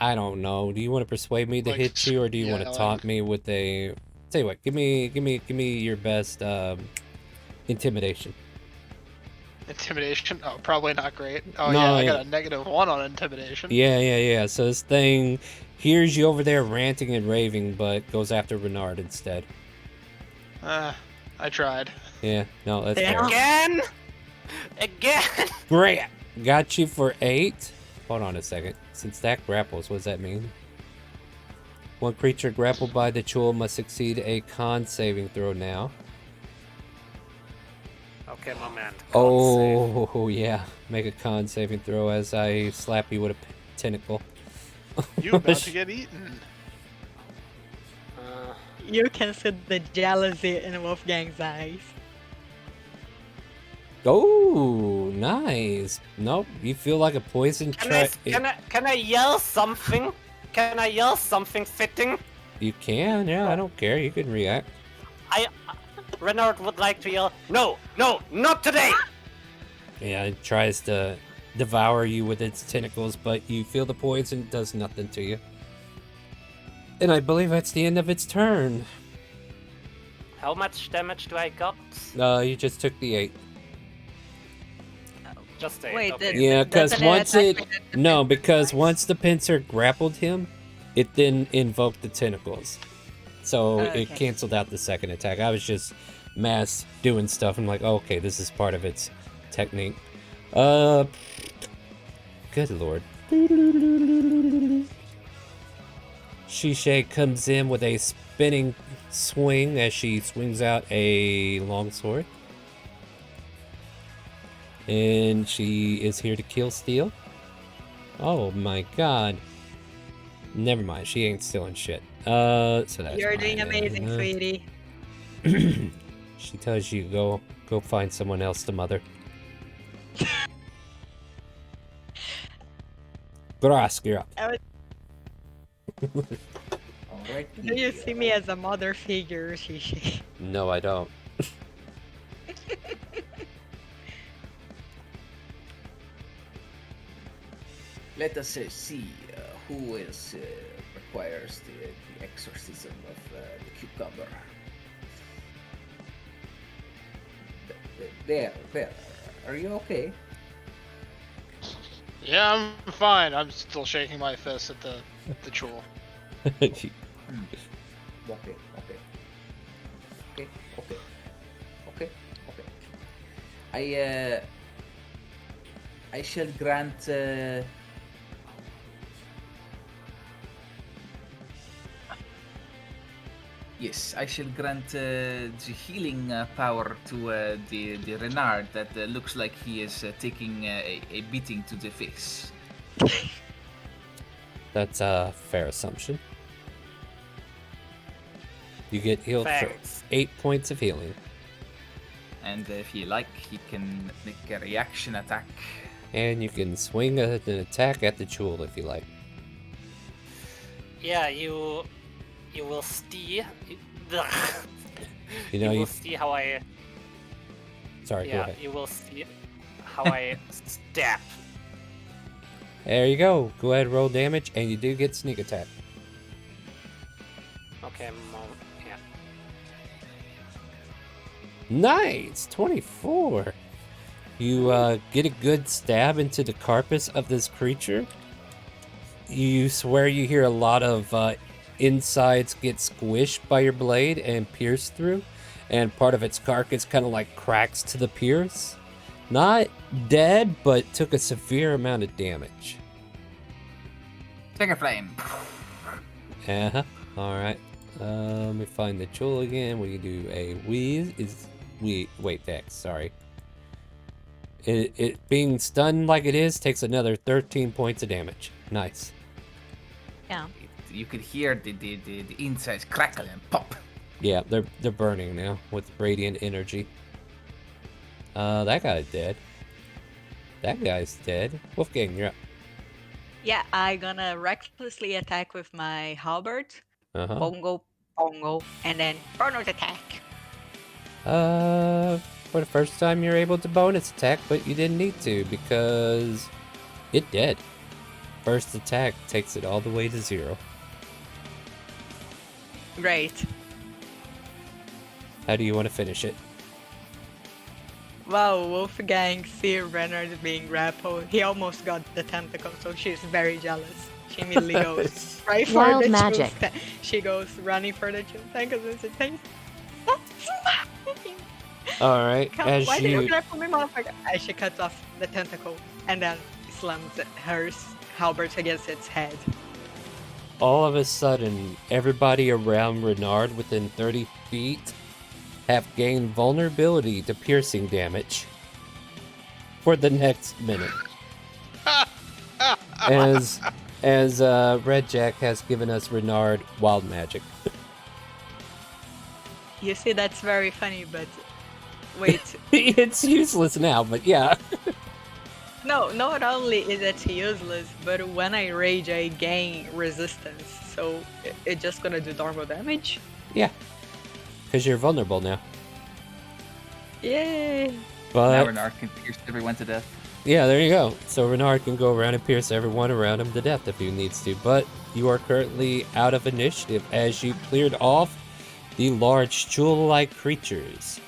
I don't know. Do you want to persuade me to Like, hit you, or do you want to yeah, taunt me with a? Tell you what. Give me your best intimidation. Intimidation? Oh, probably not great. Oh No, yeah, I yeah. got a -1 on intimidation. Yeah. So this thing hears you over there ranting and raving, but goes after Renard instead. I tried. Yeah, no, that's Yeah. fair. Again! Great. Got you for 8. Hold on a second. Since that grapples, what does that mean? One creature grappled by the Chul must succeed a con saving throw now. Okay, my man. Con Oh, yeah. Make a con saving throw as I slap you with a tentacle. You about to get eaten. save. You can see the jealousy in Wolfgang's eyes. Oh, nice. Nope, you feel like a poison Can I yell something? Can I yell something fitting? You can, yeah, I don't care. You can react. Renard would like to yell, no, not today! Yeah, it tries to devour you with its tentacles, but you feel the poison does nothing to you. And I believe that's the end of its turn. How much damage do I got? You just took the 8. Just 8. Wait, okay. Yeah, because doesn't it once attack it... with the No, pincer because twice? once the pincer grappled him, it then invoked the tentacles. So Okay. it canceled out the second attack. I was just mass doing stuff. I'm like, oh, okay, this is part of its technique. Good lord. Shishay comes in with a spinning swing as she swings out a longsword. And she is here to kill Steel. Oh my god. Never mind, she ain't stealing shit. So that's You're doing amazing, sweetie. She tells you go find someone else to mother. Grask, you're up. Alright. Do you see me as a mother figure, Shishi? No, I don't. Let us see who requires the exorcism of the cucumber. There. Are you okay? Yeah, I'm fine. I'm still shaking my fist at the Chul. Okay. I shall grant yes, I shall grant the healing power to the Renard that looks like he is taking a beating to the face. That's a fair assumption. You get healed Thanks. for 8 points of healing. And if you like, he can make a reaction attack. And you can swing an attack at the Chul if you like. Yeah, you will see. You know, will you... see how I. Sorry, go Yeah, ahead. you will see how I step. There you go. Go ahead, roll damage, and you do get sneak attack. Okay, yeah. Nice! 24! You get a good stab into the carcass of this creature. You swear you hear a lot of insides get squished by your blade and pierced through, and part of its carcass kind of like cracks to the pierce. Not dead, but took a severe amount of damage. Take a flame. Uh-huh. Alright. Let me find the Chul again. We can do a wheeze. Wait, Dex, sorry. It being stunned like it is takes another 13 points of damage. Nice. Yeah. You could hear the insides crackle and pop. Yeah, they're burning now with radiant energy. That guy's dead. That guy's dead. Wolfgang, you're up. Yeah, I gonna recklessly attack with my halberd. Uh-huh. Bongo, and then bonus attack. For the first time you're able to bonus attack, but you didn't need to because it dead. First attack takes it all the way to 0. Great. How do you want to finish it? Wow, Wolfgang see Renard being grappled. He almost got the tentacle, so she's very jealous. She immediately goes right for Wild the magic. She goes running for the tentacle and she thinks, that's mine! Alright, as Why did you you... grapple me, motherfucker? As she cuts off the tentacle and then slams her halberd against its head. All of a sudden, everybody around Renard within 30 feet have gained vulnerability to piercing damage for the next minute. As Red Jack has given us Renard wild magic. You see, that's very funny, but wait. It's useless now, but yeah. No, not only is it useless, but when I rage, I gain resistance, so it's just gonna do normal damage? Yeah. Because you're vulnerable now. Yay! Now But Renard can pierce everyone to death. Yeah, there you go. So Renard can go around and pierce everyone around him to death if he needs to, but you are currently out of initiative as you cleared off the large jewel-like creatures.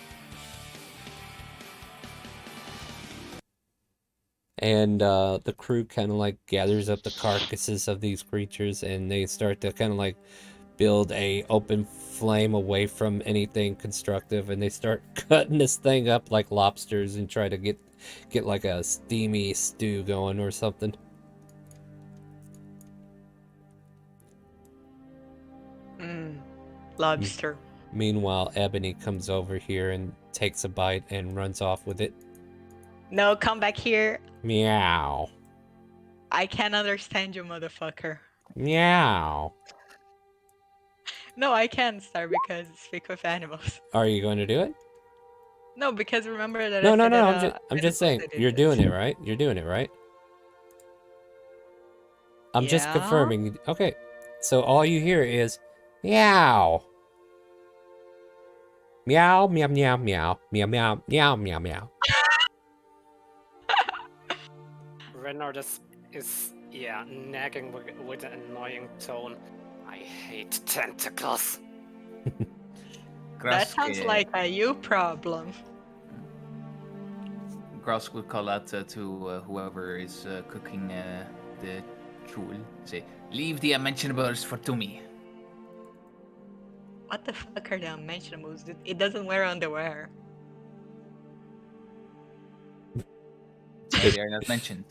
And the crew kind of like gathers up the carcasses of these creatures, and they start to kind of like build a open flame away from anything constructive, and they start cutting this thing up like lobsters and try to get like a steamy stew going or something. Lobster. Meanwhile, Ebony comes over here and takes a bite and runs off with it. No, come back here. Meow. I can't understand you, motherfucker. Meow. No, I can't, Star, because speak with animals. Are you going to do it? No, because remember that No, I no, said no. that, I'm just saying. You're doing it, right? You're doing it, right? I'm just Yeah? confirming. Okay. So all you hear is meow. Meow, meow, meow, meow, meow, meow, meow, meow, meow. Renard is nagging with an annoying tone. I hate tentacles. That sounds like a you problem. Grask would call out to whoever is cooking the chul. Say, leave the unmentionables for Tumi. What the fuck are the unmentionables? It doesn't wear underwear. They are not mentioned.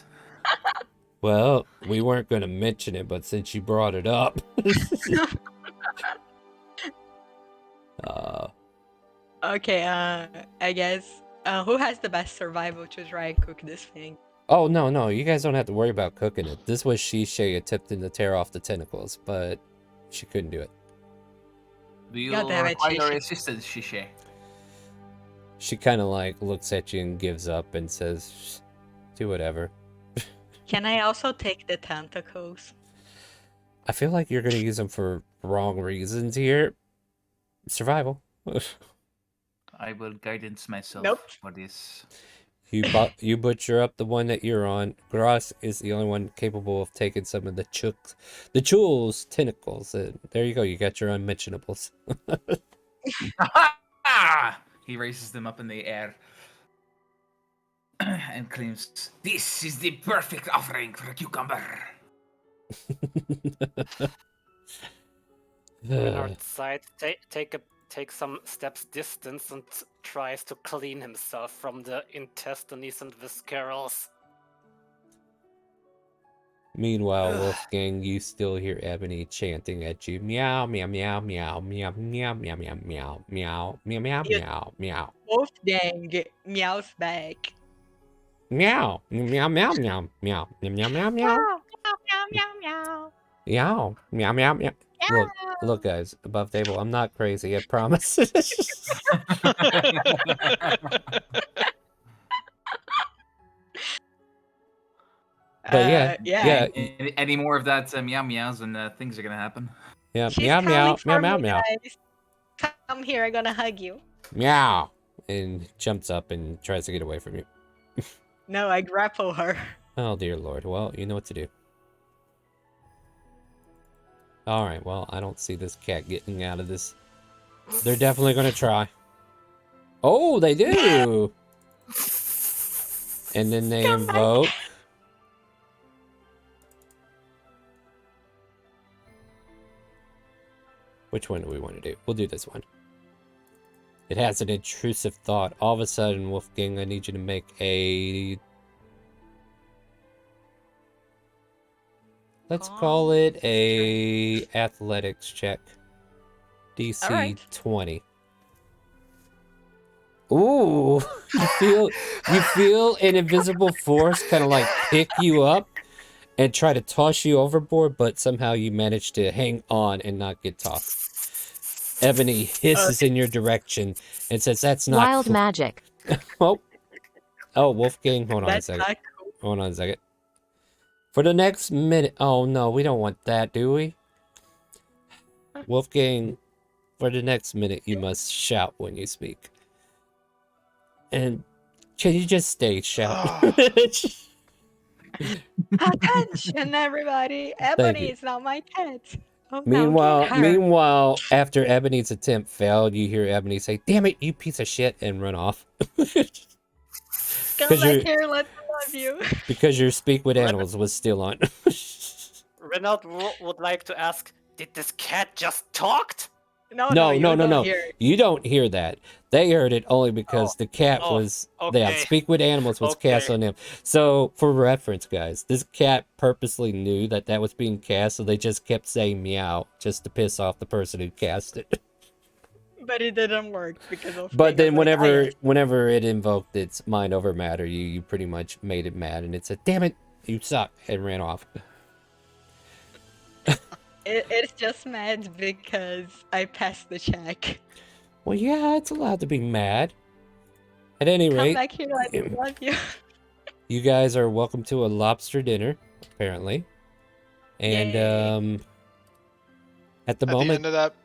Well, we weren't going to mention it, but since you brought it up. Okay, I guess. Who has the best survival to try and cook this thing? Oh, no, you guys don't have to worry about cooking it. This was Shishay attempting to tear off the tentacles, but she couldn't do it. Do you God damn it, require Shishay. assistance, Shishay? She kind of like looks at you and gives up and says, do whatever. Can I also take the tentacles? I feel like you're going to use them for wrong reasons here. Survival. I will guidance myself for this. You butcher up the one that you're on. Gross is the only one capable of taking some of the Chul's tentacles. There you go. You got your unmentionables. He raises them up in the air and claims, "This is the perfect offering for a cucumber." Renard side take some steps distance and tries to clean himself from the intestines and viscerals. Meanwhile, Wolfgang, you still hear Ebony chanting at you. Meow, meow, meow, meow, meow, meow, meow, meow, meow, meow, meow, meow, meow, meow. Wolfgang meows back. Meow, meow, meow, meow, meow, meow, meow, meow, meow. Meow, meow, meow. Meow, meow, meow, meow. Look, guys, above table. I'm not crazy, I promise. But yeah. Any more of that meow meows and things are gonna happen. Yeah, She's meow, meow, calling meow, for meow, me, meow. guys. Come here, I'm gonna hug you. Meow, and jumps up and tries to get away from you. No, I grapple her. Oh dear lord. Well, you know what to do. Alright, well, I don't see this cat getting out of this. They're definitely gonna try. Oh, they do! And then they invoke. Which one do we want to do? We'll do this one. It has an intrusive thought. All of a sudden, Wolfgang, I need you to make a... Let's call it a athletics check. DC 20. Ooh, you feel an invisible force kind of like pick you up and try to toss you overboard, but somehow you manage to hang on and not get tossed. Ebony hisses in your direction and says, "That's not wild magic." Oh, Wolfgang, hold on a second. Hold on a second. For the next minute, oh no, we don't want that, do we? Wolfgang, for the next minute, you must shout when you speak. And Can you just stay, shout? Attention, everybody! Thank Ebony you. is not my cat. Oh, now get her. Meanwhile, after Ebony's attempt failed, you hear Ebony say, "Damn it, you piece of shit," and run off. Come back here, let me love you. Because your speak with animals was still on. Renaud would like to ask, did this cat just talked? No, No. you don't hear it. You don't hear that. They heard it only because the cat was. okay. Yeah, speak with animals was cast on them. So, for reference, guys, this cat purposely knew that that was being cast, so they just kept saying meow just to piss off the person who cast it. But it didn't work because of. But then, whenever it invoked its mind over matter, you pretty much made it mad, and it said, "Damn it, you suck," and ran off. It's just mad because I passed the check. Well, yeah, it's allowed to be mad. At any rate, Come back here, I love you. You guys are welcome to a lobster dinner, apparently. And at the moment, end of that,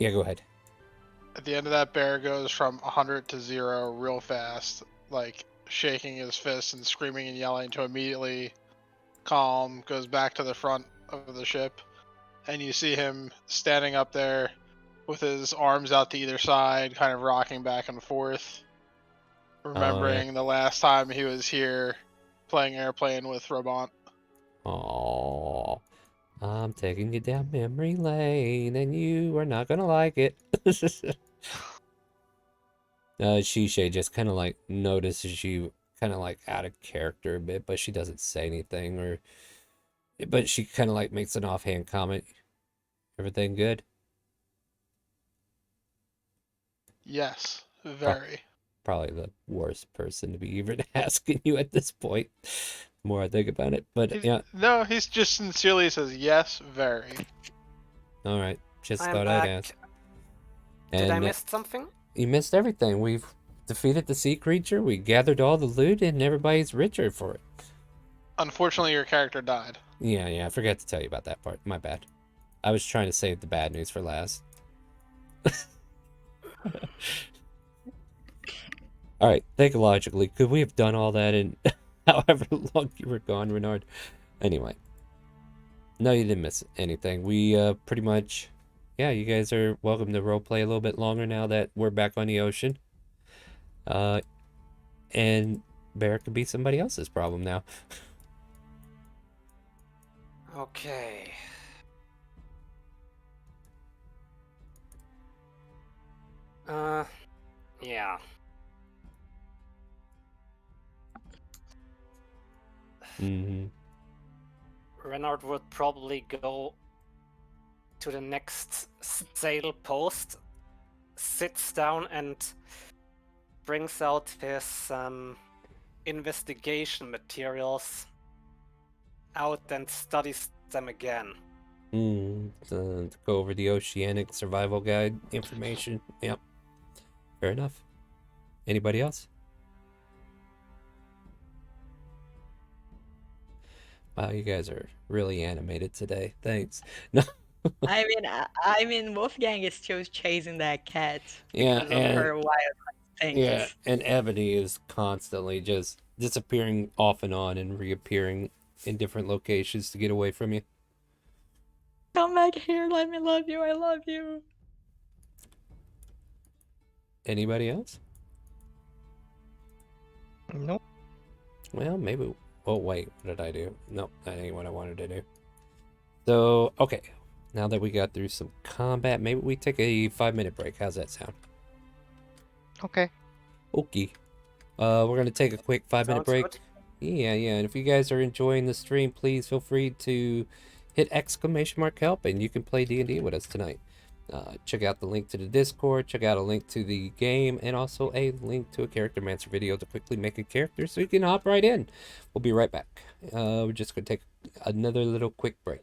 yeah, go ahead. At the end of that, Bear goes from 100 to 0 real fast, like shaking his fists and screaming and yelling to immediately calm, goes back to the front of the ship, and you see him standing up there with his arms out to either side, kind of rocking back and forth, remembering the last time he was here playing airplane with Robont. Oh, I'm taking you down memory lane, and you are not gonna like it. Shisha just kind of like notices you kind of like out of character a bit, but she doesn't say anything, but she kind of like makes an offhand comment. Everything good? Yes, very. Probably the worst person to be even asking you at this point. The more I think about it, but yeah. No, he's just sincerely says yes, very. All right, just I'm thought back. I'd ask. Did I miss something? You missed everything. We've defeated the sea creature. We gathered all the loot, and everybody's richer for it. Unfortunately, your character died. Yeah, I forgot to tell you about that part. My bad. I was trying to save the bad news for last. All right, thankfully, could we have done all that in however long you were gone, Renard? Anyway. No, you didn't miss anything. We pretty much... Yeah, you guys are welcome to roleplay a little bit longer now that we're back on the ocean. And Bear could be somebody else's problem now. Okay. Yeah. Renard would probably go to the next sail post, sits down and brings out his investigation materials out and studies them again. To go over the Oceanic Survival Guide information. Yep. Fair enough. Anybody else? Wow, you guys are really animated today. Thanks. No. I mean, Wolfgang is still chasing that cat Yeah, because of her wild things. Yeah, and Ebony is constantly just disappearing off and on and reappearing in different locations to get away from you. Come back here, let me love you, I love you. Anybody else? Nope. Well, maybe... Oh, wait, what did I do? Nope, that ain't what I wanted to do. So, okay. Now that we got through some combat, maybe we take a 5-minute break. How's that sound? Okay. Okay. We're gonna take a quick 5-minute break. Good. Yeah. And if you guys are enjoying the stream, please feel free to hit !help, and you can play D&D with us tonight. Check out the link to the Discord, check out a link to the game, and also a link to a Character Mancer video to quickly make a character so you can hop right in. We'll be right back. We're just gonna take another little quick break.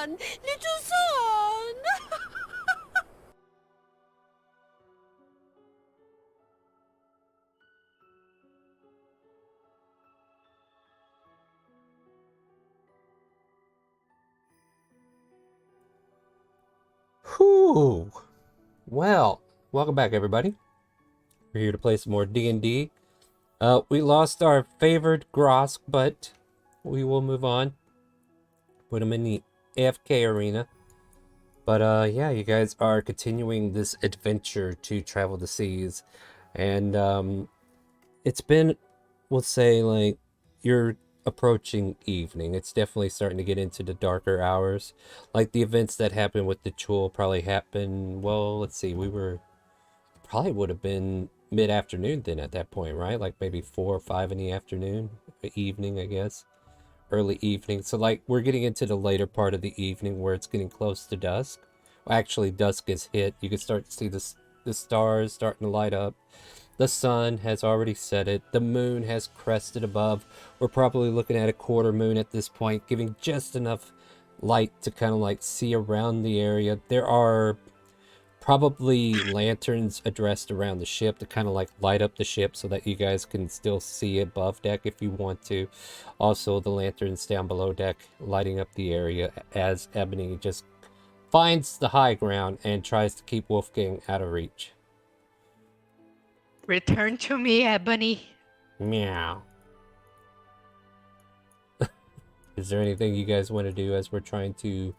son! Little son! Whew. Well, welcome back, everybody. We're here to play some more D&D. We lost our favored Grosk, but we will move on. Put him in the AFK arena. But yeah, you guys are continuing this adventure to travel the seas. And it's been, we'll say, like, you're approaching evening. It's definitely starting to get into the darker hours. Like, the events that happened with the Chul probably happened, well, let's see, probably would have been mid-afternoon then at that point, right? Like maybe 4 or 5 in the afternoon, evening, I guess. Early evening. So like we're getting into the later part of the evening where it's getting close to dusk. Well, actually, dusk is hit. You can start to see the stars starting to light up. The sun has already set it. The moon has crested above. We're probably looking at a quarter moon at this point, giving just enough light to kind of like see around the area. There are probably lanterns addressed around the ship to kind of like light up the ship so that you guys can still see above deck if you want to. Also, the lanterns down below deck lighting up the area as Ebony just finds the high ground and tries to keep Wolfgang out of reach. Return to me, Ebony. Meow. Is there anything you guys want to do as we're trying to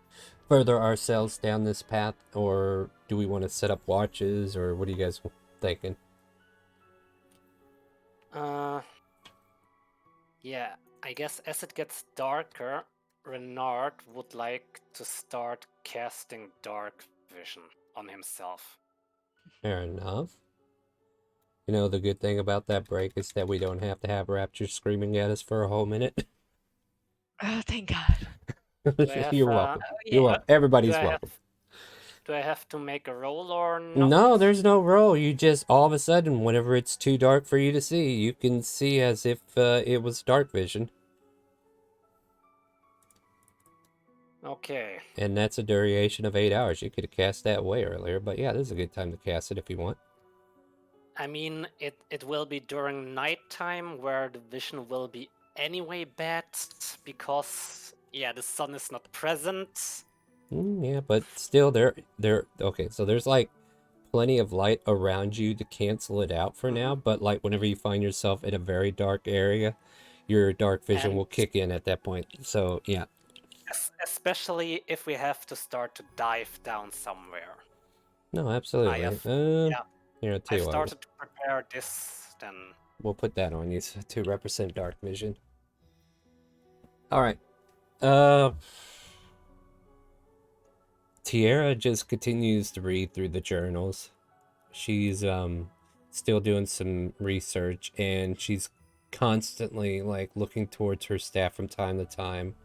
further ourselves down this path, or do we want to set up watches, or what are you guys thinking? Yeah, I guess as it gets darker, Renard would like to start casting dark vision on himself. Fair enough. You know, the good thing about that break is that we don't have to have Rapture screaming at us for a whole minute. Oh, thank God. You're welcome. yeah. You're welcome. Everybody's welcome. Do I have to make a roll or not? No, there's no roll. You just, all of a sudden, whenever it's too dark for you to see, you can see as if it was dark vision. Okay. And that's a duration of 8 hours. You could have cast that way earlier, but yeah, this is a good time to cast it if you want. I mean, it will be during nighttime where the vision will be anyway bad because, yeah, the sun is not present. Yeah, but still, okay, so there's like plenty of light around you to cancel it out for now, but like whenever you find yourself in a very dark area, your dark vision will kick in at that point. So yeah. Especially if we have to start to dive down somewhere. No, absolutely. Here, I'll tell I you what, started to prepare this, then we'll put that on you to represent dark vision. All right. Tiara just continues to read through the journals. She's still doing some research, and she's constantly like looking towards her staff from time to time,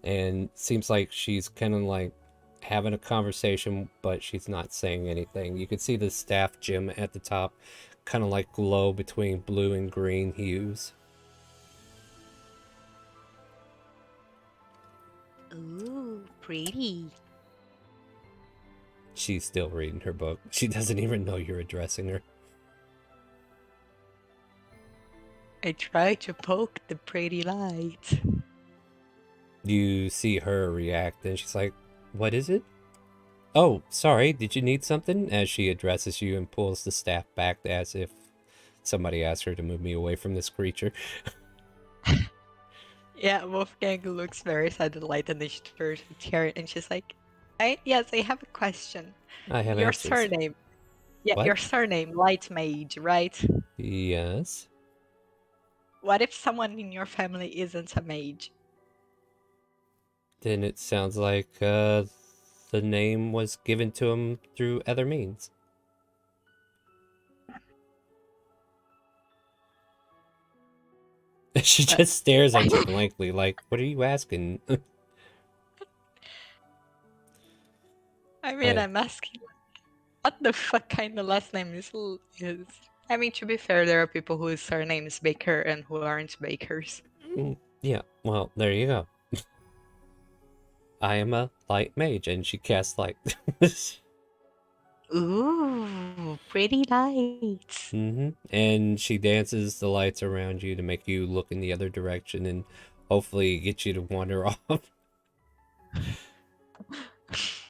and seems like she's kind of like having a conversation, but she's not saying anything. You can see the staff gem at the top kind of like glow between blue and green hues. Ooh, pretty. She's still reading her book. She doesn't even know you're addressing her. I try to poke the pretty light. You see her react, and she's like, "What is it? Oh, sorry, did you need something?" As she addresses you and pulls the staff back as if somebody asked her to move me away from this creature. Yeah, Wolfgang looks very sad and light, and then she turns to Tiara and she's like, yes, I have a question. I have your answers. Surname. Yeah, What? your surname, Light Mage, right? Yes. What if someone in your family isn't a mage? Then it sounds like the name was given to him through other means. She just stares at you blankly, like, "What are you asking?" I mean, I'm asking, what the fuck kind of last name is? I mean, to be fair, there are people whose surname is Baker and who aren't bakers. Yeah, well, there you go. I am a light mage, and she casts light. Ooh, pretty lights. And she dances the lights around you to make you look in the other direction and hopefully get you to wander off.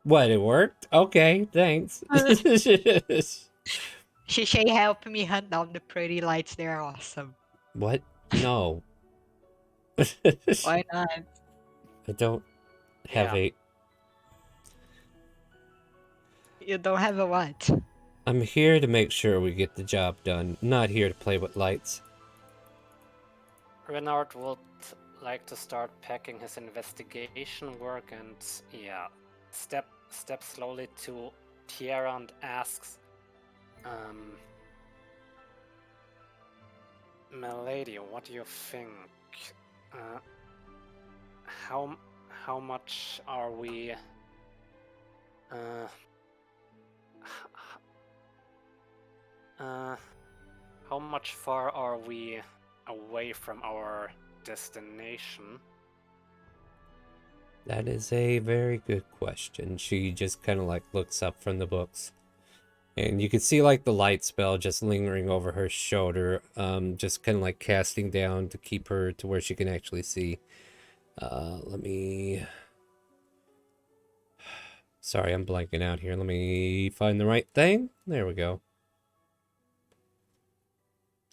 What, it worked? Okay, thanks. Shishay helped me hunt down the pretty lights. They're awesome. What? No. Why not? I don't have Yeah. You don't have a what? I'm here to make sure we get the job done, not here to play with lights. Renard would like to start packing his investigation work and step slowly to Tiara and asks, "Milady, what do you think? How much are we? How much far are we away from our destination?" That is a very good question. She just kind of like looks up from the books. And you can see like the light spell just lingering over her shoulder, just kind of like casting down to keep her to where she can actually see. Let me... Sorry, I'm blanking out here. Let me find the right thing. There we go.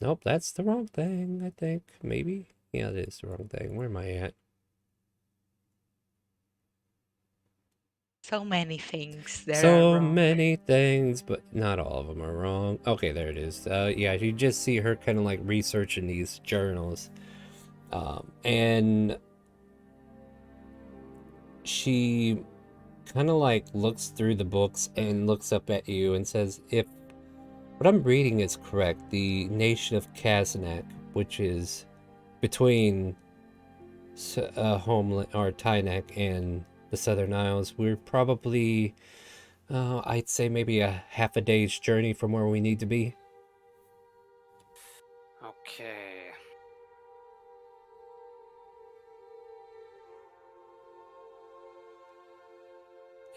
Nope, that's the wrong thing, I think. Maybe? Yeah, it is the wrong thing. Where am I at? So many things that are So wrong. many things, but not all of them are wrong. Okay, there it is. Yeah, you just see her kind of like researching these journals. And she kind of like looks through the books and looks up at you and says, if what I'm reading is correct, the nation of Kazanak, which is between Homeland or Tynak and the Southern Isles, we're probably, I'd say maybe a half a day's journey from where we need to be. Okay.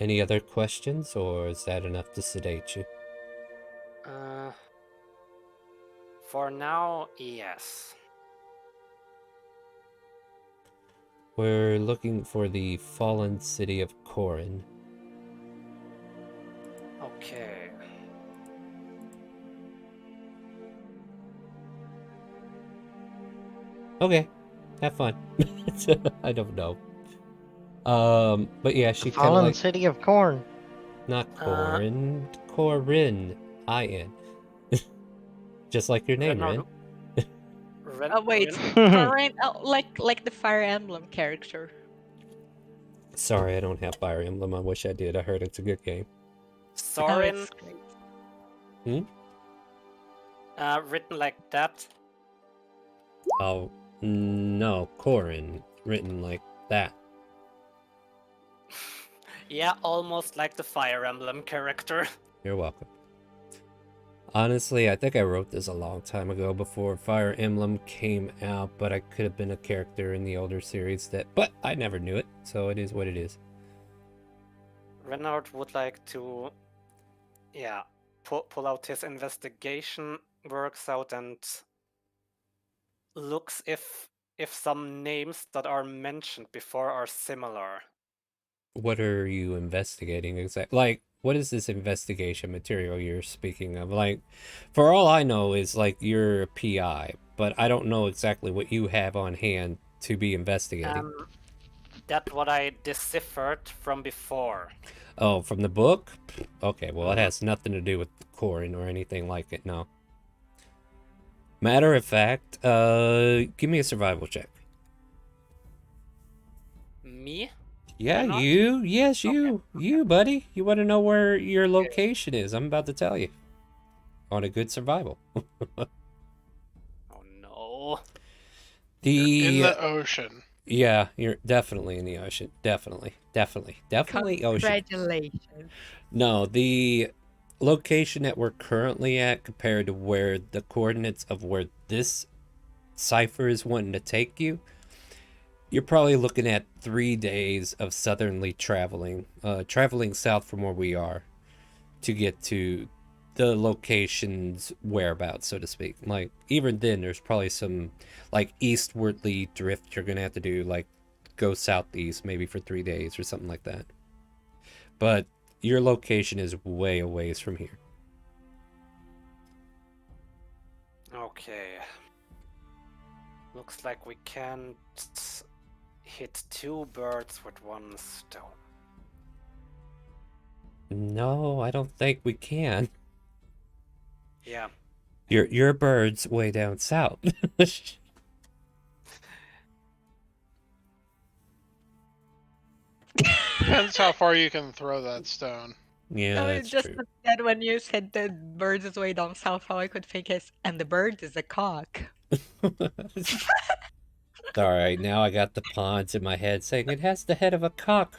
Any other questions, or is that enough to sedate you? For now, yes. We're looking for the fallen city of Corin. Okay. Okay, have fun. I don't know. But yeah, she The kind of fallen like city of corn. not Corin, Corin, I-N. Just like your name, Rin. Oh wait, current, like the Fire Emblem character. Sorry, I don't have Fire Emblem. I wish I did. I heard it's a good game. Sorin, it's great. written like that. Oh, no, Corin, written like that. Yeah, almost like the Fire Emblem character. You're welcome. Honestly, I think I wrote this a long time ago before Fire Emblem came out, but I could have been a character in the older series but I never knew it, so it is what it is. Renard would like to, pull out his investigation works out and looks if some names that are mentioned before are similar. What are you investigating exactly? Like, what is this investigation material you're speaking of? Like, for all I know is like you're a PI, but I don't know exactly what you have on hand to be investigating. That's what I deciphered from before. Oh, from the book? Okay, well, it has nothing to do with Corin or anything like it, no. Matter of fact, give me a survival check. Me? Yeah, Renard? you. Yes, you. Okay. You, buddy. You want to know where your location is. I'm about to tell you. On a good survival. Oh no. In the ocean. Yeah, you're definitely in the ocean. Definitely ocean. Congratulations. No, the location that we're currently at compared to where the coordinates of where this cipher is wanting to take you You're probably looking at 3 days of southerly traveling, traveling south from where we are to get to the location's whereabouts, so to speak. Like, even then, there's probably some, like, eastwardly drift you're gonna have to do, like, go southeast maybe for 3 days or something like that. But your location is way a ways from here. Okay. Looks like we can't hit 2 birds with 1 stone. No, I don't think we can. Yeah. Your bird's way down south. Depends how far you can throw that stone. Yeah, I that's just true. said when you said the bird is way down south, all I could think is, and the bird is a cock. Alright, now I got the pawns in my head saying it has the head of a cock.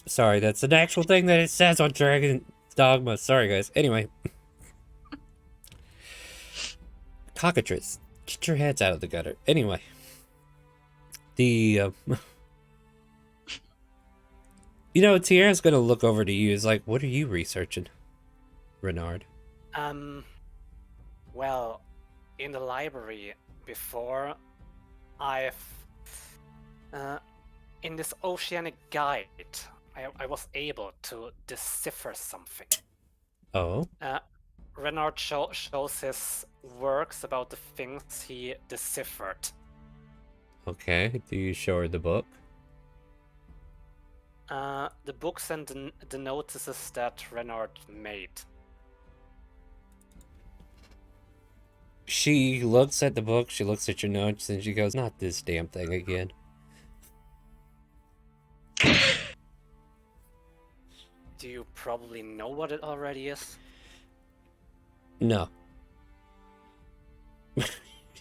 Sorry, that's an actual thing that it says on Dragon Dogma. Sorry, guys. Anyway. Cockatrice, get your heads out of the gutter. Anyway. The, You know, Tierra's gonna look over to you. Is like, what are you researching, Renard? Well, in the library before, I've in this oceanic guide, I was able to decipher something. Oh? Renard shows his works about the things he deciphered. Okay, do you show her the book? The books and the notices that Renard made. She looks at the book, she looks at your notes, and she goes, not this damn thing again. Do you probably know what it already is? No.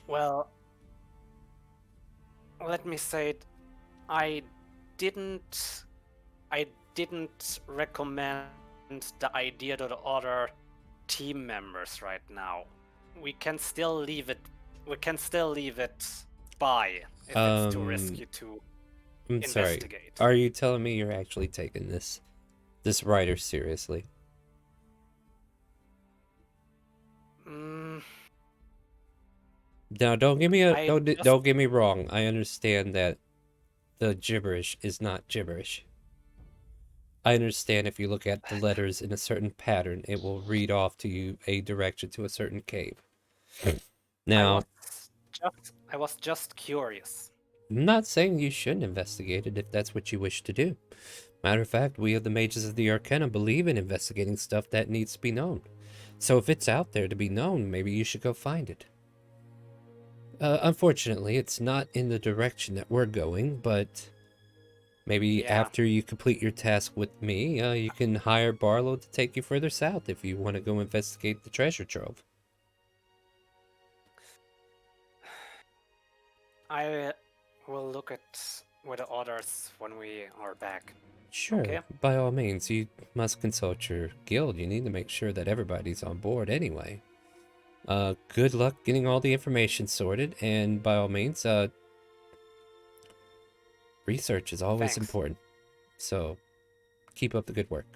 Well, let me say it. I didn't recommend the idea to the other team members right now. We can still leave it by if it's too risky to I'm sorry. investigate. Are you telling me you're actually taking this writer seriously? Now, don't get me wrong. I understand that the gibberish is not gibberish. I understand if you look at the letters in a certain pattern, it will read off to you a direction to a certain cave. Now, I was just curious. I'm not saying you shouldn't investigate it if that's what you wish to do. Matter of fact, we of the Mages of the Arcana believe in investigating stuff that needs to be known. So if it's out there to be known, maybe you should go find it. Unfortunately, it's not in the direction that we're going, but maybe after you complete your task with me, you can hire Barlow to take you further south if you want to go investigate the treasure trove. I will look at with the others when we are back. Sure, okay. By all means, you must consult your guild. You need to make sure that everybody's on board anyway. Good luck getting all the information sorted, and by all means, research is always important. So, keep up the good work.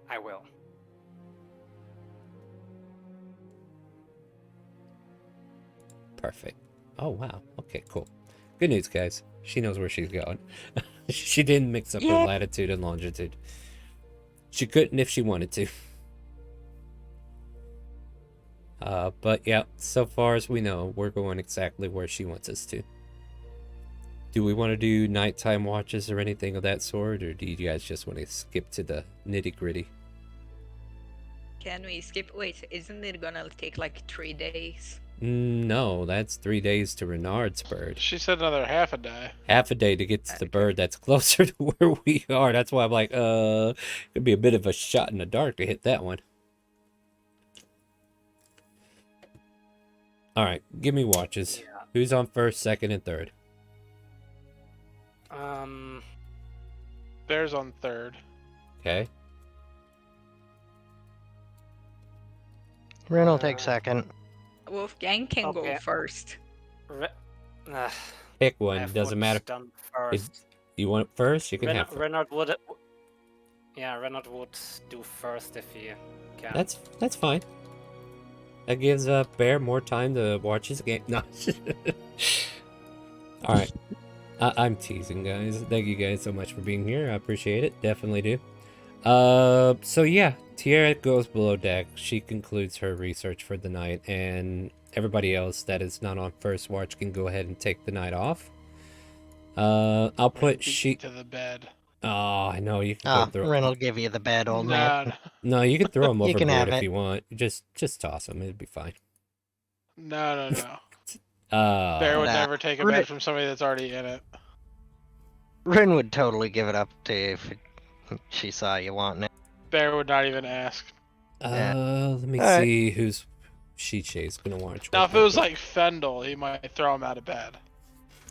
I will. Perfect. Oh, wow. Okay, cool. Good news, guys. She knows where she's going. She didn't mix up her latitude and longitude. She couldn't if she wanted to. But yeah, so far as we know, we're going exactly where she wants us to. Do we want to do nighttime watches or anything of that sort, or do you guys just want to skip to the nitty-gritty? Can we skip? Wait, isn't it gonna take like 3 days? No, that's 3 days to Renard's bird. She said another half a day. Half a day to get to the bird that's closer to where we are. That's why I'm like, it'd be a bit of a shot in the dark to hit that one. Alright, give me watches. Yeah. Who's on first, second, and third? Bear's on third. Okay. Ren will take second. Wolfgang can go first. Pick I one. have Doesn't wood matter. done If first. you want it first, you can have it. Renard would. Yeah, Renard would do first if he can. That's fine. That gives Bear more time to watch his game. No. All right. I'm teasing, guys. Thank you guys so much for being here. I appreciate it. Definitely do. So yeah, Tierra goes below deck. She concludes her research for the night, and everybody else that is not on first watch can go ahead and take the night off. I'll put Beat to the bed. Oh, I know you can go throw. Ren will give you the bed, old man. No, you can throw them You can overboard have if it. you want. Just toss them. It'd be fine. No. Uh, Bear would Nah. never take a bed from somebody that's already in it. Ren would totally give it up to you if she saw you wanting it. Bear would not even ask. let me All right. see who's Shay's gonna watch. Now, if it was like Fendel, he might throw him out of bed.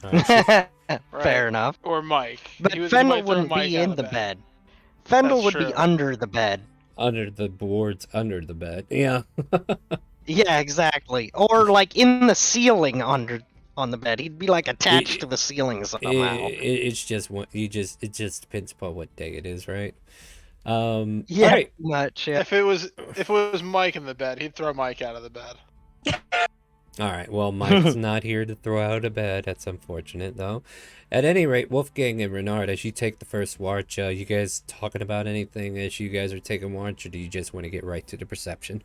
Alright, Fair enough. Or Mike. But He might Fendel throw wouldn't Mike be out in of the bed. Fendel That's would be true. under the bed. under the boards, under the bed. Yeah. Yeah, exactly. Or like in the ceiling on the bed. He'd be like attached to the ceiling somehow. It's just what you just. It just depends upon what day it is, right? Yeah, All right. much. Yeah. If it was Mike in the bed, he'd throw Mike out of the bed. All right. Well, Mike's not here to throw out of bed. That's unfortunate, though. At any rate, Wolfgang and Renard, as you take the first watch, you guys talking about anything as you guys are taking watch, or do you just want to get right to the perception?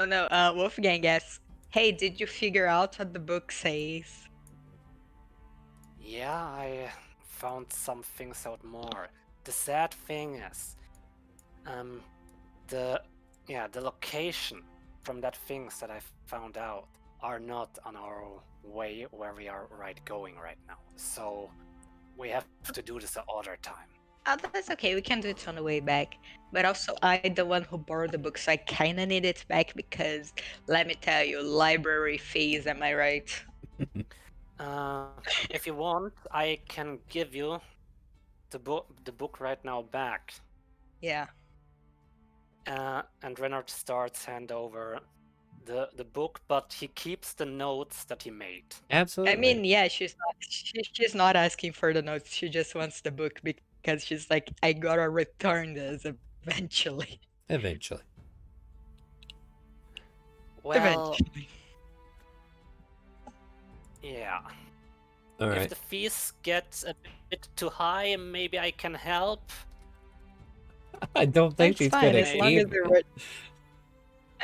Oh no, Wolfgang asks, hey, did you figure out what the book says? Yeah, I found some things out more. The sad thing is, the location from that things that I found out are not on our way where we are going right now. So we have to do this other time. Oh, that's okay, we can do it on the way back. But also, I'm the one who borrowed the book, so I kinda need it back because, let me tell you, library fees, am I right? If you want, I can give you the book right now back. Yeah. And Renard starts hand over the book, but he keeps the notes that he made. Absolutely. I mean, yeah, she's not asking for the notes, she just wants the book because she's like, I gotta return this eventually. Eventually. Well, Eventually. yeah. All right. If the fees get a bit too high, maybe I can help. I don't think That's she's fine, gonna as long as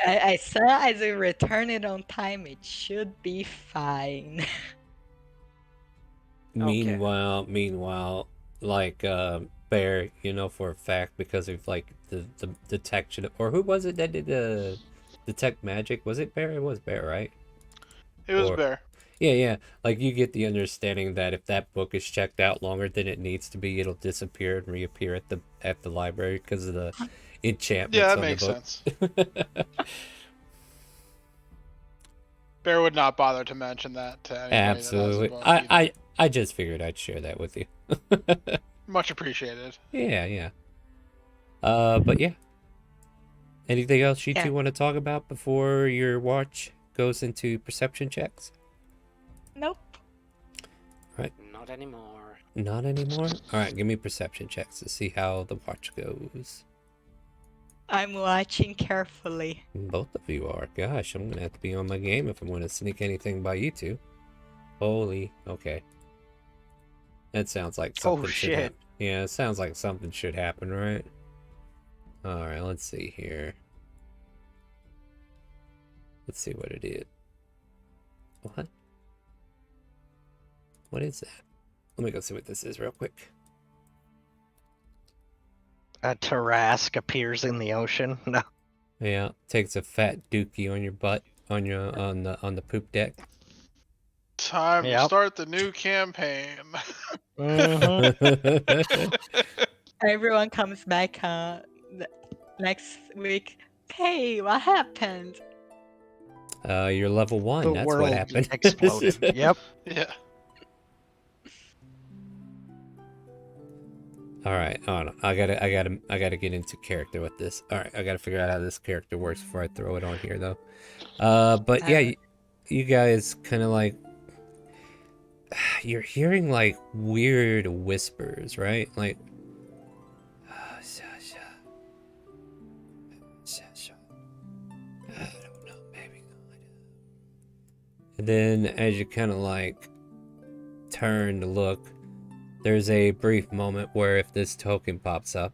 I said as I return it on time, it should be fine. Meanwhile, like Bear, you know for a fact because of like the detection, or who was it that did the detect magic? Was it Bear? It was Bear, right? It was Bear. Yeah. Like you get the understanding that if that book is checked out longer than it needs to be, it'll disappear and reappear at the library because of the enchantments Yeah, that on makes the book. sense. Bear would not bother to mention that to anybody. Absolutely. That has a book I just figured I'd share that with you. Much appreciated. Yeah. But yeah. Anything else you Yeah. two want to talk about before your watch goes into perception checks? Nope. Not anymore. Not anymore? Alright, give me perception checks to see how the watch goes. I'm watching carefully. Both of you are. Gosh, I'm gonna have to be on my game if I want to sneak anything by you two. Holy, okay. That sounds like something should shit. happen. Yeah, it sounds like something should happen, right? Alright, let's see here. Let's see what it is. What? What is that? Let me go see what this is real quick. A Tarask appears in the ocean. No. Yeah, takes a fat dookie on your butt on the poop deck. Time to Yep. start the new campaign. Mhm. Everyone comes back next week. Hey, what happened? You're level 1. The That's world what happened. exploded. Yep. Yeah. All right, hold on. I gotta get into character with this. All right, I gotta figure out how this character works before I throw it on here, though. But yeah, you guys kind of like, you're hearing like weird whispers, right? Like, I don't know, maybe not. And then as you kind of like turn to look, there's a brief moment where if this token pops up,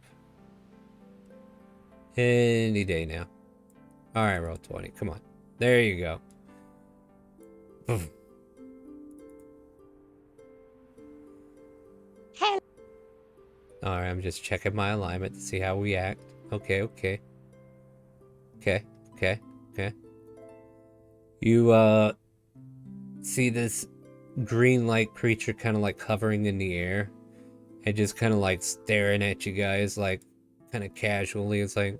any day now. All right, roll 20. Come on. There you go. All right, I'm just checking my alignment to see how we act. Okay. You see this green light creature kind of like hovering in the air and just kind of like staring at you guys like kind of casually. It's like,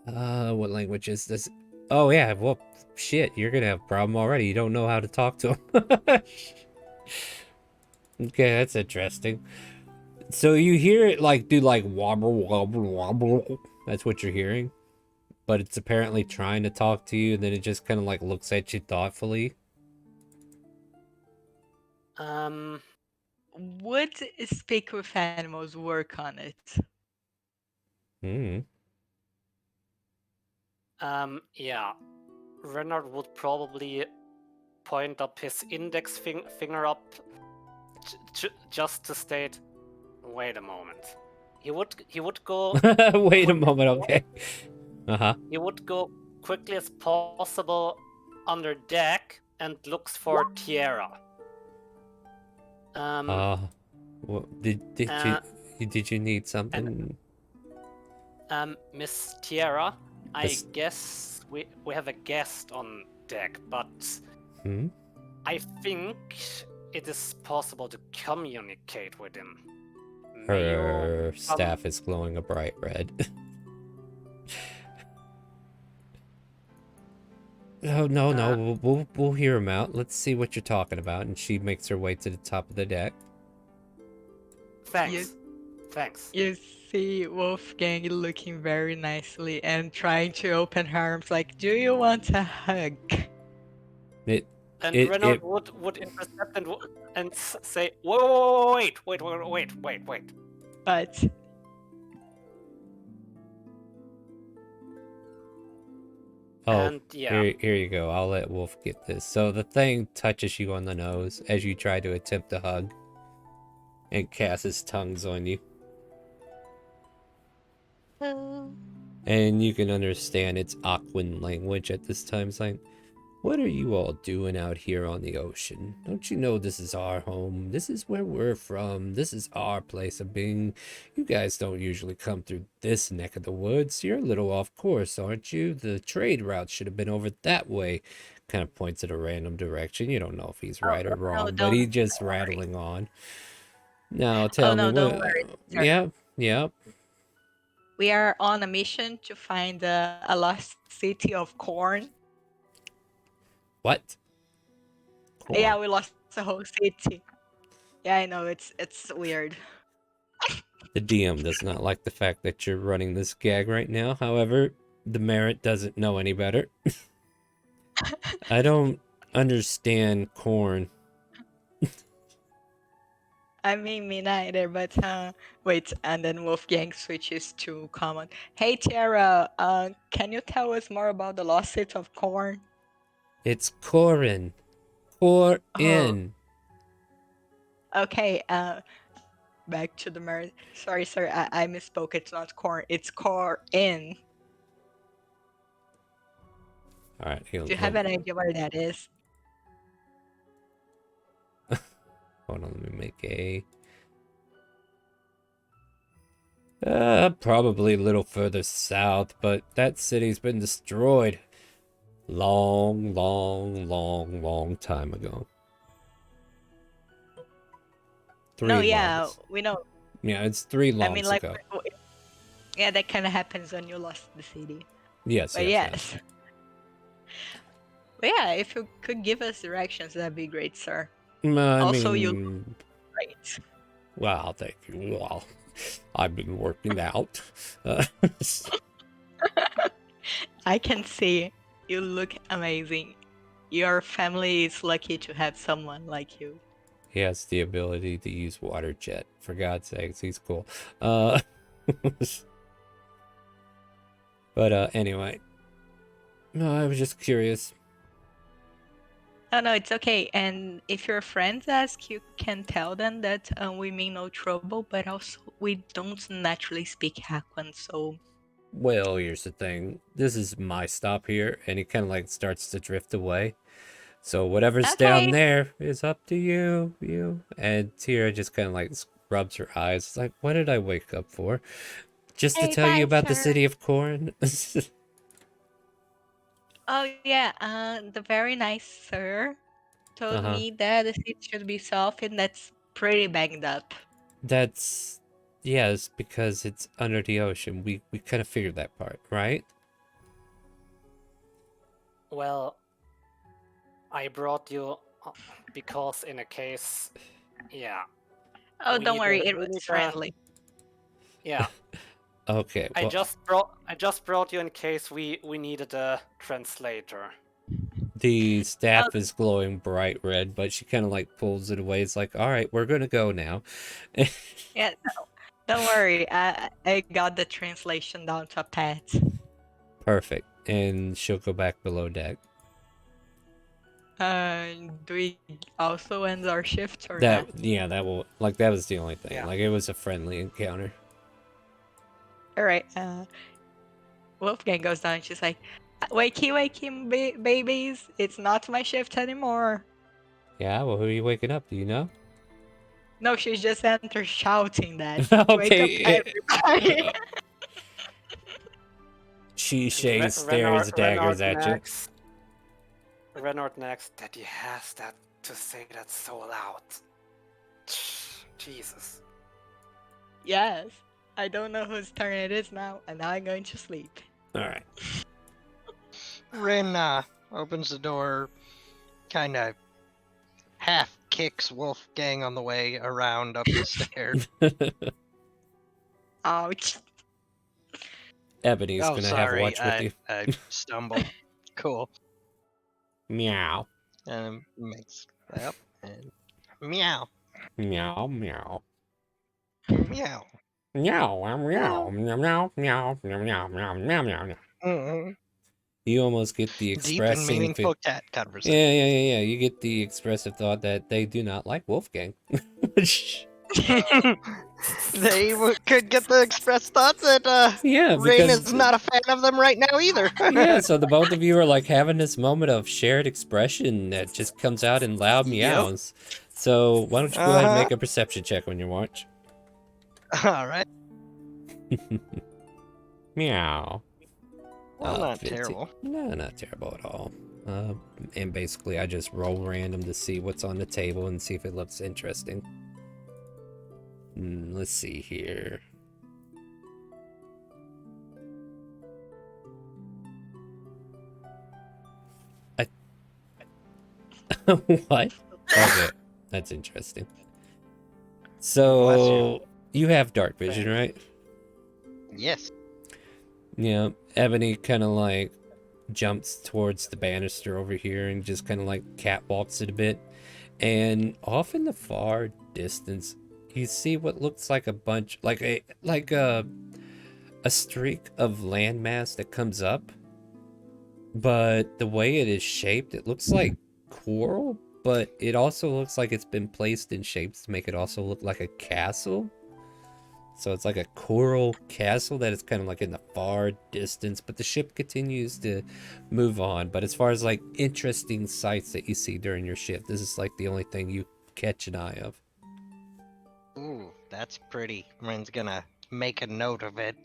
what language is this? Oh yeah, well shit, you're gonna have a problem already. You don't know how to talk to him. Okay, that's interesting. So you hear it like do like wobble wobble wobble. That's what you're hearing. But it's apparently trying to talk to you, and then it just kind of like looks at you thoughtfully. Would Speak with Animals work on it? Yeah. Renard would probably point up his index finger up just to state, wait a moment. He would go. Wait a moment, okay. He would go quickly as possible under deck and looks for Tierra. Did you need something? Miss Tierra, I guess we have a guest on deck, but I think it is possible to communicate with him. Her staff is glowing a bright red. Oh, no, we'll hear him out. Let's see what you're talking about. And she makes her way to the top of the deck. Thanks. You see Wolfgang looking very nicely and trying to open her arms like, do you want a hug? Renard would intercept and say, wait. But here you go. I'll let Wolf get this. So the thing touches you on the nose as you try to attempt to hug and casts his tongues on you. And you can understand its Aquan language at this time. It's like, what are you all doing out here on the ocean? Don't you know this is our home? This is where we're from. This is our place of being. You guys don't usually come through this neck of the woods. You're a little off course, aren't you? The trade route should have been over that way. Kind of points at a random direction. You don't know if he's right or wrong, but he's just rattling on. Now tell me don't worry. Yeah. We are on a mission to find a lost city of corn. What? Corn. Yeah, we lost the whole city. Yeah, I know, it's weird. The DM does not like the fact that you're running this gag right now. However, the Merit doesn't know any better. I don't understand corn. I mean, me neither, but wait, and then Wolfgang switches to common. Hey, Tierra, can you tell us more about the lost city of corn? It's Corin. Corin. Okay, back to the Merit. Sorry, I misspoke. It's not corn, it's Corin. Alright, do you have an idea where that is? Hold on, let me make probably a little further south, but that city's been destroyed long time ago. We know. Yeah, it's 3 longs ago. Yeah, that kind of happens when you lost the city. Yes. But yes. But yeah, if you could give us directions, that'd be great, sir. You right. Wow, thank you. Well, I've been working out. I can see you look amazing. Your family is lucky to have someone like you. He has the ability to use water jet. For God's sakes, he's cool. But anyway. No, I was just curious. Oh no, it's okay. And if your friends ask, you can tell them that we mean no trouble, but also we don't naturally speak Hakwan, so... Well, here's the thing. This is my stop here, and he kind of like starts to drift away. So whatever's down Okay. there is up to you. And Tira just kind of like rubs her eyes. It's like, what did I wake up for? Just to Hey, tell you bye, about the sir. city of Corn? Oh yeah, the very nice sir told me that the seat should be soft, and that's pretty banged up. That's yes, because it's under the ocean. We kind of figured that part, right? Well, I brought you because in a case, yeah. Oh, don't worry, it we was need a- friendly. Yeah, Okay. I Well, just brought you in case we needed a translator. the staff is glowing bright red, but she kind of like pulls it away. It's like, all right, we're gonna go now. Yeah, no, don't worry, I got the translation down to a pat. Perfect. And she'll go back below deck. Do we also end our shift or That not? yeah, that will like that was the only thing. Yeah. Like it was a friendly encounter. Alright, Wolfgang goes down and she's like, wakey, babies, it's not my shift anymore. Yeah, well, who are you waking up? Do you know? No, she's just entered shouting that. Okay. Wake up everybody. She stares daggers at you. Renard next. That he has that to say that so loud. Jesus. Yes, I don't know whose turn it is now, and I'm going to sleep. All right. Rin opens the door, kind of half kicks Wolfgang on the way around up the stairs. Ouch. Ebony's Oh, gonna sorry, have watch with you. I stumbled. Cool. Meow. And makes up and meow, Meow, meow. meow. Meow, meow, meow, meow, meow, meow, meow, meow, meow, meow. Mm-hmm. You almost get the Deep and expressing meaningful cat conversation. Yeah. You get the expressive thought that they do not like Wolfgang. They could get the express thought that Yeah, Rain because is not a fan of them right now either. yeah, so the both of you are like having this moment of shared expression that just comes out in loud meows. So why don't you go ahead and make a perception check on your watch? All right. Meow. Well, not 15. terrible. No, not terrible at all. And basically, I just roll random to see what's on the table and see if it looks interesting. Let's see here. What? Okay, that's interesting. So you have dark vision, right? Yes. Yeah, Ebony kind of like jumps towards the banister over here and just kind of like catwalks it a bit. And off in the far distance, you see what looks like a bunch, like a streak of landmass that comes up. But the way it is shaped, it looks like coral, but it also looks like it's been placed in shapes to make it also look like a castle. So it's like a coral castle that is kind of like in the far distance, but the ship continues to move on. But as far as like interesting sights that you see during your shift, this is like the only thing you catch an eye of. Ooh, that's pretty. Ren's gonna make a note of it,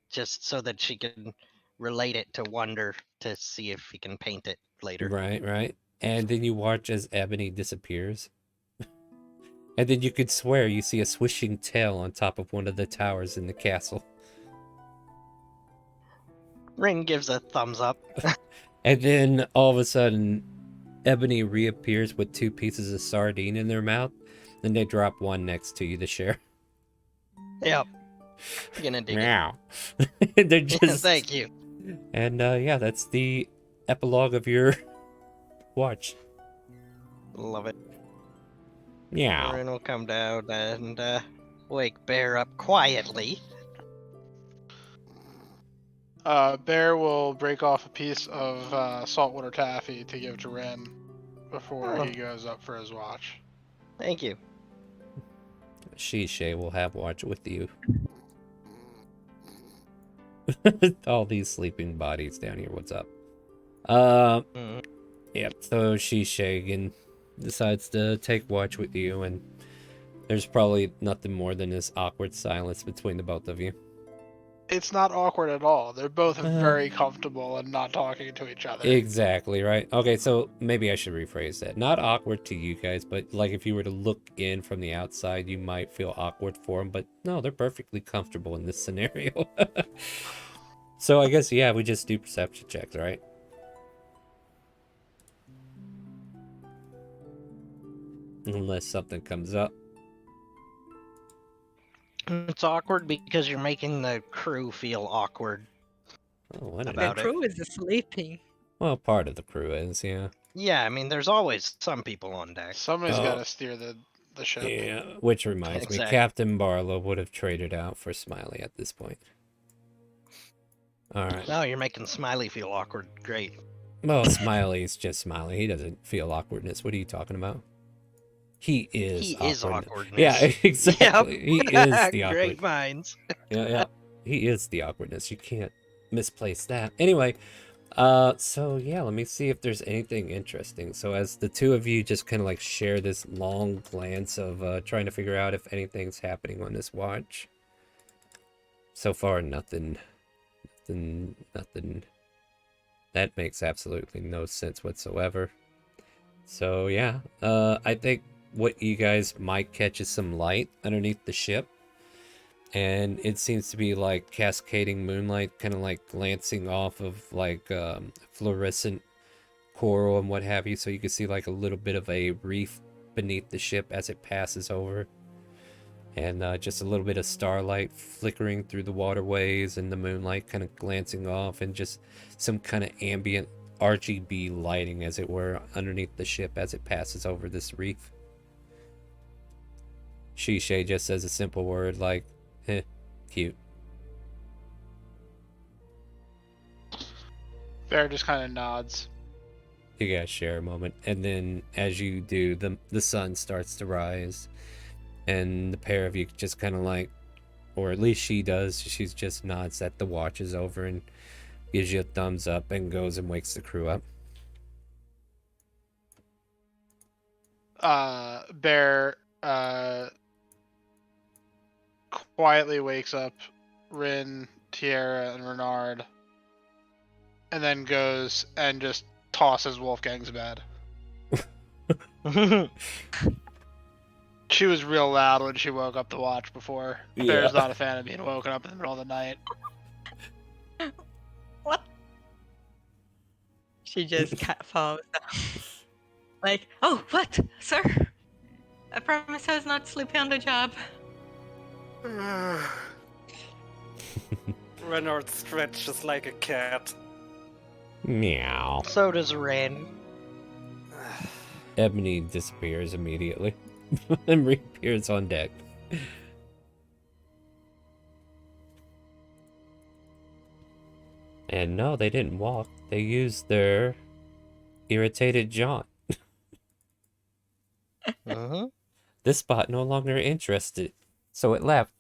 just so that she can relate it to Wonder to see if he can paint it later. Right. And then you watch as Ebony disappears. And then you could swear you see a swishing tail on top of one of the towers in the castle. Rin gives a thumbs up. And then all of a sudden, Ebony reappears with 2 pieces of sardine in their mouth. Then they drop one next to you to share. Yep. Gonna dig Meow. They're it. just... Thank you. And yeah, that's the epilogue of your watch. Love it. Yeah. Rin will come down and wake Bear up quietly. Bear will break off a piece of saltwater taffy to give to Rin before he goes up for his watch. Thank you. Shay will have watch with you. All these sleeping bodies down here. What's up? Yep. So Shay again decides to take watch with you, and there's probably nothing more than this awkward silence between the both of you. It's not awkward at all. They're both very comfortable and not talking to each other. Exactly, right? Okay, so maybe I should rephrase that. Not awkward to you guys, but like if you were to look in from the outside, you might feel awkward for them, but no, they're perfectly comfortable in this scenario. So I guess, yeah, we just do perception checks, right? Unless something comes up. It's awkward because you're making the crew feel awkward. Oh, what The About it. crew is sleeping. Well, part of the crew is, yeah. Yeah, I mean, there's always some people on deck. Somebody's Oh. got to steer the ship. Yeah, which reminds me, Exactly. Captain Barlow would have traded out for Smiley at this point. Alright. No, you're making Smiley feel awkward. Great. Well, Smiley's just Smiley. He doesn't feel awkwardness. What are you talking about? He is He awkwardness. is awkwardness. Yeah, exactly. He is the Great awkward. minds. Yeah. He is the awkwardness. You can't misplace that. Anyway, so yeah, let me see if there's anything interesting. So as the two of you just kind of like share this long glance of trying to figure out if anything's happening on this watch. So far, nothing. That makes absolutely no sense whatsoever. So yeah, I think what you guys might catch is some light underneath the ship. And it seems to be like cascading moonlight, kind of like glancing off of like fluorescent coral and what have you. So you can see like a little bit of a reef beneath the ship as it passes over. And just a little bit of starlight flickering through the waterways and the moonlight kind of glancing off, and just some kind of ambient RGB lighting, as it were, underneath the ship as it passes over this reef. Shay just says a simple word like, cute. Bear just kind of nods. You guys share a moment, and then as you do, the sun starts to rise, and the pair of you just kind of like, or at least she does, she just nods that the watch is over and gives you a thumbs up and goes and wakes the crew up. Bear quietly wakes up Rin, Tierra, and Renard, and then goes and just tosses Wolfgang's bed. She was real loud when she woke up to watch before. Yeah. Bear's not a fan of being woken up in the middle of the night. What? She just falls down. Like, oh, what, sir? I promise I was not sleeping on the job. Renard stretches like a cat. Meow. So does Rin. Ebony disappears immediately and reappears on deck. And no, they didn't walk. They used their irritated jaunt. Uh-huh. This spot no longer interested, so it left.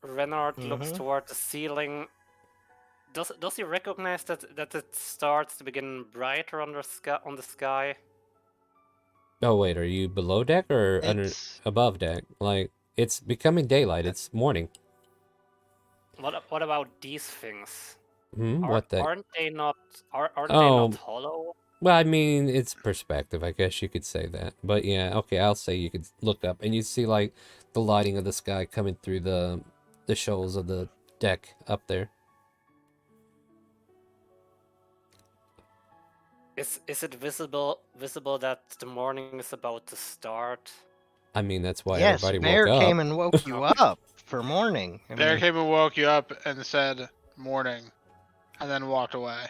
Renard looks toward the ceiling. Does he recognize that it starts to begin brighter on the sky? Oh wait, are you below deck or above deck? Like, it's becoming daylight. It's morning. What about these things? What the? Aren't they not hollow? Well, I mean, it's perspective. I guess you could say that. But yeah, okay, I'll say you could look up and you see like the lighting of the sky coming through the shoals of the deck up there. Is it visible that the morning is about to start? I mean, that's why Yes, everybody Bear woke up. came and woke you up for morning. Bear came and woke you up and said morning, and then walked away.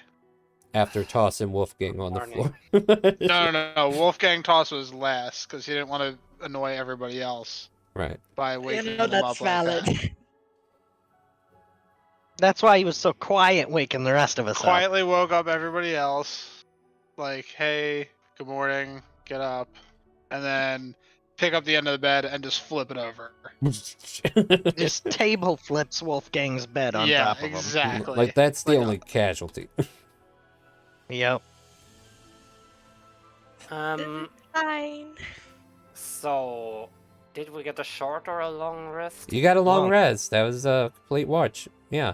After tossing Wolfgang on the Morning. floor. No. Wolfgang toss was last because he didn't want to annoy everybody else Right. by You waking know, them that's up like valid. that. That's why he was so quiet, waking the rest of us up. Quietly woke up everybody else, like, "Hey, good morning, get up," and then pick up the end of the bed and just flip it over. This table flips Wolfgang's bed on Yeah, top of him. exactly. Like, that's the Like, only casualty. Yep. Fine. So, did we get a short or a long rest? You got a long Long. rest. That was a complete watch. Yeah.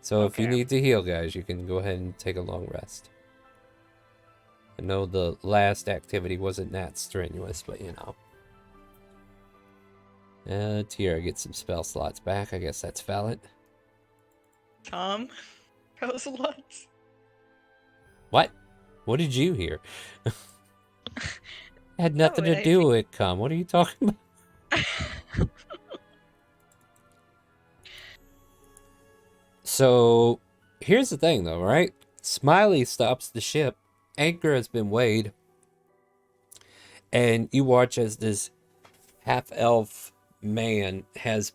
So if you Okay. need to heal, guys, you can go ahead and take a long rest. I know the last activity wasn't that strenuous, but you know. Tiara gets some spell slots back. I guess that's valid. Tom, those lots. What? What did you hear? Had nothing to do with it, come. What are you talking about? So, here's the thing, though, right? Smiley stops the ship. Anchor has been weighed. And you watch as this half-elf man has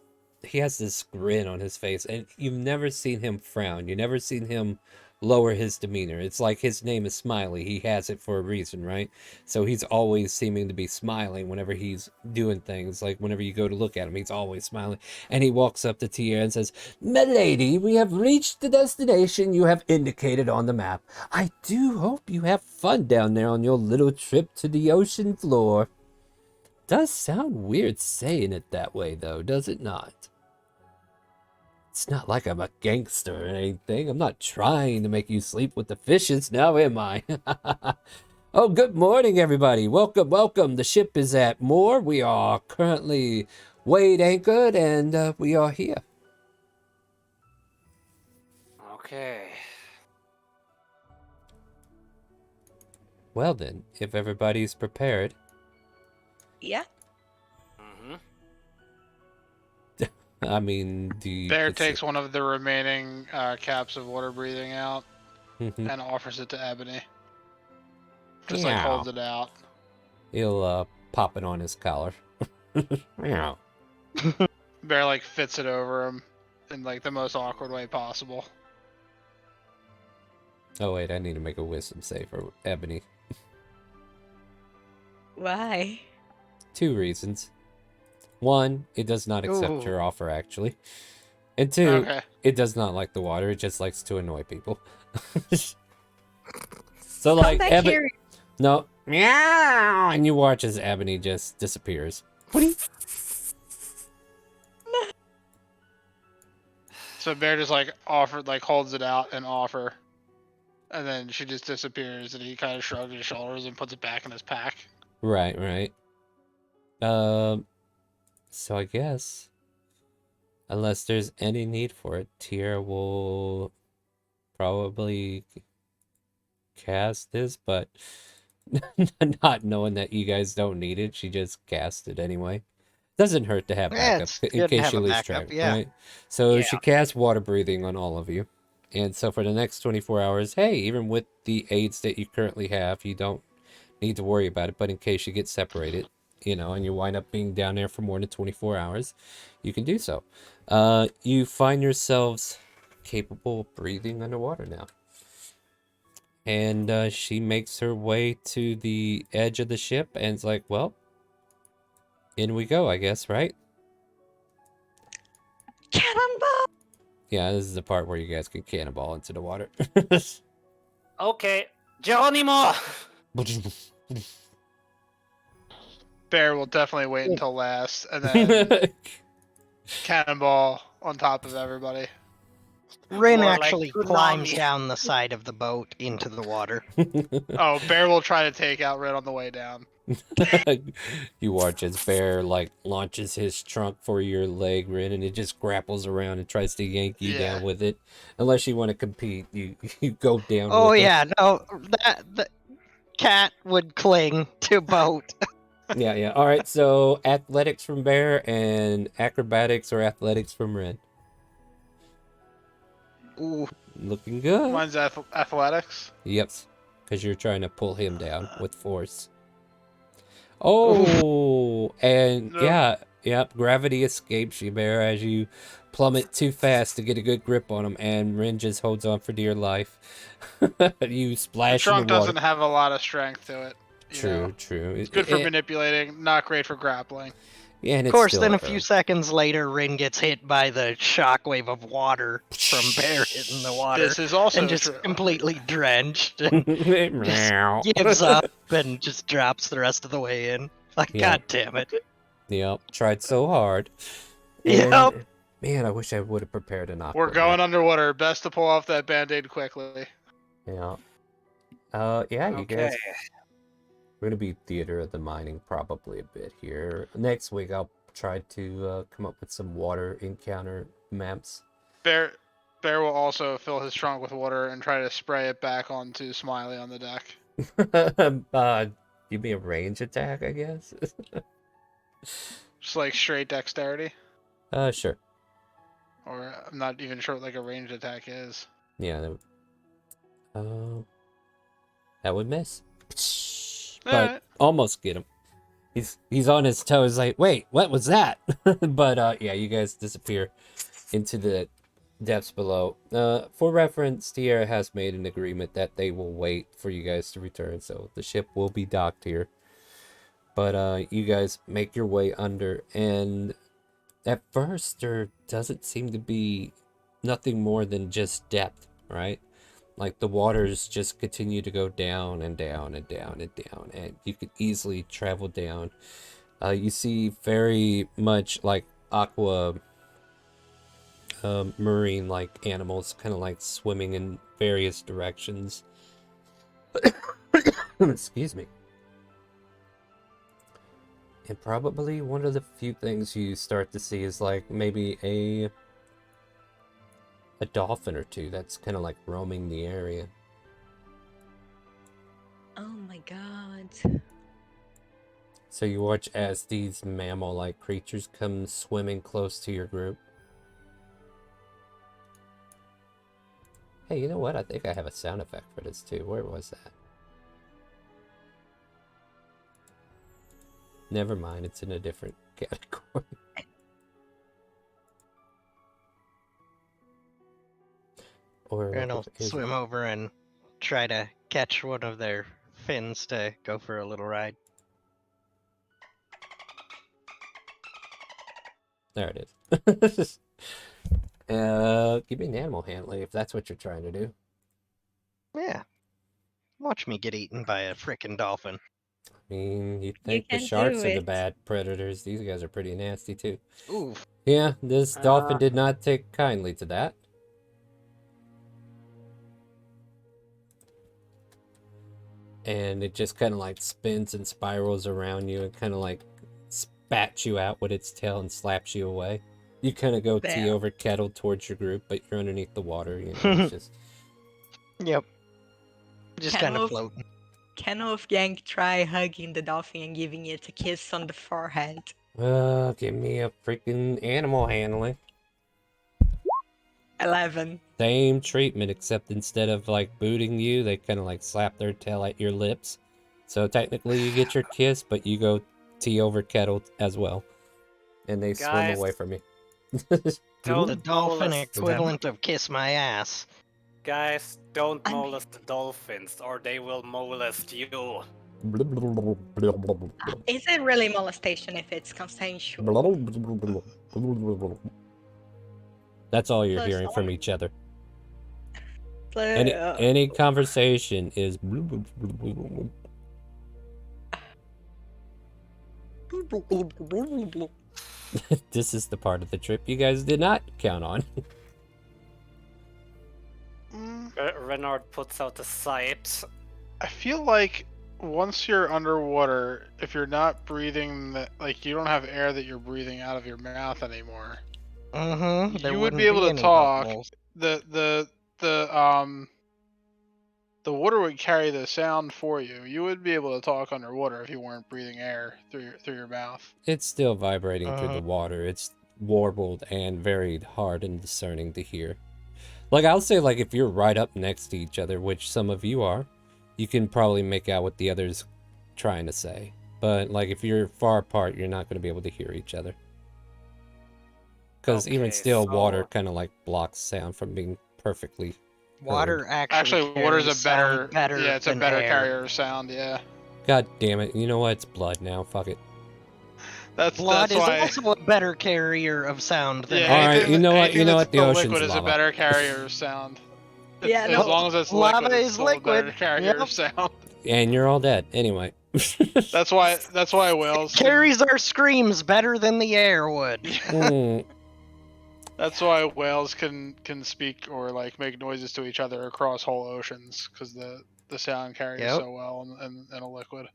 this grin on his face, and you've never seen him frown. You've never seen him lower his demeanor. It's like his name is Smiley. He has it for a reason, right? So he's always seeming to be smiling whenever he's doing things. Like whenever you go to look at him, he's always smiling. And he walks up to Tia and says, "Milady, we have reached the destination you have indicated on the map. I do hope you have fun down there on your little trip to the ocean floor." Does sound weird saying it that way, though, does it not? It's not like I'm a gangster or anything. I'm not trying to make you sleep with the fishes, now am I? Oh, good morning, everybody. Welcome, welcome. The ship is at moor. We are currently weighed anchored, and we are here. Okay. Well then, if everybody's prepared. Yeah. Mm-hmm. I mean, do you... Bear takes one of the remaining caps of water breathing out Mhm. and offers it to Ebony. Just Meow. like holds it out. He'll pop it on his collar. Meow. Bear like fits it over him in like the most awkward way possible. Oh wait, I need to make a wisdom save for Ebony. Why? 2 reasons. 1, it does not accept Ooh. your offer, actually. And 2, Okay. it does not like the water. It just likes to annoy people. So, like, back Ebony... here. No. Meow! And you watch as Ebony just disappears. So Bear just like holds it out and offer. And then she just disappears and he kind of shrugs his shoulders and puts it back in his pack. Right, right. So I guess, unless there's any need for it, Tier will probably cast this, but not knowing that you guys don't need it, she just cast it anyway. Doesn't hurt to have Yeah, backup it's in good to case have you a lose backup, track, yeah. right? So Yeah. she casts water breathing on all of you. And so for the next 24 hours, hey, even with the aids that you currently have, you don't need to worry about it. But in case you get separated, you know, and you wind up being down there for more than 24 hours, you can do so. You find yourselves capable of breathing underwater now. And she makes her way to the edge of the ship and it's like, well, in we go, I guess, right? Cannonball! Yeah, this is the part where you guys can cannonball into the water. Okay, Geronimo! Bear will definitely wait until last and then cannonball on top of everybody. Rin More like actually climbs tsunami. down the side of the boat into the water. Oh, Bear will try to take out Red on the way down. You watch as Bear like launches his trunk for your leg, Rin, and it just grapples around and tries to yank you Yeah. down with it. Unless you want to compete, you go down. Oh with yeah, no, the cat would cling to boat. Yeah, yeah. All right. So athletics from Bear and acrobatics or athletics from Rin. Ooh, Looking good. Mine's athletics. Yep. Because you're trying to pull him down with force. Oh, and Nope. yep. Gravity escapes you, Bear, as you plummet too fast to get a good grip on him, and Rin just holds on for dear life. You The splash in the trunk water. doesn't have a lot of strength to it. True, true. It's good for manipulating, not great for grappling. Yeah, and Of it's course, still then a a few bow. seconds later, Rin gets hit by the shockwave of water from Bear hitting the water. This is also and just true. completely drenched and Meow. just gives up and just drops the rest of the way in. Like, Yeah. God damn it. Yep, tried so hard. Yep. And, man, I wish I would have prepared an aqua. We're going underwater. Best to pull off that band-aid quickly. Yeah. Yeah, you guys. Okay. We're gonna be theater of the mining probably a bit here. Next week I'll try to come up with some water encounter maps. Bear will also fill his trunk with water and try to spray it back onto Smiley on the deck. Give me a range attack, I guess. Just like straight dexterity. Sure. Or I'm not even sure what like a ranged attack is. Yeah. That would miss. But Alright. almost get him. He's on his toes like, wait, what was that? But yeah, you guys disappear into the depths below. For reference, Tierra has made an agreement that they will wait for you guys to return, so the ship will be docked here. But you guys make your way under, and at first there doesn't seem to be nothing more than just depth, right? Like the waters just continue to go down and down and down and down, and you could easily travel down. You see very much like aqua marine like animals kind of like swimming in various directions. Excuse me. And probably one of the few things you start to see is like maybe a dolphin or two that's kind of like roaming the area. Oh my god. So you watch as these mammal-like creatures come swimming close to your group. Hey, you know what? I think I have a sound effect for this too. Where was that? Never mind, it's in a different category. Or And I'll swim over and try to catch one of their fins to go for a little ride. There it is. Give me an animal handling if that's what you're trying to do. Yeah. Watch me get eaten by a frickin' dolphin. I mean, you think the can sharks do are the it. bad predators. These guys are pretty nasty too. Oof. Yeah, this dolphin did not take kindly to that. And it just kind of like spins and spirals around you and kind of like spats you out with its tail and slaps you away. You kind of go tea Damn. over kettle towards your group, but you're underneath the water. You know, it's just Yep. Just kind of Wolf- floating. Can Wolfgang try hugging the dolphin and giving it a kiss on the forehead? give me a freaking animal handling. 11. Same treatment, except instead of like booting you, they kind of like slap their tail at your lips. So technically you get your kiss, but you go tea over kettle as well. And they swim Guys. away from you. Don't The dolphin molest them. equivalent of kiss my ass. Guys, don't I'm- molest the dolphins, or they will molest you. Is it really molestation if it's consensual? That's all you're Plus, hearing from each other. Plus, Any conversation is this is the part of the trip you guys did not count on. Renard puts out a sight. I feel like once you're underwater, if you're not breathing, like you don't have air that you're breathing out of your mouth anymore. Mm-hmm. You would be able to talk. The water would carry the sound for you. You would be able to talk underwater if you weren't breathing air through your mouth. It's still vibrating through the water. It's warbled and very hard and discerning to hear. Like, I'll say, like, if you're right up next to each other, which some of you are, you can probably make out what the other's trying to say. But, like, if you're far apart, you're not going to be able to hear each other. Because even Okay, still, water so- kind of, like, blocks sound from being perfectly Water heard. actually water's carries a better, sound better yeah, it's a than better air. carrier of sound. Yeah, God damn it. You know what? It's blood now. Fuck it. Blood that's is why. also a better carrier of sound than Yeah, All air. right, you know what? anything You know that's what? The still ocean's liquid is a lava. better carrier of sound. Yeah, As no. long as it's Lava liquid, it's is still liquid. a better carrier Yep. of sound. And you're all dead. Anyway. That's why whales Carries our screams better than the air would. Mm, That's why whales can speak or like make noises to each other across whole oceans because the sound carries Yep. so well in a liquid.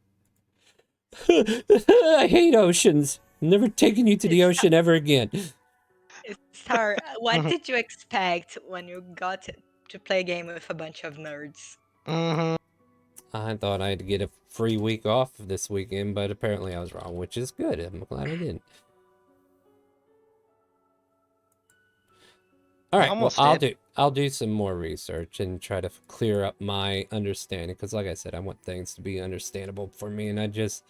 I hate oceans. I'm never taking you to the ocean ever again. Star, what did you expect when you got to play a game with a bunch of nerds? Mm-hmm. I thought I'd get a free week off this weekend, but apparently I was wrong, which is good. I'm glad I didn't. All right, well, Almost I'll do some more research and try to clear up my understanding, because like I said, I want things to be understandable for me, and I just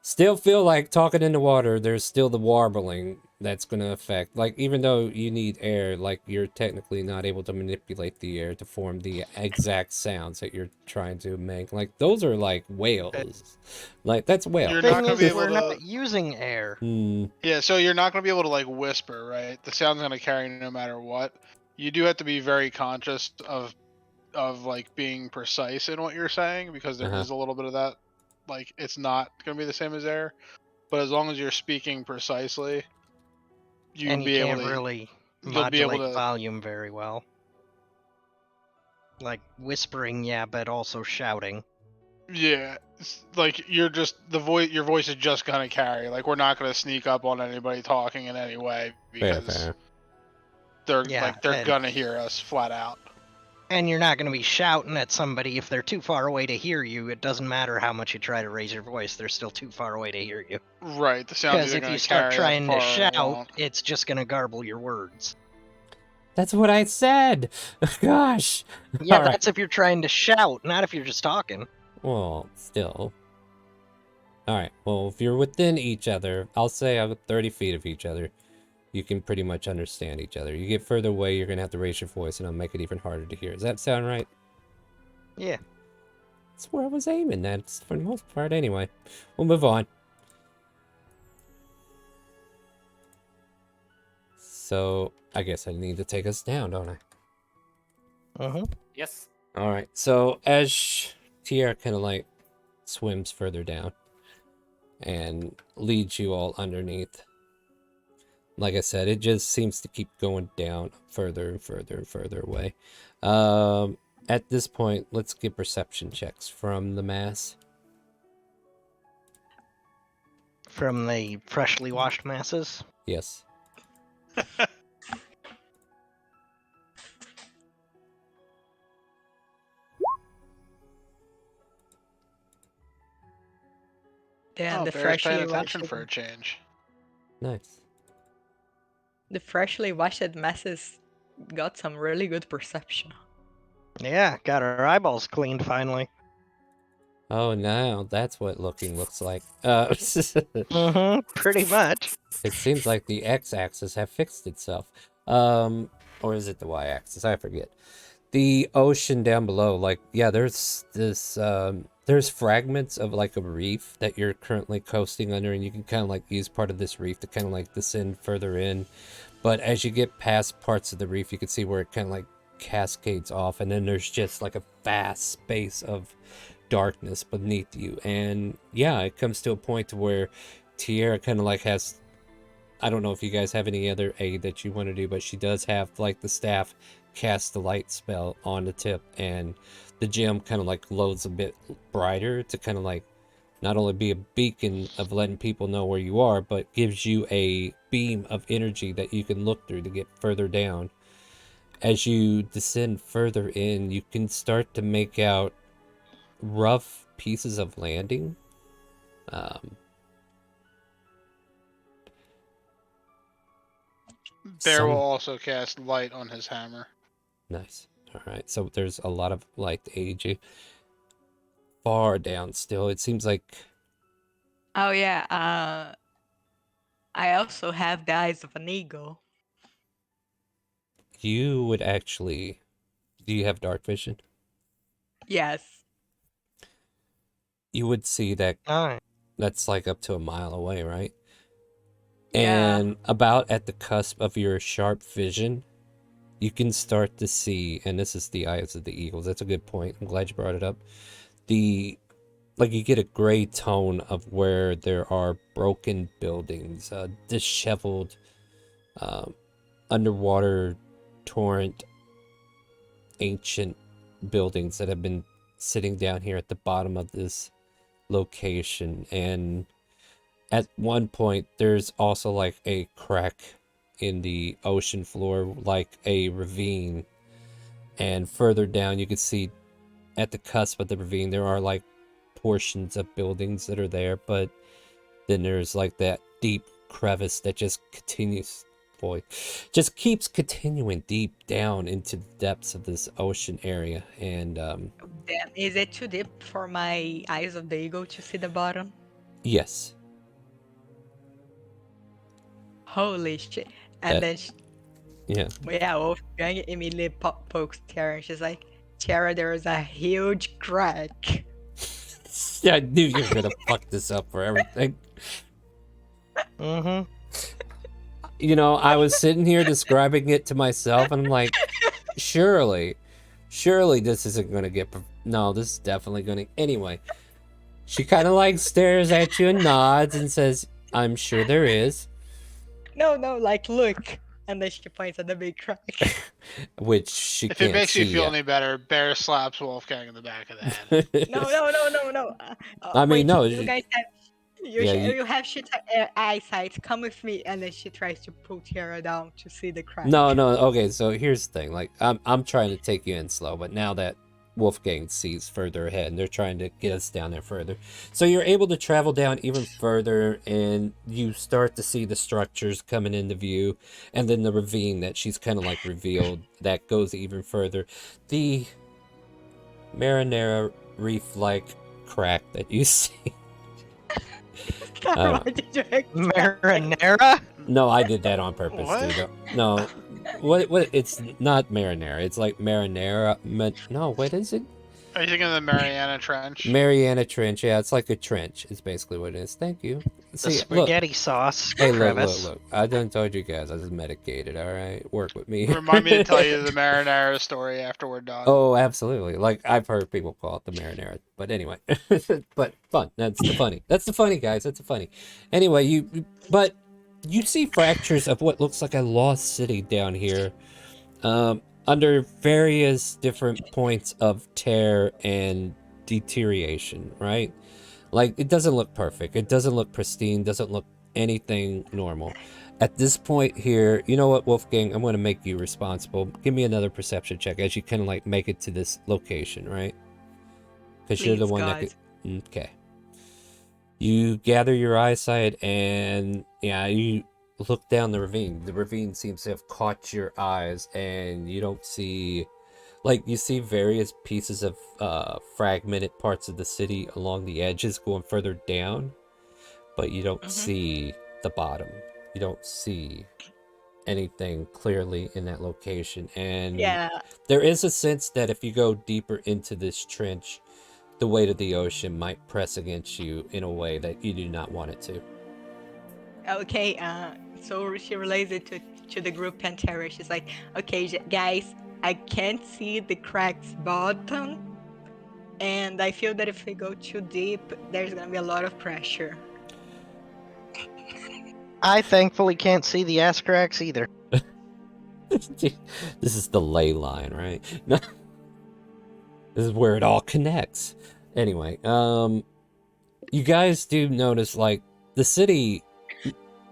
still feel like talking in the water, there's still the warbling that's going to affect. Like, even though you need air, like, you're technically not able to manipulate the air to form the exact sounds that you're trying to make. Like, those are like whales. Like, that's whale. You're Thing not gonna is, be able we're to. not using air. Yeah, so you're not gonna be able to like whisper, right? The sound's gonna carry no matter what. You do have to be very conscious of like being precise in what you're saying because there is a little bit of that. Like it's not gonna be the same as air, but as long as you're speaking precisely, And you be able can't to. really You'll be able modulate to. volume very well. Like whispering, yeah, but also shouting. Yeah, like you're just the voice. Your voice is just gonna carry. Like we're not gonna sneak up on anybody talking in any way because Fair. they're gonna hear us flat out. And you're not going to be shouting at somebody if they're too far away to hear you. It doesn't matter how much you try to raise your voice; they're still too far away to hear you. Right, the sound Because if you start trying to shout, it's just going to garble your words. That's what I said. Gosh. Yeah, All right. that's if you're trying to shout, not if you're just talking. Well, still. All right. Well, if you're within each other, I'll say I'm 30 feet of each other. You can pretty much understand each other. You get further away, you're going to have to raise your voice, and it'll make it even harder to hear. Does that sound right? Yeah. That's where I was aiming. That's for the most part anyway. We'll move on. So, I guess I need to take us down, don't I? Uh-huh. Yes. All right. So, as Tierra kind of like swims further down and leads you all underneath, like I said, it just seems to keep going down further and further and further away. At this point, let's get perception checks from the mass. From the freshly washed masses. Yes. Then the Bear's paying freshly attention washed for a change. Nice. the freshly washed messes got some really good perception. Yeah, got our eyeballs cleaned finally. Oh, now that's what looking looks like. Mm-hmm, pretty much. It seems like the x-axis have fixed itself. Or is it the y-axis? I forget. The ocean down below, like, yeah, there's this, there's fragments of, like, a reef that you're currently coasting under, and you can kind of, like, use part of this reef to kind of, like, descend further in. But as you get past parts of the reef, you can see where it kind of, like, cascades off, and then there's just, like, a vast space of darkness beneath you. And, yeah, it comes to a point to where Tierra kind of, like, has... I don't know if you guys have any other aid that you want to do, but she does have, like, the staff cast the light spell on the tip, and the gem kind of, like, glows a bit brighter to kind of, like, not only be a beacon of letting people know where you are, but gives you a beam of energy that you can look through to get further down. As you descend further in, you can start to make out rough pieces of landing. Bear will also cast light on his hammer. Nice. All right. So there's a lot of light to aid you. Far down still. It seems like. Oh yeah. I also have the eyes of an eagle. You would actually. Do you have dark vision? Yes. You would see that. Alright. That's like up to a mile away, right? Yeah. And about at the cusp of your sharp vision, you can start to see, and this is the eyes of the eagles. That's a good point. I'm glad you brought it up. Like you get a gray tone of where there are broken buildings, disheveled, underwater torrent, ancient buildings that have been sitting down here at the bottom of this location. And at one point, there's also like a crack in the ocean floor, like a ravine. And further down, you can see at the cusp of the ravine, there are like portions of buildings that are there, but then there's like that deep crevice that just continues, just keeps continuing deep down into the depths of this ocean area. And Damn, is it too deep for my eyes of the eagle to see the bottom? yes, Holy shit! And then yeah. Wolfgang immediately pokes Tiara, and she's like, "Tiara, there is a huge crack." Yeah, I knew you were gonna fuck this up for everything. Mm-hmm. You know, I was sitting here describing it to myself, and I'm like, surely this isn't gonna get. No, this is definitely gonna. Anyway, she kind of like stares at you and nods and says, "I'm sure there is." No, like look, and then she points at the big crack. Which she If can't it makes see you feel yet. any better, Bear slaps Wolfgang in the back of the head. No. I mean, wait, no. you guys have Yeah, you have shit eyesight. Come with me, and then she tries to pull Tiara down to see the crack. No. Okay, so here's the thing. Like, I'm trying to take you in slow, but now that Wolfgang sees further ahead, and they're trying to get us down there further, so you're able to travel down even further, and you start to see the structures coming into view, and then the ravine that she's kind of like revealed that goes even further. The marinara reef-like crack that you see. What did you expect? Marinara? No, I did that on purpose, What? dude. No, what? It's not marinara. It's like marinara. No, what is it? Are you thinking of the Mariana Trench? Mariana Trench. Yeah, it's like a trench. It's basically what it is. Thank you. The See, spaghetti sauce Hey, crevice. look. I done told you guys I was medicated. All right, work with me. Remind me to tell you the Marinara story after we're done. Oh, absolutely. Like I've heard people call it the marinara, but anyway, but fun. That's the funny. That's the funny, guys. That's the funny. Anyway, but you see fractures of what looks like a lost city down here, under various different points of tear and deterioration. Right? Like it doesn't look perfect. It doesn't look pristine. Doesn't look anything normal. At this point here, you know what, Wolfgang? I'm going to make you responsible. Give me another perception check as you kind of like make it to this location, right? Because you're the Please, one God. that could. Okay. You gather your eyesight and yeah, you look down the ravine. The ravine seems to have caught your eyes, and you don't see. Like, you see various pieces of fragmented parts of the city along the edges going further down, but you don't see the bottom. You don't see anything clearly in that location. And Yeah. there is a sense that if you go deeper into this trench, the weight of the ocean might press against you in a way that you do not want it to. Okay. So she relays it to the group Pantera. She's like, "Okay, guys, I can't see the crack's bottom, and I feel that if we go too deep, there's gonna be a lot of pressure." I thankfully can't see the ass cracks either. This is the ley line, right? No. This is where it all connects. Anyway, you guys do notice, like, the city,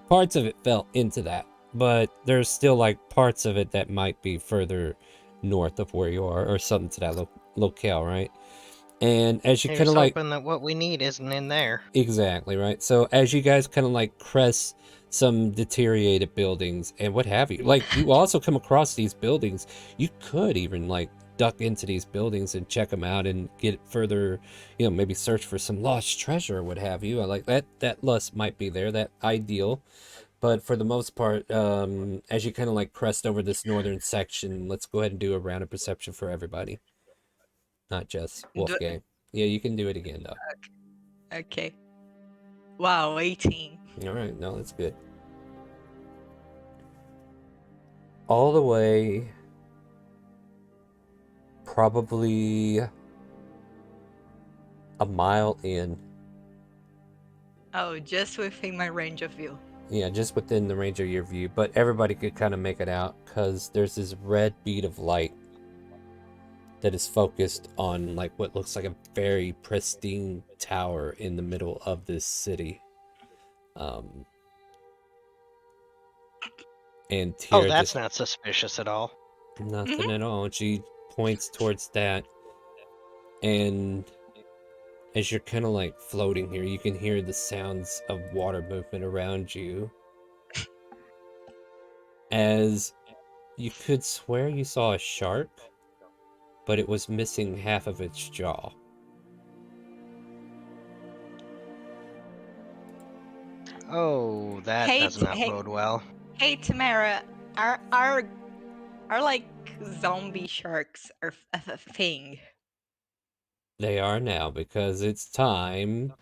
parts of it fell into that, but there's still, like, parts of it that might be further north of where you are, or something to that locale, right? And as you kind of like... hoping that what we need isn't in there. Exactly, right? So as you guys kind of like crest some deteriorated buildings and what have you. Like, you also come across these buildings. You could even, like, duck into these buildings and check them out and get further, you know, maybe search for some lost treasure or what have you. I like that lust might be there, that ideal. But for the most part, as you kind of like crest over this northern section, let's go ahead and do a round of perception for everybody, not just Wolfgang. Yeah, you can do it again though. Okay. Wow, 18. All right, no, that's good. All the way, probably a mile in. Oh, just within my range of view. Yeah, just within the range of your view, but everybody could kind of make it out because there's this red bead of light that is focused on like what looks like a very pristine tower in the middle of this city. And Tira that's just not suspicious at all. nothing at all. And she points towards that, and as you're kind of like floating here, you can hear the sounds of water movement around you. As you could swear you saw a shark, but it was missing half of its jaw. Oh, that does not bode well. Hey, Tamara, are like zombie sharks a thing? They are now, because it's time.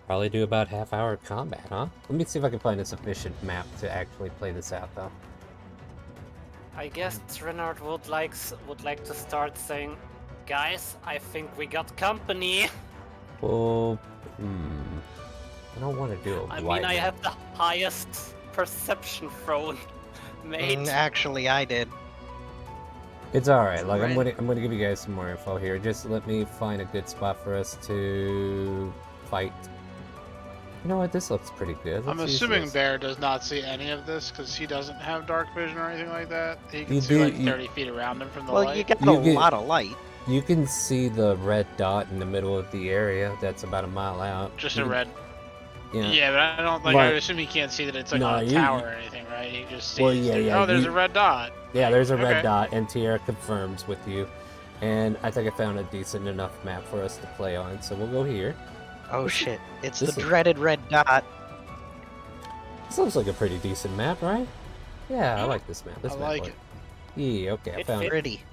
Probably do about half-hour combat, huh? Let me see if I can find a sufficient map to actually play this out, though. I guess Renard would like to start saying, guys, I think we got company. Well, I don't want to do it. I mean, I have the highest perception thrown made. Actually, I did. It's all right. Like, I'm gonna give you guys some more info here. Just let me find a good spot for us to fight. You know what? This looks pretty good. I'm Let's use assuming this. Bear does not see any of this because he doesn't have dark vision or anything like that. He can You see do- like you- 30 feet around him from the Well, light. you got You a get- lot of light. You can see the red dot in the middle of the area. That's about a mile out. Just You a can- red. Yeah. Yeah, but I don't like. But- I assume he can't see that it's like No, on a you- tower or anything, right? He just sees. Well, yeah, Oh, there's you- a red dot. Yeah, there's a red Okay. dot, and Tierra confirms with you. And I think I found a decent enough map for us to play on, so we'll go here. Oh shit! It's the this is- dreaded red dot. This looks like a pretty decent map, right? Yeah, I like this map. This I map like works. it. Yeah, okay, I It found it. Pretty.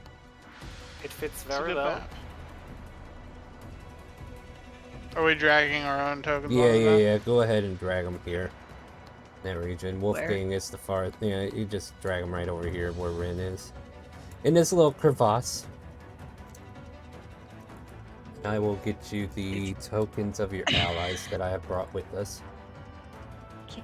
It fits It's a very good well. map. Are we dragging our own tokens? Yeah, on the yeah, map? yeah. Go ahead and drag them here. That region. Wolfgang is the far. Yeah, you just drag them right over here where Rin is. In this little crevasse. I will get you the tokens of your allies that I have brought with us.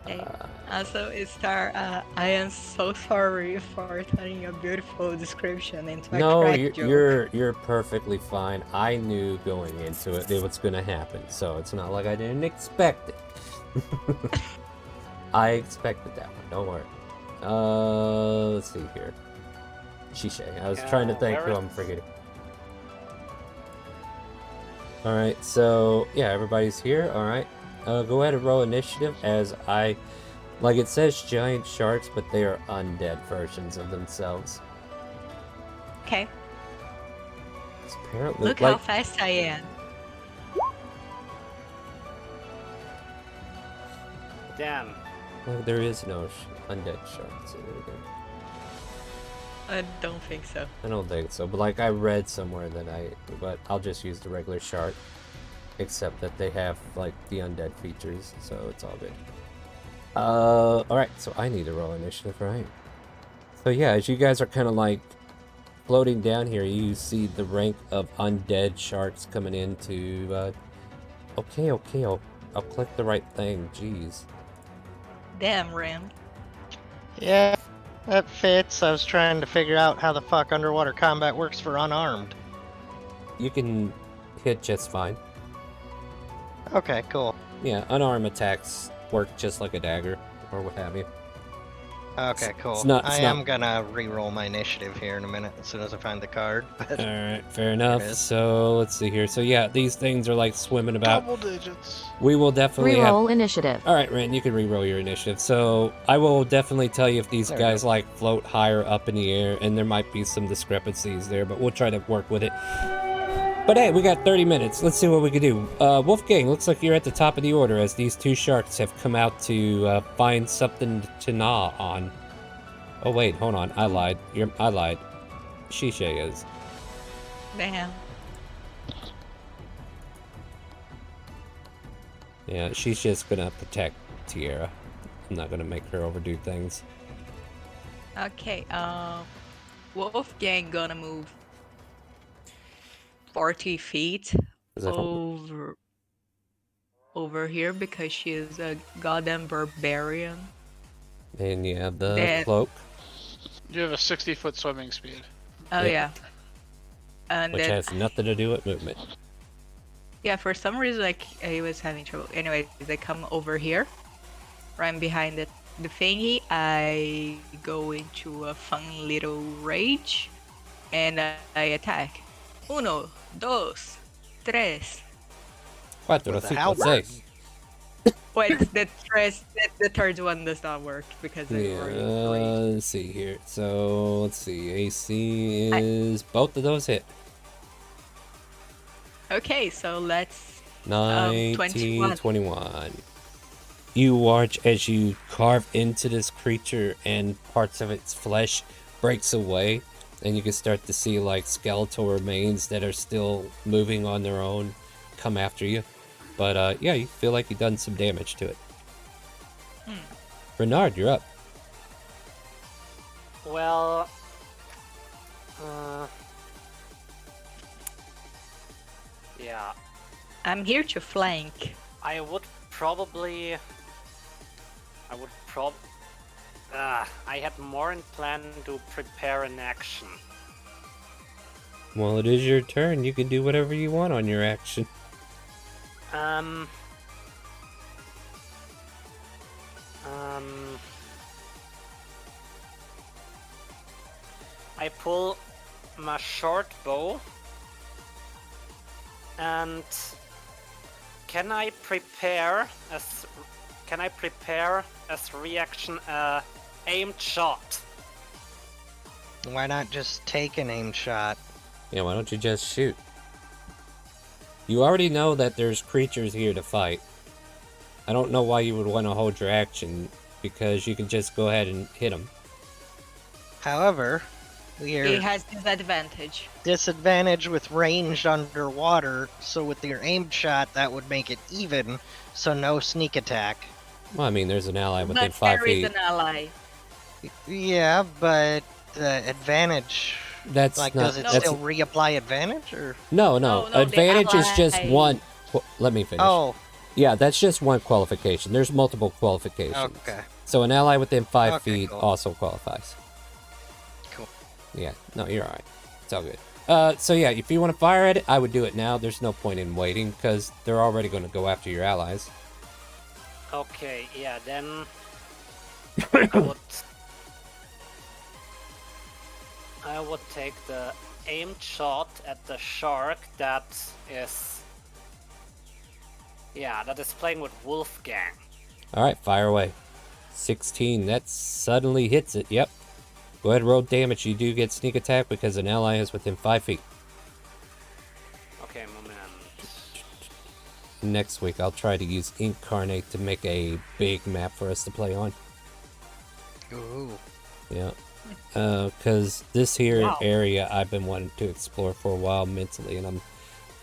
Okay. Also, Star, I am so sorry for telling a beautiful description into a No, crack you're, joke. you're perfectly fine. I knew going into it was going to happen, so it's not like I didn't expect it. I expected that one. Don't worry. Let's see here. Shishay. I was trying to think who I'm forgetting. All right, so yeah, everybody's here. All right, go ahead and roll initiative as I, like it says giant sharks, but they are undead versions of themselves. Okay. It's apparently Look how like fast I am. Damn. well, there is no undead sharks. I don't think so. I don't think so, but like I read somewhere that but I'll just use the regular shark, except that they have like the undead features, so it's all good. All right, so I need to roll initiative, right? So yeah, as you guys are kind of like floating down here, you see the rank of undead sharks coming into. Okay, I'll click the right thing. Jeez. Damn, Ram. Yeah, that fits. I was trying to figure out how the fuck underwater combat works for unarmed. You can hit just fine. Okay, cool. Yeah, unarmed attacks work just like a dagger, or what have you. Okay, cool. It's not. I am gonna re-roll my initiative here in a minute as soon as I find the card. But All right, fair enough. is. So let's see here. So yeah, these things are like swimming about. Double digits. We will definitely Reroll have. initiative. All right, Ren, you can re-roll your initiative. So I will definitely tell you if these There we guys go. like float higher up in the air, and there might be some discrepancies there, but we'll try to work with it. But hey, we got 30 minutes. Let's see what we can do. Wolfgang, looks like you're at the top of the order as these two sharks have come out to find something to gnaw on. Oh wait, hold on. I lied. I lied. Shisha is. Damn. Yeah, she's just gonna protect Tierra. I'm not gonna make her overdo things. Okay, Wolfgang gonna move 40 feet over here because she is a goddamn barbarian. And you have the Then- cloak, You have a 60-foot swimming speed. Oh Yep. yeah. And which then has nothing to do with movement. yeah, for some reason like I was having trouble. Anyway, they come over here. Right behind the thingy, I go into a fun little rage and I attack. 1, 2, 3. 4, With the 5, halberd. 6. Wait, the third one does not work because I Yeah, already raged. let's see here. So, let's see. AC is both of those hit. Okay, so let's 19, 21. 21. You watch as you carve into this creature and parts of its flesh breaks away, and you can start to see like skeletal remains that are still moving on their own come after you. But yeah, you feel like you've done some damage to it. Renard, you're up. Well, yeah, I'm here to flank. I would probably. I had more in plan to prepare an action. Well, it is your turn. You can do whatever you want on your action. I pull my short bow, and can I prepare as reaction aimed shot? Why not just take an aimed shot? Yeah, why don't you just shoot? You already know that there's creatures here to fight. I don't know why you would want to hold your action, because you can just go ahead and hit them. However, He we're has disadvantage. disadvantaged with ranged underwater, so with your aimed shot, that would make it even, so no sneak attack. Well, I mean, there's an ally within But 5 there is feet. an ally. Yeah, but the advantage, That's like, not. does it That's still reapply advantage, or? no. No, the Advantage is just ally- one. Let me finish. Oh, Yeah, that's just one qualification. There's multiple qualifications. okay. So an ally within 5 Okay, feet cool. also qualifies. Cool. Yeah, no, you're alright. It's all good. So yeah, if you want to fire at it, I would do it now. There's no point in waiting, because they're already going to go after your allies. Okay, yeah, then I would take the aimed shot at the shark that is playing with Wolfgang. Alright, fire away. 16, that suddenly hits it, yep. Go ahead and roll damage. You do get sneak attack because an ally is within 5 feet. Okay, moment. Next week, I'll try to use Incarnate to make a big map for us to play on. Ooh. Yeah. Because this here Wow. area I've been wanting to explore for a while mentally, and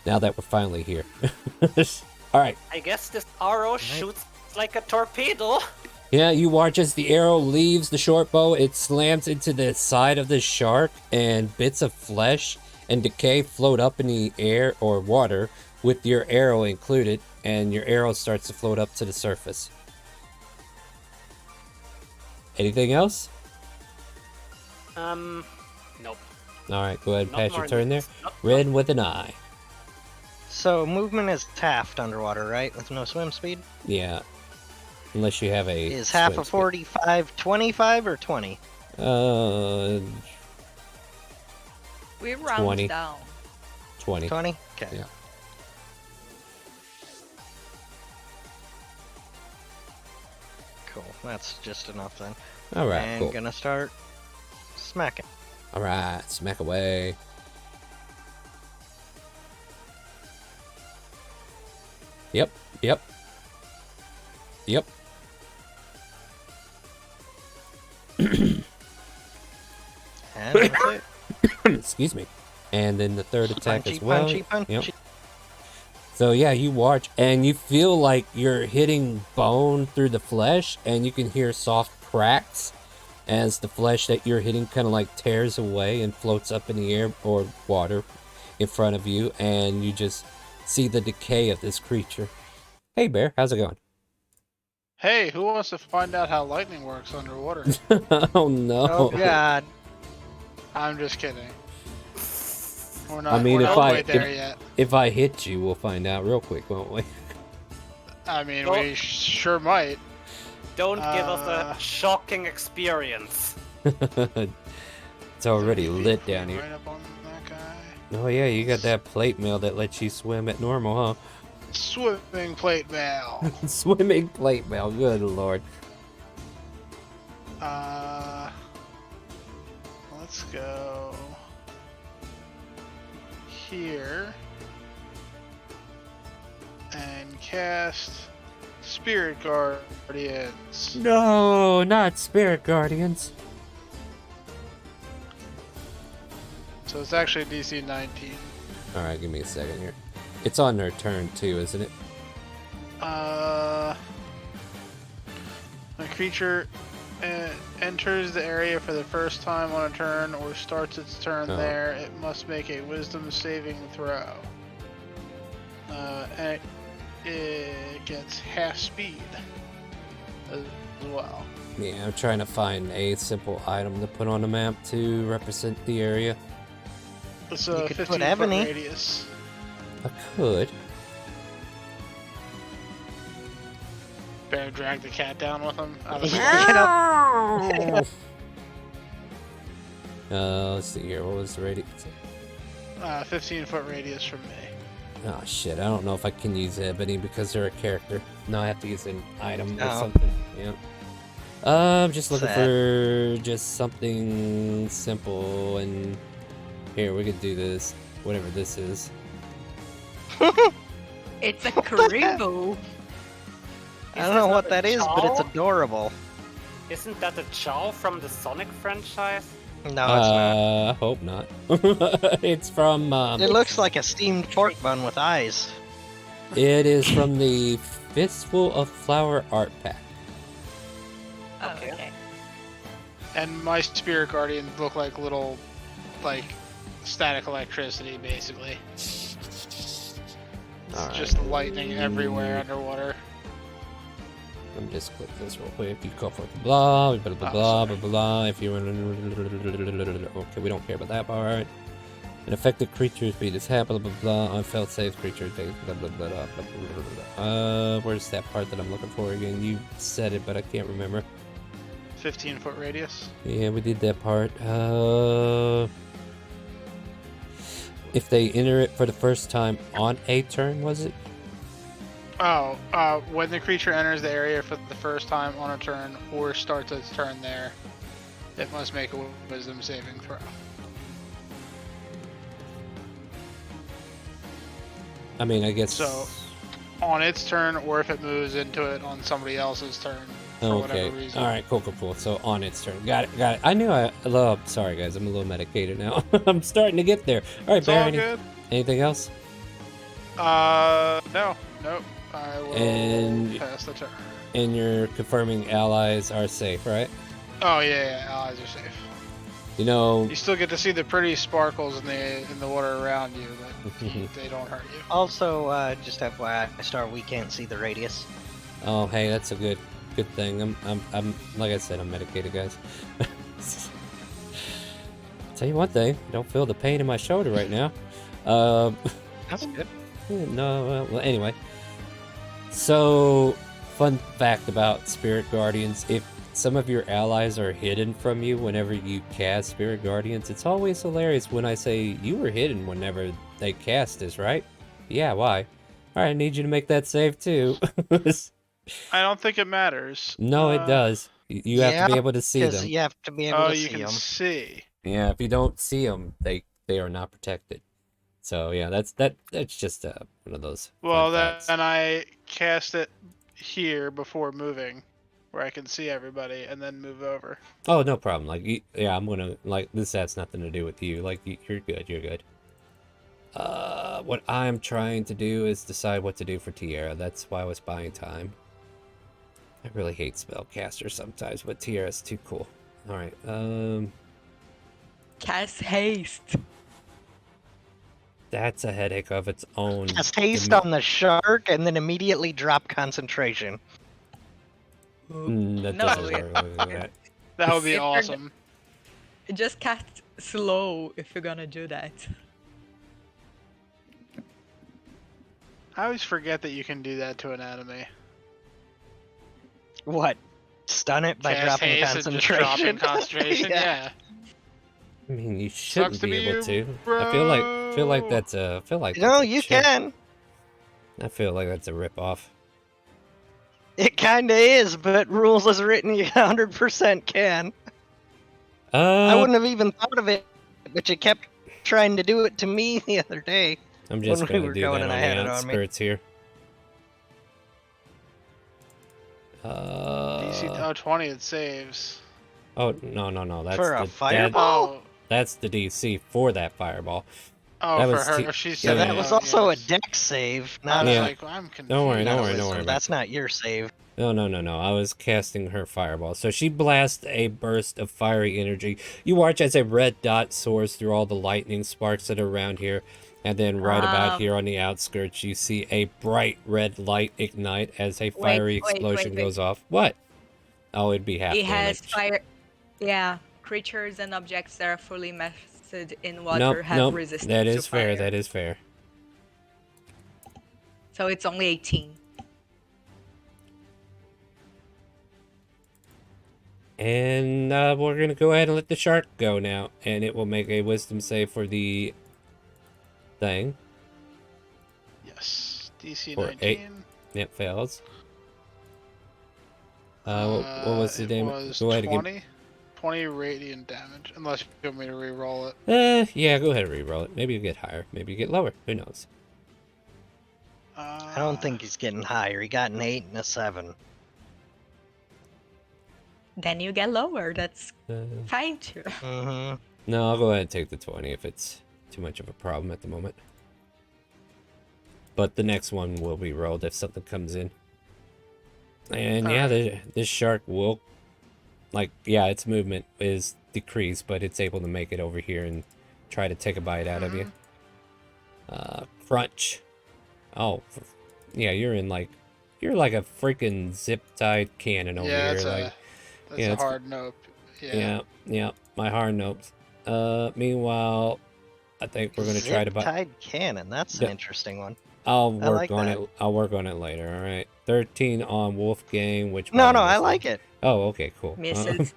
now that we're finally here. Alright. I guess this arrow shoots like a torpedo. Yeah, you watch as the arrow leaves the short bow, it slams into the side of the shark, and bits of flesh and decay float up in the air or water with your arrow included, and your arrow starts to float up to the surface. Anything else? Nope. Alright, go ahead and Not pass more your turn there. than- not- Red with an eye. So movement is halved underwater, right? With no swim speed? Yeah. Unless you have a. Is half swim of speed. 45 25 or 20? We round 20. down. 20. 20? Okay. Yeah. Cool. That's just enough then. All right. And Cool. gonna start smacking. All right. Smack away. Yep. Yep. Yep. And that's it. Excuse me. And then the third attack Punchy, as well. punchy, punchy. Yep. So yeah, you watch and you feel like you're hitting bone through the flesh, and you can hear soft cracks as the flesh that you're hitting kind of like tears away and floats up in the air or water in front of you, and you just see the decay of this creature. Hey Bear, how's it going? Hey, who wants to find out how lightning works underwater? Oh no. Oh god. I'm just kidding. We're not, I mean, we're if not I quite there yet. if I hit you, we'll find out real quick, won't we? I mean, Well- we sure might. Don't give us Uh, a shocking experience. It's already lit down here. Right up on that guy. Oh yeah, you got that plate mail that lets you swim at normal, Swimming plate mail. huh? Swimming plate mail, good lord. Let's go here and cast Spirit Guardians. No, not Spirit Guardians. So it's actually DC 19. Alright, give me a second here. It's on their turn too, isn't it? A creature enters the area for the first time on a turn or starts its turn Oh. there. It must make a Wisdom saving throw. And it gets half speed as well. Yeah, I'm trying to find a simple item to put on the map to represent the area. It's You a could put 15-foot Ebony. radius. I could. Bear drag the cat down with him. Out of the Get up. Let's see here. What was the radius? 15-foot radius from me. Oh shit, I don't know if I can use Ebony because they're a character. No, I have to use an item or Oh. something. Yeah. I'm just looking Sad. for just something simple, and here we could do this. Whatever this is. It's a What the heck? Karibo. I don't know what that is, but it's Chow? adorable. Isn't that a Chow from the Sonic franchise? No, it's not. I hope not. It's from It looks like a steamed pork bun with eyes. it is from the Fistful of Flower art pack. Oh, Okay. okay. And my Spirit Guardians look like little, like, static electricity, basically. It's Alright. just lightning everywhere underwater. Let me just click this real quick. You go for blah blah blah blah blah blah. If you okay, we don't care about that part. An affected creature's beat is half blah blah blah. On failed save creature takes blah blah blah blah blah blah blah. Where's that part that I'm looking for again? You said it, but I can't remember. 15-foot radius. Yeah, we did that part. If they enter it for the first time on a turn, was it? Oh, when the creature enters the area for the first time on a turn or starts its turn there, it must make a Wisdom saving throw. I mean, I guess. So, on its turn, or if it moves into it on somebody else's turn for Okay. whatever reason. All right. Cool. So on its turn. Got it. I knew I. Oh, sorry guys. I'm a little medicated now. I'm starting to get there. All right, It's Bear. all good. Anything else? No, nope. I will And- pass the turn. And you're confirming allies are safe, right? Oh yeah, allies are safe. You know. You still get to see the pretty sparkles in the water around you, but they don't hurt you. Also, just FYI, Star, we can't see the radius. Oh, hey, that's a good thing. I'm like I said, I'm medicated, guys. Tell you one thing, I don't feel the pain in my shoulder right now. That's good. No, well, anyway. So, fun fact about Spirit Guardians, if some of your allies are hidden from you whenever you cast Spirit Guardians, it's always hilarious when I say, you were hidden whenever they cast this, right? Yeah, why? Alright, I need you to make that save too. I don't think it matters. No, it does. You have to be Yeah, able to see because them. you have to be able Oh, to you see can them. see. Yeah, if you don't see them, they are not protected. So yeah, that's just one of those Well, fun facts. then I cast it here before moving, where I can see everybody, and then move over. Oh, no problem. Like, yeah, I'm gonna like this has nothing to do with you. Like, you're good. You're good. What I'm trying to do is decide what to do for Tierra. That's why I was buying time. I really hate spellcasters sometimes, but Tierra's too cool. All right. Cast haste. That's a headache of its own. Cast haste on the shark and then immediately drop concentration. That No, doesn't work like that. That would be If you're awesome. Just cast slow if you're gonna do that. I always forget that you can do that to an enemy. What? Stun it by Cast dropping haste and just concentration? dropping concentration. Yeah. I mean, you shouldn't Sucks to be be able you, to. I feel like bro. that's a. I feel like No, that's a you cheat. can. I feel like that's a ripoff. It kinda is, but rules as written, you 100% can. I wouldn't have even thought of it, but you kept trying to do it to me the other day. I'm just when we gonna were do going that and on I the had it on me. outskirts here. DC 20, it saves. Oh no! That's For a the fireball? that's the DC for that fireball. Oh, That for was her. T- She Yeah, said that Yeah. was oh, also yes. a deck save, I not was Yeah. like, I'm confused. Don't worry, not a don't wisdom. worry. That's not your save. No. I was casting her fireball. So she blasts a burst of fiery energy. You watch as a red dot soars through all the lightning sparks that are around here. And then right about here on the outskirts, you see a bright red light ignite as a fiery explosion goes off. What? Oh, it'd be half It has damage. fire. Yeah, creatures and objects that are fully immersed in water have Nope. resistance That to is fair. fire. That is fair. So it's only 18. And we're going to go ahead and let the shark go now. And it will make a wisdom save for the thing. Yes. DC For 19. 8. It fails. What was the it damage? was Go ahead 20. 20 radiant damage, unless you want me to re-roll it. Yeah, go ahead and re-roll it. Maybe you get higher. Maybe you get lower. Who knows? I don't think he's getting higher. He got an 8 and a 7. Then you get lower. That's fine too. Mm-hmm. No, I'll go ahead and take the 20 if it's too much of a problem at the moment. But the next one will be rolled if something comes in. And yeah, this shark will, like, yeah, its movement is decreased, but it's able to make it over here and try to take a bite out of you. Crunch. Oh, yeah, you're like a freaking zip-tied cannon over Yeah, here. that's a hard nope. Yeah, my hard nopes. Meanwhile, I think we're gonna try to buy. Zip-tied cannon. That's an interesting one. I'll work like on that. it. I'll work on it later. All right. 13 on Wolfgang, which. No, I like it. Oh, okay, cool. Misses.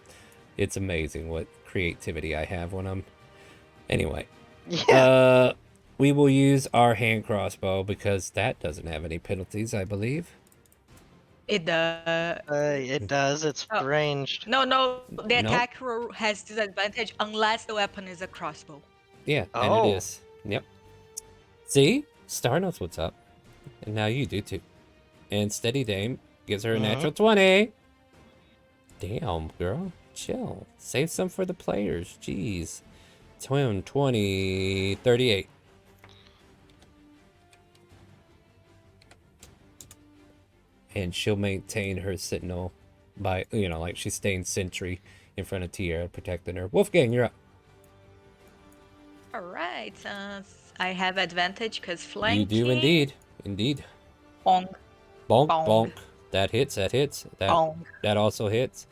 It's amazing what creativity I have when I'm. Anyway. Yeah. We will use our hand crossbow because that doesn't have any penalties, I believe. It does. It does. It's Oh. ranged. No. The Nope. attack roll has disadvantage unless the weapon is a crossbow. Yeah, and Oh. it is. Yep. See? Star knows what's up. And now you do too. And Steady Dame gives her a natural 20. Damn, girl. Chill. Save some for the players. Jeez. 20, 38. And she'll maintain her sentinel by, like she's staying sentry in front of Tierra, protecting her. Wolfgang, you're up. All right. I have advantage because flanking. You do indeed. Indeed. Bonk. Bonk, Bonk. bonk. That hits. Bonk. That also hits.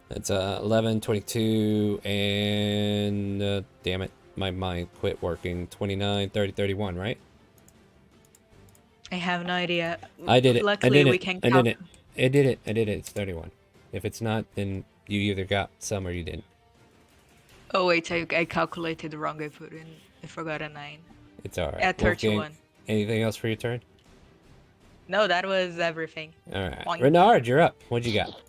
That's 11, 22, and damn it, my mind quit working. 29, 30, 31, right? I have no idea. I did it. Luckily, we can count. It did it. I did it. It's 31. If it's not, then you either got some or you didn't. Oh wait, I calculated wrong. I forgot a 9. It's all right. At 31. Anything else for your turn? No, that was everything. All right. Boing. Renard, you're up. What'd you got?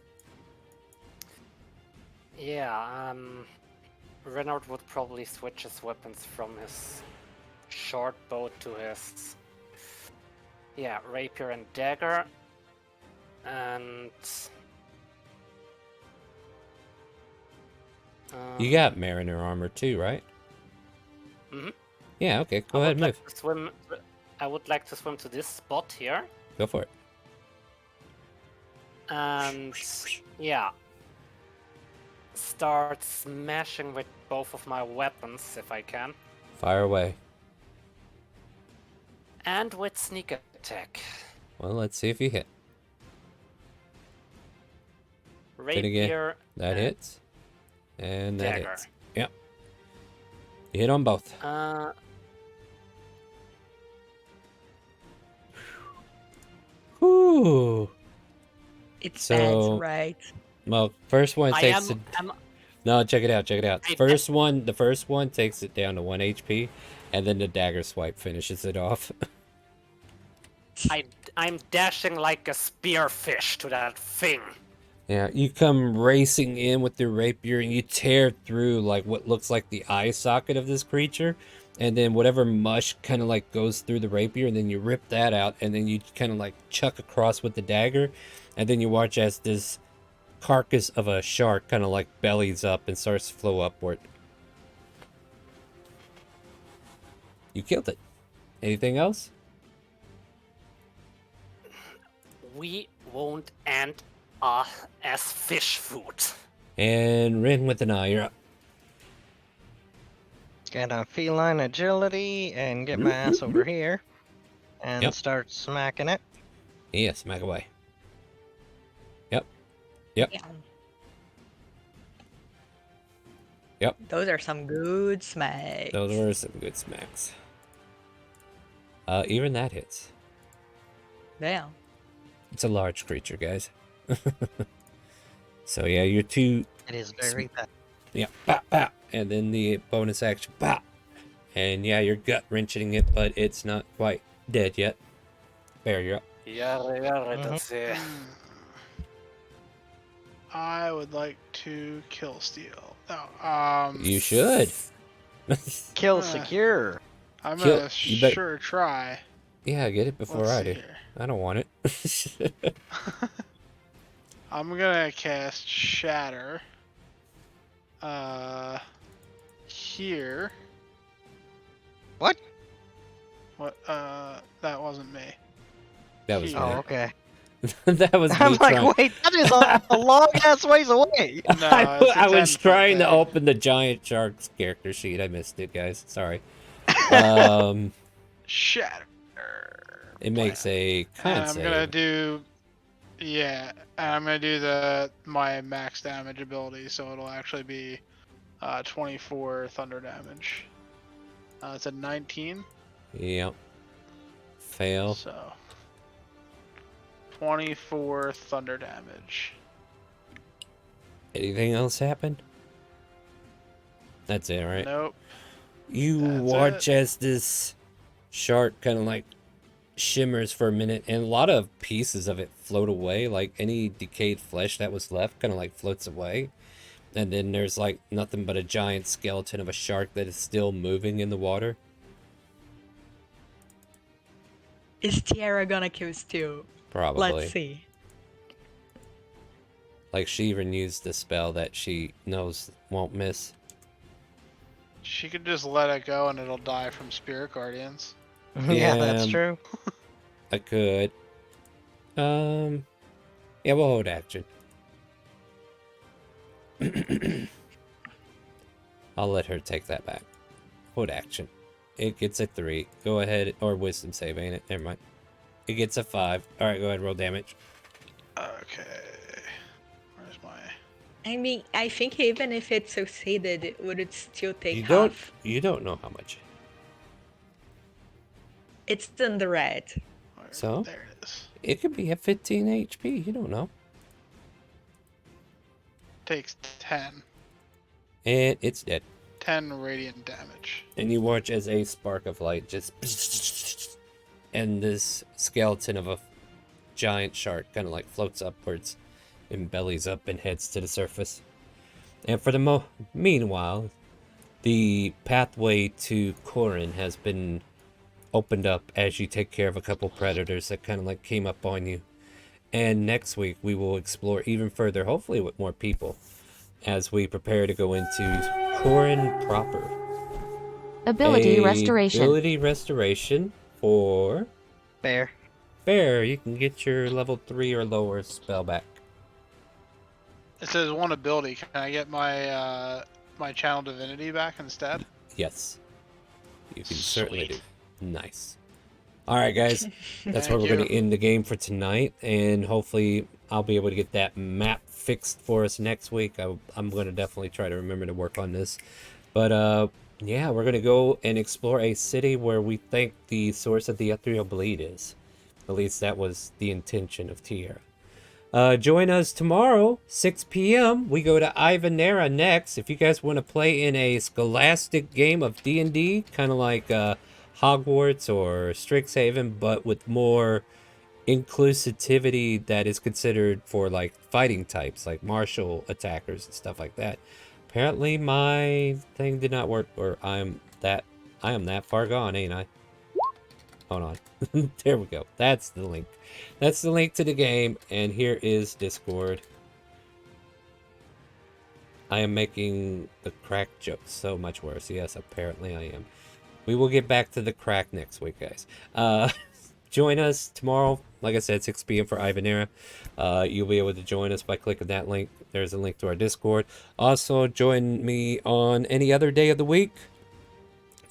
Yeah, Renard would probably switch his weapons from his short bow to his rapier and dagger, and You got Mariner armor too, right? Mhm. Yeah, okay. Go ahead, move. I would like to swim to this spot here, Go for it. and start smashing with both of my weapons if I can, Fire away. and with sneak attack. Well, let's see if you hit. Then again, Rapier that and hits. And that dagger. hits. Yep. You hit on both. Whew. It's So- bad, right? Well, first one I takes am, it. am No, check it out. Check it out. I- The first one takes it down to 1 HP, and then the dagger swipe finishes it off. I'm dashing like a spearfish to that thing. Yeah, you come racing in with your rapier and you tear through like what looks like the eye socket of this creature, and then whatever mush kind of like goes through the rapier, and then you rip that out, and then you kind of like chuck across with the dagger, and then you watch as this carcass of a shark kind of like bellies up and starts to flow upward. You killed it. Anything else? We won't end as fish food. And Rin with an eye, you're up. Get a feline agility and get my ass over here and Yep. start smacking it. Yeah, smack away. Yep. Yeah. Yep. Those are some good smacks. Those were some good smacks. Even that hits. Damn. It's a large creature, guys. So yeah, you're two. It is very bad. Yeah, pop, pop, and then the bonus action, pop, and yeah, you're gut wrenching it, but it's not quite dead yet. Bear, you're up. That's it. I would like to kill Steel. No, You should. Kill Uh, secure. I'm Kill- gonna you bet- sure try. Yeah, get it before Let's I see do. here. I don't want it. I'm gonna cast Shatter. Here. What? What? That wasn't me. That was Oh, Oh, me. okay. That was I'm me like, trying. wait, that is a long ass ways away. No, I it's a was 10-foot trying to thing. open the giant shark's character sheet. I missed it, guys. Sorry. Shatter. It makes a con And I'm save. gonna do, yeah, and I'm gonna do my max damage ability, so it'll actually be 24 thunder damage. It's a 19, Yep. Fail. so 24 thunder damage. Anything else happen? That's it, right? Nope. You That's watch as this shark kind of like shimmers for a minute, and a lot of pieces of it float away. Like any decayed flesh that was left kind of like floats away. And then there's like nothing but a giant skeleton of a shark that is still moving in the water. Is Tiara gonna kill Steel? Probably. Let's see. Like she even used the spell that she knows won't miss. She could just let it go and it'll die from spirit guardians. Yeah, that's Yeah. true. I could. Yeah, we'll hold action. I'll let her take that back. Hold action. It gets a 3. Go ahead, or wisdom save, ain't it? Never mind. It gets a 5. Alright, go ahead, roll damage. Okay. Where's my... I mean, I think even if it succeeded, would it still take You half? don't know how much. It's in the red. So There it is. it could be at 15 HP. You don't know. Takes 10. And it's dead. 10 radiant damage. And you watch as a spark of light just, and this skeleton of a giant shark kind of like floats upwards and bellies up and heads to the surface. And for the meanwhile, the pathway to Corin has been opened up as you take care of a couple predators that kind of like came up on you. And next week we will explore even further, hopefully with more people, as we prepare to go into Corin proper. Ability restoration. Ability restoration for Bear. Bear. You can get your level 3 or lower spell back. It says one ability. Can I get my my channel divinity back instead? Yes. You can Sweet. certainly do. Nice. Alright guys, that's where Thank we're going to you. end the game for tonight, and hopefully I'll be able to get that map fixed for us next week. I'm going to definitely try to remember to work on this. But yeah, we're going to go and explore a city where we think the source of the ethereal bleed is. At least that was the intention of Tierra. Join us tomorrow, 6 p.m. We go to Ivanera next. If you guys want to play in a scholastic game of D&D, kind of like Hogwarts or Strixhaven, but with more inclusivity that is considered for like fighting types, like martial attackers and stuff like that. Apparently my thing did not work, or I am that far gone, ain't I? Hold on. There we go. That's the link. That's the link to the game, and here is Discord. I am making the crack joke so much worse. Yes, apparently I am. We will get back to the crack next week, guys. Join us tomorrow, like I said, 6 p.m. for Ivanera. You'll be able to join us by clicking that link. There's a link to our Discord. Also, join me on any other day of the week.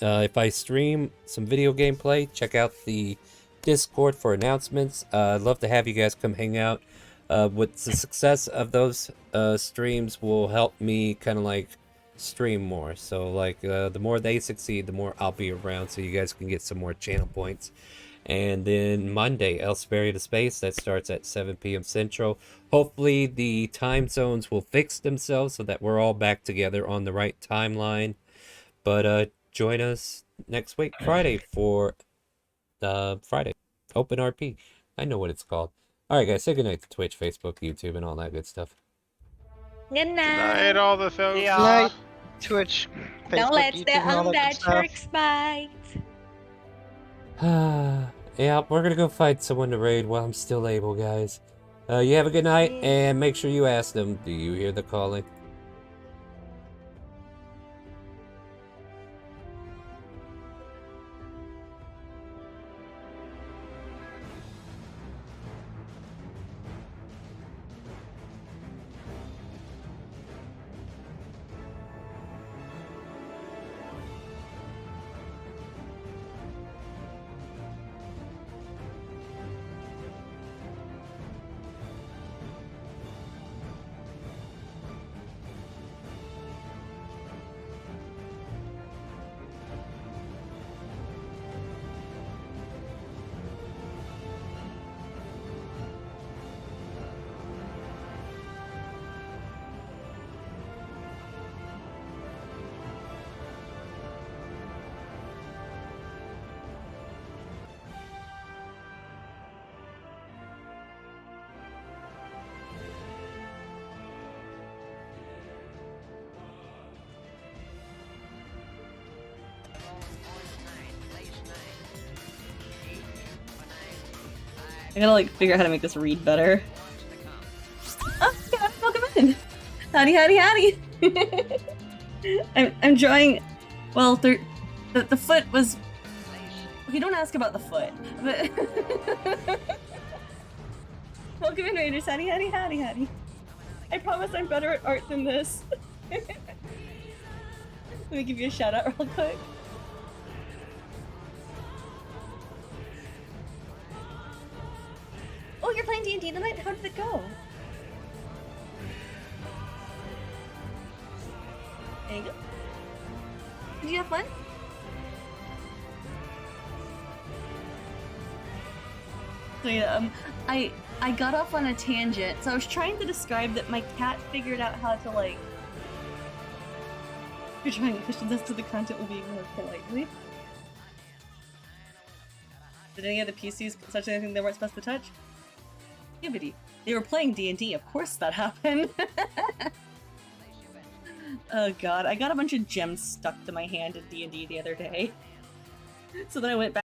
If I stream some video gameplay, check out the Discord for announcements. I'd love to have you guys come hang out. With the success of those streams will help me kind of like stream more. So like the more they succeed, the more I'll be around, so you guys can get some more channel points. And then Monday, Elsperia to Space, that starts at 7 p.m. Central. Hopefully the time zones will fix themselves so that we're all back together on the right timeline. But join us next week, Friday, for Friday Open RP. I know what it's called. Alright guys, say goodnight to Twitch, Facebook, YouTube, and all that good stuff. Good Good night. night, all the folks. Yeah. Night. Twitch, Facebook, Don't let the YouTube, and all that good undead stuff. sharks bite. Yeah, we're gonna go fight someone to raid while I'm still able, guys. You have a good night, and make sure you ask them, do you hear the calling? I gotta like figure out how to make this read better. Oh, yeah, welcome in. Howdy, howdy, howdy. I'm drawing. Well, the foot was. Okay, don't ask about the foot. But welcome in, Raiders. Howdy, howdy, howdy, howdy. I promise I'm better at art than this. Let me give you a shout out real quick. Oh, you're playing D&D tonight? How did it go? There you go. Did you have fun? So yeah, I got off on a tangent. So I was trying to describe that my cat figured out how to like. You're trying to push this to the content will be more politely. Did any of the PCs touch anything they weren't supposed to touch? Activity. They were playing D&D. Of course that happened. Oh god, I got a bunch of gems stuck to my hand in D&D the other day. So then I went back